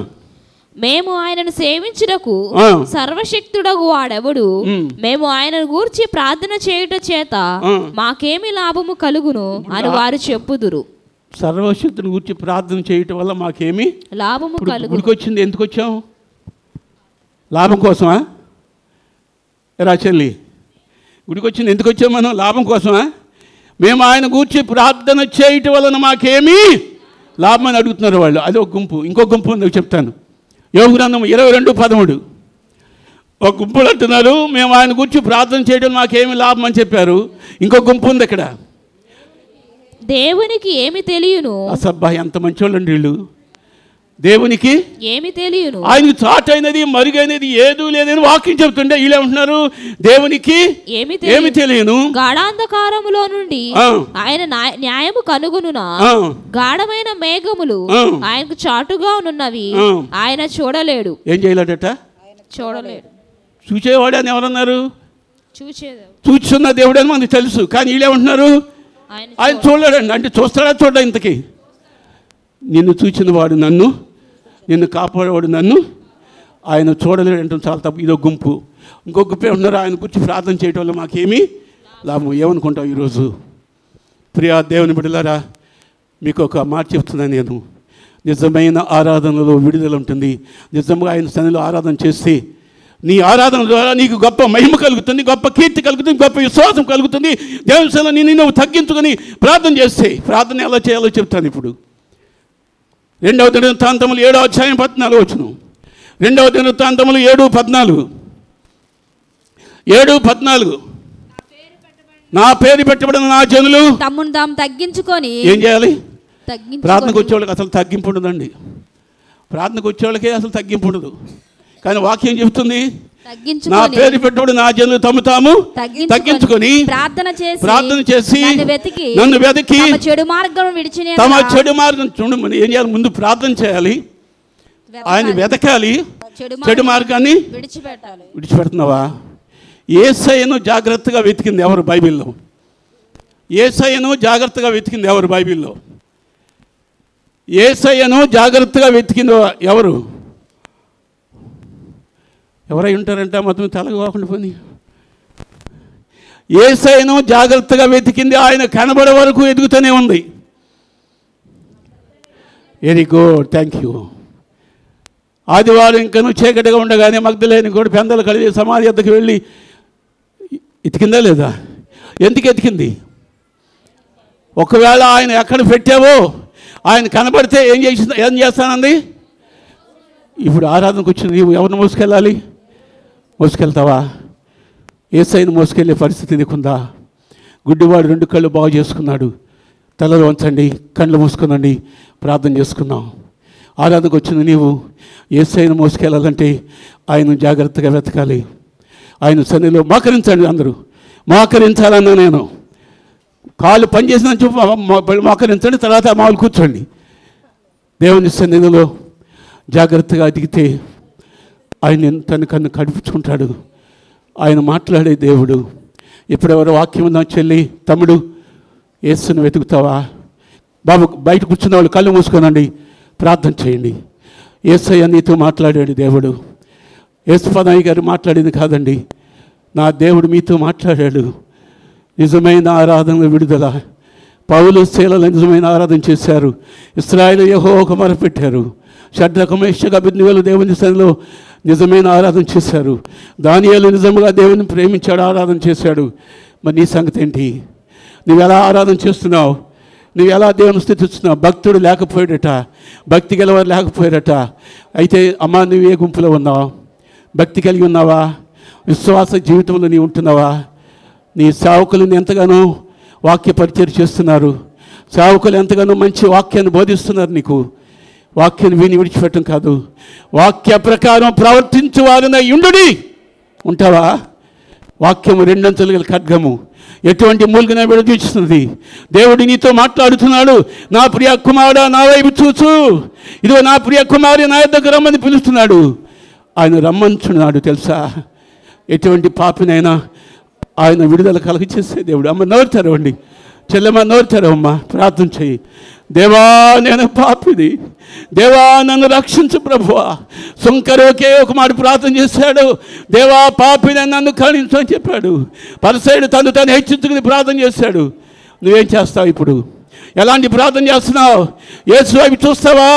మేము ఆయనను సేవించుటకు సర్వశక్తుడగు వాడెవడు? మేము ఆయనను గూర్చి ప్రార్థన చేయుట చేత మాకేమి లాభము కలుగును అని వారు చెప్పుదురు. సర్వశక్తుని గూర్చి ప్రార్థన చేయటం వల్ల మాకేమి లాభము కలుగును. గుడికి వచ్చింది ఎందుకు వచ్చాం? లాభం కోసమా? చెల్లి, గుడికి వచ్చింది ఎందుకు వచ్చాం మనం? లాభం కోసమా? మేము ఆయన గూర్చి ప్రార్థన చేయటం వలన మాకేమి లాభం అని అడుగుతున్నారు వాళ్ళు. అది ఒక గుంపు. ఇంకో గుంపు ఉంది, చెప్తాను. యోబు గ్రంథం 22:13. ఒక గుంపులు అంటున్నారు మేము ఆయన గురించి ప్రార్థన చేయడం మాకేమి లాభం అని చెప్పారు. ఇంకో గుంపు ఉంది ఇక్కడ. దేవునికి ఏమి తెలియను. అసబ్బా ఎంత మంచోళ్ళండి వీళ్ళు. దేవునికి ఏమి తెలియను, ఆయనకు చాటైనది మరుగైనది ఏదూ లేదని వాక్యం చెప్తుంటే వీళ్ళు ఏమంటున్నారు? దేవునికి ఏమి తెలియను. గాఢాంధకారములో నుండి ఆయన న్యాయము కనుగొనునా? గాఢమైన మేఘములు ఆయనకు చాటుగా ఉన్నవి, ఆయన చూడలేడు. ఏం చేయలేడట? చూడలేడు. చూచేవాడు అని ఎవరన్నారు? చూస్తున్న దేవుడు అని మనకు తెలుసు. కానీ వీళ్ళేమంటున్నారు? ఆయన చూడలేడండి. అంటే చూస్తాడా? చూడ ఇంతకీ నిన్ను చూచిన వాడు నిన్ను కాపాడేవాడు నన్ను ఆయన చూడలేడు అంటే చాలా తప్పు. ఇదో గుంపు. ఇంకో గుంపు ఏమన్నారు? ఆయన గురించి ప్రార్థన చేయటం వల్ల మాకేమీ లాభం. ఏమనుకుంటావు ఈరోజు? ప్రియా దేవుని బిడ్డలారా, మీకు ఒక మాట చెప్తున్నాను నేను. నిజమైన ఆరాధనలో విడుదల ఉంటుంది. నిజంగా ఆయన సన్నిధిలో ఆరాధన చేసి నీ ఆరాధన ద్వారా నీకు గొప్ప మహిమ కలుగుతుంది, గొప్ప కీర్తి కలుగుతుంది, గొప్ప విశ్వాసం కలుగుతుంది. దేవుని సన్నిధిలో నిన్ను నువ్వు తగ్గించుకొని ప్రార్థన చేస్తే, ప్రార్థన ఎలా చేయాలో చెప్తాను ఇప్పుడు. 2వ దినవృత్తాంతములు 7వ అధ్యాయం 14 వచనం. 2వ దినవృత్తాంతములు 7:14. నా పేరు పెట్టబడిన నా జనులు తమ్మును తాము తగ్గించుకొని ఏం చేయాలి? ప్రార్థనకు వచ్చేవాళ్ళకి అసలు తగ్గింపు ఉండదండి. ప్రార్థనకు వచ్చేవాళ్ళకే అసలు తగ్గింపు ఉండదు. కానీ వాక్యం చెబుతుంది, నా పేరు పెట్టబడి నా జనులు తమ తాము తగ్గించుకొని ప్రార్థన చేసి నన్ను వెతికి తమ చెడు మార్గం చూడమని ఏం చేయాలి? ముందు ప్రార్థన చేయాలి, ఆయన వెతకాలి, చెడు మార్గాన్ని విడిచిపెడుతున్నావా? యేసయ్యను జాగ్రత్తగా వెతికింది ఎవరు బైబిల్లో? యేసయ్యను జాగ్రత్తగా వెతికింది ఎవరు బైబిల్లో? యేసయ్యను జాగ్రత్తగా వెతికింది ఎవరు? ఎవరై ఉంటారంటే మొత్తం తలగకుండా పోని. యేసయ్యను జాగ్రత్తగా వెతికింది, ఆయన కనబడే వరకు ఎదుగుతూనే ఉంది. Very good, thank you. ఆదివారం ఇంకను చీకటిగా ఉండగానే మగ్దలేని కూడా పెందలు కలిగి సమాధి వద్దకు వెళ్ళి ఎతికిందా లేదా? ఎందుకు ఎతికింది? ఒకవేళ ఆయన ఎక్కడ పెట్టావో ఆయన కనబడితే ఏం చేస్తానండి? ఇప్పుడు ఆరాధనకు వచ్చింది, నీవు ఎవరిని మోసుకెళ్ళాలి? మోసుకెళ్తావా? యేసయ్యను మోసుకెళ్ళే పరిస్థితి నీకుందా? గుడ్డివాడు 2 కళ్ళు బాగు చేసుకున్నాడు. తలలో వంచండి, కళ్ళు మూసుకునండి, ప్రార్థన చేసుకున్నాం. ఆరాధనకు వచ్చింది నీవు యేసయ్యను మోసుకెళ్ళాలంటే ఆయన జాగ్రత్తగా వెతకాలి. ఆయన సన్నిధిలో మోకరించండి, అందరూ మోకరించాలన్నా నేను కాళ్ళు పనిచేసిన చెప్పు మోకరించండి, తర్వాత మామూలు కూర్చోండి. దేవుని సన్నిధిలో జాగ్రత్తగా అడిగితే ఆయన తన కన్ను కడిపించుకుంటాడు. ఆయన మాట్లాడే దేవుడు. ఇప్పుడెవరో వాక్యం ఉందా? చెల్లి, తమ్ముడు, యేసుని వెతుకుతావా? బాబు, బయట కూర్చున్న వాళ్ళు కళ్ళు మూసుకోనండి, ప్రార్థన చేయండి. యేసయ్య నీతో మాట్లాడాడు దేవుడు. యేసుపదయ్య గారు మాట్లాడింది కాదండి, నా దేవుడు మీతో మాట్లాడాడు. నిజమైన ఆరాధన విడుదల. పౌలు శీలలు నిజమైన ఆరాధన చేశారు. ఇశ్రాయేలు యెహోవాకు మొరపెట్టారు. షడ్రకు మేషకు అబేద్నెగోలు దేవుని సన్నిధిలో నిజమైన ఆరాధన చేశారు. దానియేలు నిజంగా దేవుని ప్రేమించాడు, ఆరాధన చేశాడు. మరి నీ సంగతి ఏంటి? నువ్వు ఎలా ఆరాధన చేస్తున్నావు? నువ్వు ఎలా దేవుని స్థుతిస్తున్నావు? భక్తుడు లేకపోయాడట, భక్తి గలవారు లేకపోయారట. అయితే అమ్మా, నువ్వు ఏ గుంపులో ఉన్నావు? భక్తి కలిగి ఉన్నావా? విశ్వాస జీవితంలో నీవు ఉంటున్నావా? నీ సేవకులను ఎంతగానో వాక్య పరిచయం చేస్తున్నారు. సేవకులు ఎంతగానో మంచి వాక్యాన్ని బోధిస్తున్నారు. నీకు వాక్యాన్ని విని విడిచిపెట్టడం కాదు, వాక్య ప్రకారం ప్రవర్తించువారినై యుండుడి. ఉంటావా? వాక్యము 2 అంచులు గల ఖడ్గము, ఎటువంటి మూలుగున విడదీస్తున్నది. దేవుడు నీతో మాట్లాడుతున్నాడు. నా ప్రియ కుమారుడా, నా వైపు చూచు, ఇదిగో నా ప్రియ కుమారి నా యొద్దకు రమ్మని పిలుస్తున్నాడు. ఆయన రమ్మంటున్నాడు తెలుసా? ఎటువంటి పాపినైనా ఆయన విడుదల కలగ చేసే దేవుడు. అమ్మ, నోరు తెరవండి. చెల్లెమ్మ, నోరు తెరవమ్మా, ప్రార్థన చెయ్యి. దేవా, నేను పాపిది, దేవా నన్ను రక్షించు ప్రభువా. సుంకరు ఒకే ఒక మాట ప్రార్థన చేశాడు, దేవా పాపిని నన్ను కరుణించు అని చెప్పాడు. పరిసయ్యుడు తను హెచ్చించుకుని ప్రార్థన చేశాడు. నువ్వేం చేస్తావు ఇప్పుడు? ఎలాంటి ప్రార్థన చేస్తున్నావు? యేసు వైపు చూస్తావా?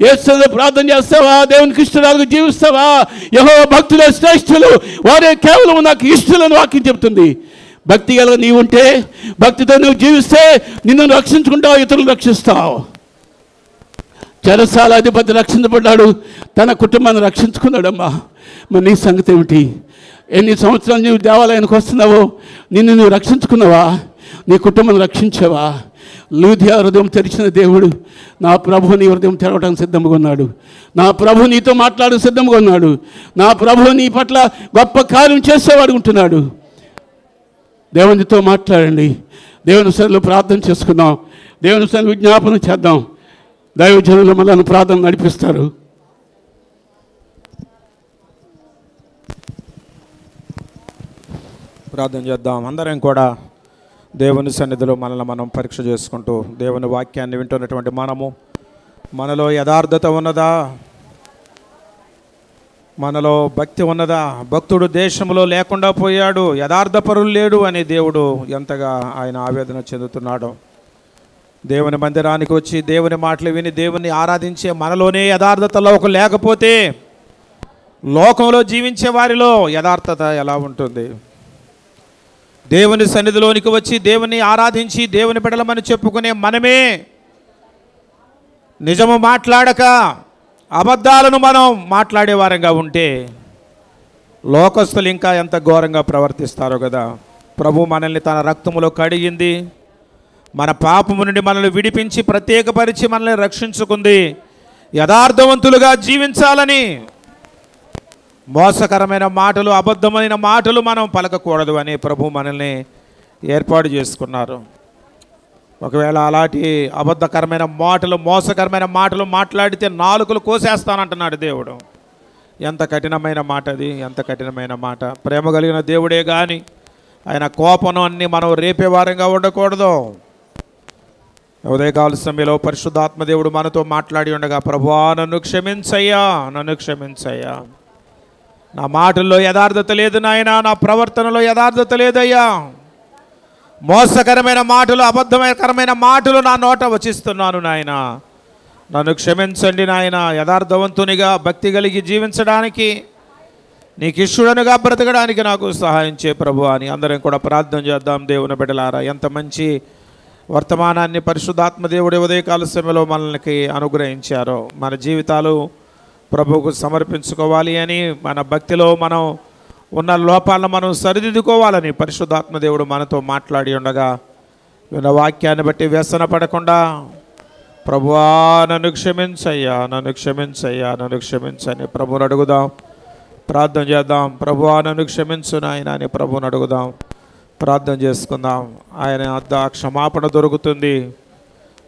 యేసుతో ప్రార్థన చేస్తావా? దేవునికి ఇష్టరాలుగా జీవిస్తావా? యెహోవా భక్తులే శ్రేష్ఠులు, వారే కేవలం నాకు ఇష్టలని వాక్యం చెప్తుంది. భక్తి గల నీవు ఉంటే, భక్తితో నువ్వు జీవిస్తే నిన్ను రక్షించుకుంటావు, ఇతరులు రక్షిస్తావు. చెరసాల అధిపతి రక్షించబడ్డాడు, తన కుటుంబాన్ని రక్షించుకున్నాడమ్మా. మరి నీ సంగతి ఏమిటి? ఎన్ని సంవత్సరాలు నువ్వు దేవాలయానికి వస్తున్నావో నిన్ను నువ్వు రక్షించుకున్నావా? నీ కుటుంబాన్ని రక్షించావా? లూదియా హృదయం తెరిచిన దేవుడు నా ప్రభు నీ హృదయం తెరవడానికి సిద్ధంగా ఉన్నాడు. నా ప్రభు నీతో మాట్లాడడానికి సిద్ధంగా ఉన్నాడు. నా ప్రభు నీ పట్ల గొప్ప కార్యం చేసేవాడు ఉంటున్నాడు. దేవునితో మాట్లాడండి. దేవుని సన్నిధిలో ప్రార్థన చేసుకుందాం. దేవుని సన్నిధిలో విజ్ఞాపన చేద్దాం. దైవజనులు మనల్ని ప్రార్థన నడిపిస్తారు. ప్రార్థన చేద్దాం. అందరం కూడా దేవుని సన్నిధిలో మనల్ని మనం పరీక్ష చేసుకుంటూ, దేవుని వాక్యాన్ని వింటున్నటువంటి మనలో యథార్థత ఉన్నదా? మనలో భక్తి ఉన్నదా? భక్తుడు దేశంలో లేకుండా పోయాడు, యథార్థపరులు లేడు అని దేవుడు ఎంతగా ఆయన ఆవేదన చెందుతున్నాడు. దేవుని మందిరానికి వచ్చి దేవుని మాటలు విని దేవుని ఆరాధించే మనలోనే యథార్థతలో ఒక లేకపోతే లోకంలో జీవించే వారిలో యథార్థత ఎలా ఉంటుంది? దేవుని సన్నిధిలోనికి వచ్చి దేవుని ఆరాధించి దేవుని బిడ్డలమని చెప్పుకునే మనమే నిజము మాట్లాడక అబద్ధాలను మనం మాట్లాడేవారంగా ఉంటే లోకస్తులు ఇంకా ఎంత ఘోరంగా ప్రవర్తిస్తారో కదా. ప్రభు మనల్ని తన రక్తములో కడిగింది, మన పాపము నుండి మనల్ని విడిపించి ప్రత్యేకపరిచి మనల్ని రక్షించుకుంది యథార్థవంతులుగా జీవించాలని. మోసకరమైన మాటలు, అబద్ధమైన మాటలు మనం పలకకూడదు అని ప్రభు మనల్ని ఏర్పాటు చేసుకున్నారు. ఒకవేళ అలాంటి అబద్ధకరమైన మాటలు, మోసకరమైన మాటలు మాట్లాడితే నాలుకలు కోసేస్తానంటున్నాడు దేవుడు. ఎంత కఠినమైన మాట అది, ఎంత కఠినమైన మాట. ప్రేమ కలిగిన దేవుడే కానీ ఆయన కోపను అన్నీ మనం రేపేవారంగా ఉండకూడదు. ఉదయకాల సమయంలో పరిశుద్ధాత్మ దేవుడు మనతో మాట్లాడి ఉండగా, ప్రభువా నన్ను క్షమించయ్యా, నన్ను క్షమించయ్యా, నా మాటల్లో యథార్థత లేదు నాయనా, నా ప్రవర్తనలో యథార్థత లేదయ్యా, మోసకరమైన మాటలు, అబద్ధకరమైన మాటలు నా నోట వచిస్తున్నాను నాయన, నన్ను క్షమించండి నాయన. యథార్థవంతునిగా భక్తి కలిగి జీవించడానికి, నీకు ఇష్టడుగా బ్రతకడానికి నాకు సహాయం చే ప్రభు అని అందరం కూడా ప్రార్థన చేద్దాం. దేవుని బిడ్డలారా, ఎంత మంచి వర్తమానాన్ని పరిశుద్ధాత్మ దేవుడి ఉదయకాల సమయంలో మనకి అనుగ్రహించారో. మన జీవితాలు ప్రభువుకు సమర్పించుకోవాలి అని, మన భక్తిలో మనం ఉన్న లోపాలను మనం సరిదిద్దుకోవాలని పరిశుద్ధాత్మ దేవుడు మనతో మాట్లాడి ఉండగా, విన్న వాక్యాన్ని బట్టి వ్యసన పడకుండా, ప్రభువా నన్ను క్షమించయ్యా, నన్ను క్షమించయ్యా, నన్ను క్షమించని ప్రభువుని అడుగుదాం, ప్రార్థన చేద్దాం. ప్రభువా నన్ను క్షమించు నాయన అని ప్రభువుని అడుగుదాం, ప్రార్థన చేసుకుందాం. ఆయన వద్ద క్షమాపణ దొరుకుతుంది.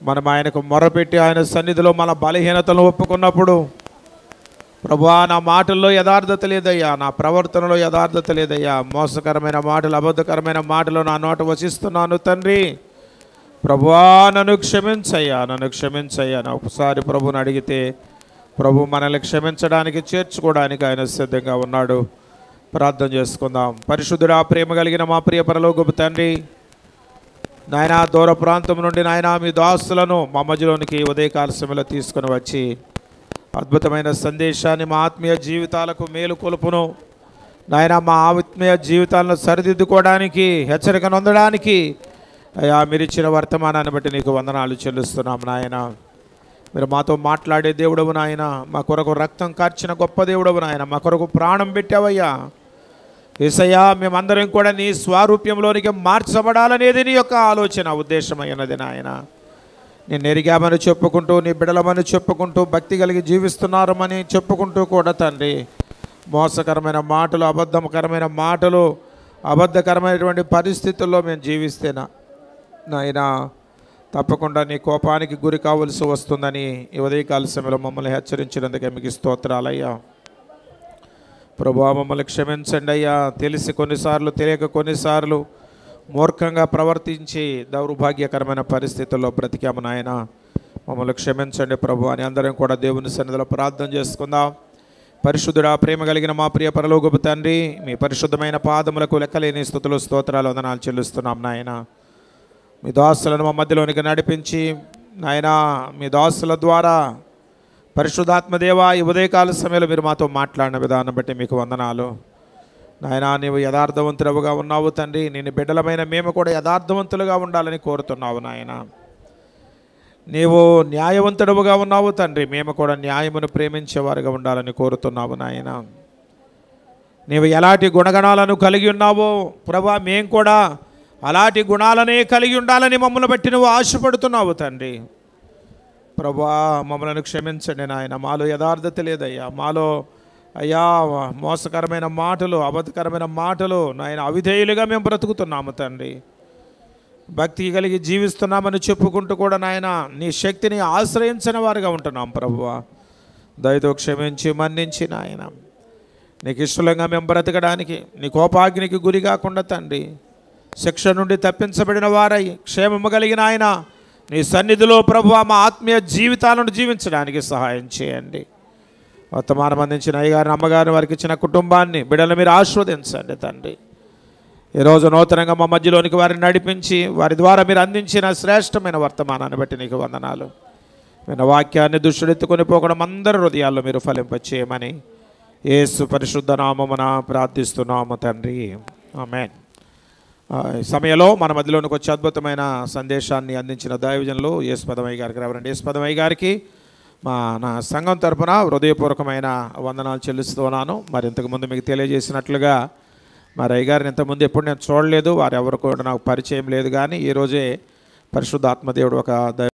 మనం ఆయనకు మొరపెట్టి ఆయన సన్నిధిలో మన బలహీనతలను ఒప్పుకున్నప్పుడు, ప్రభువా నా మాటల్లో యథార్థత లేదయ్యా, నా ప్రవర్తనలో యథార్థత లేదయ్యా, మోసకరమైన మాటలు, అబద్ధకరమైన మాటలు నా నోట వసిస్తున్నాను తండ్రి, ప్రభువా నన్ను క్షమించయ్యా, నన్ను క్షమించయ్యా అని ఒకసారి ప్రభుని అడిగితే ప్రభు మనల్ని క్షమించడానికి, చేర్చుకోవడానికి ఆయన సిద్ధంగా ఉన్నాడు. ప్రార్థన చేసుకుందాం. పరిశుద్ధుడా, ప్రేమ కలిగిన మా ప్రియ పరలోకపు తండ్రి, నాయన దూర ప్రాంతం నుండి నాయన మీ దాసులను మా మధ్యలోనికి ఉదయకాల సమయంలో తీసుకుని వచ్చి అద్భుతమైన సందేశాన్ని మా ఆత్మీయ జీవితాలకు మేలు కొలుపును నాయన, మా ఆత్మీయ జీవితాలను సరిదిద్దుకోవడానికి, హెచ్చరిక నొందడానికి అయ్యా మీరు ఇచ్చిన వర్తమానాన్ని బట్టి నీకు వందనాలు చెల్లిస్తున్నాం నాయన. మీరు మాతో మాట్లాడే దేవుడవు నాయన, మా కొరకు రక్తం కార్చిన గొప్ప దేవుడవు నాయన, మా కొరకు ప్రాణం పెట్టావయ్యా. యేసయ్యా, మేమందరం కూడా నీ స్వారూప్యంలోనికి మార్చబడాలనేది నీ యొక్క ఆలోచన, ఉద్దేశమైనది నాయన. నేను ఎరిగామని చెప్పుకుంటూ, నీ బిడలమని చెప్పుకుంటూ, భక్తి కలిగి జీవిస్తున్నారమని చెప్పుకుంటూ కూడా తండ్రి, మోసకరమైన మాటలు, అబద్ధకరమైన మాటలు, అబద్ధకరమైనటువంటి పరిస్థితుల్లో మేము జీవిస్తేనా నాయన తప్పకుండా నీ కోపానికి గురి కావలసి వస్తుందని ఈ ఉదయకాల సమయంలో మమ్మల్ని హెచ్చరించినందుకే మీకు స్తోత్రాలయ్యా. ప్రభువా మమ్మల్ని క్షమించండి అయ్యా. తెలిసి కొన్నిసార్లు, తెలియక కొన్నిసార్లు మూర్ఖంగా ప్రవర్తించి దౌర్భాగ్యకరమైన పరిస్థితుల్లో బ్రతికాము నాయన, మమ్మల్ని క్షమించండి ప్రభు అని అందరం కూడా దేవుని సన్నిధిలో ప్రార్థన చేసుకుందాం. పరిశుద్ధుడా, ప్రేమ కలిగిన మా ప్రియ పరలోకపు తండ్రి, మీ పరిశుద్ధమైన పాదములకు లెక్కలేని స్తుతులు, స్తోత్రాలు, వందనాలు చెల్లిస్తున్నాం నాయన. మీ దాసులను మా మధ్యలోనికి నడిపించి నాయన, మీ దాసుల ద్వారా పరిశుద్ధాత్మదేవ ఈ ఉదయకాల సమయంలో మీరు మాతో మాట్లాడిన విధానం బట్టి మీకు వందనాలు నాయన. నీవు యథార్థవంతులుగా ఉన్నావు తండ్రి, నేను బిడ్డలమైన మేము కూడా యథార్థవంతులుగా ఉండాలని కోరుతున్నావు నాయన. నీవు న్యాయవంతుడుగా ఉన్నావు తండ్రి, మేము కూడా న్యాయమును ప్రేమించేవారుగా ఉండాలని కోరుతున్నావు నాయన. నీవు ఎలాంటి గుణగణాలను కలిగి ఉన్నావో ప్రభా, మేము కూడా అలాంటి గుణాలనే కలిగి ఉండాలని మమ్మల్ని బట్టి నువ్వు ఆశపడుతున్నావు తండ్రి. ప్రభా మమ్మల్ని క్షమించండి నాయన, మాలో యథార్థత లేదయ్యా, మాలో అయ్యా మోసకరమైన మాటలు, అబద్ధకరమైన మాటలు నాయన, అవిధేయులుగా మేము బ్రతుకుతున్నాము తండ్రి. భక్తి కలిగి జీవిస్తున్నామని చెప్పుకుంటూ కూడా నాయన నీ శక్తిని ఆశ్రయించని వారుగా ఉంటున్నాం ప్రభువా. దయతో క్షమించి మన్నించి నాయన, నీకు ఇష్టంగా మేము బ్రతకడానికి, నీ కోపాగ్నికి గురి కాకుండా తండ్రి, శిక్ష నుండి తప్పించబడిన వారై క్షేమము కలిగిన ఆయన నీ సన్నిధిలో ప్రభువా మా ఆత్మీయ జీవితాలను జీవించడానికి సహాయం చేయండి. వర్తమానం అందించిన అయ్యగారిని, అమ్మగారిని, వారికి ఇచ్చిన కుటుంబాన్ని, బిడ్డలను మీరు ఆశీర్వదించండి తండ్రి. ఈరోజు నూతనంగా మా మధ్యలోనికి వారిని నడిపించి వారి ద్వారా మీరు అందించిన శ్రేష్టమైన వర్తమానాన్ని బట్టి నీకు వందనాలు. విన్న వాక్యాన్ని దుష్టుడెత్తుకొని పోకడం అందరి హృదయాల్లో మీరు ఫలింపచేయమని యేసు పరిశుద్ధ నామమున ప్రార్థిస్తున్నాము తండ్రి, ఆమేన్. ఈ సమయంలో మన మధ్యలోనికి వచ్చే అద్భుతమైన సందేశాన్ని అందించిన దైవజనులు యేసు పదమయ్య గారికి, రెవరెండ్ యేసు పదమయ్య గారికి నా సంఘం తరపున హృదయపూర్వకమైన వందనాలు చెల్లిస్తున్నాను. మరి ఇంతకుముందు మీకు తెలియజేసినట్లుగా మరి అయ్యగారిని ఇంతకుముందు ఎప్పుడు నేను చూడలేదు, వారు ఎవరు కూడా నాకు పరిచయం లేదు. కానీ ఈరోజే పరిశుద్ధాత్మదేవుడు ఒక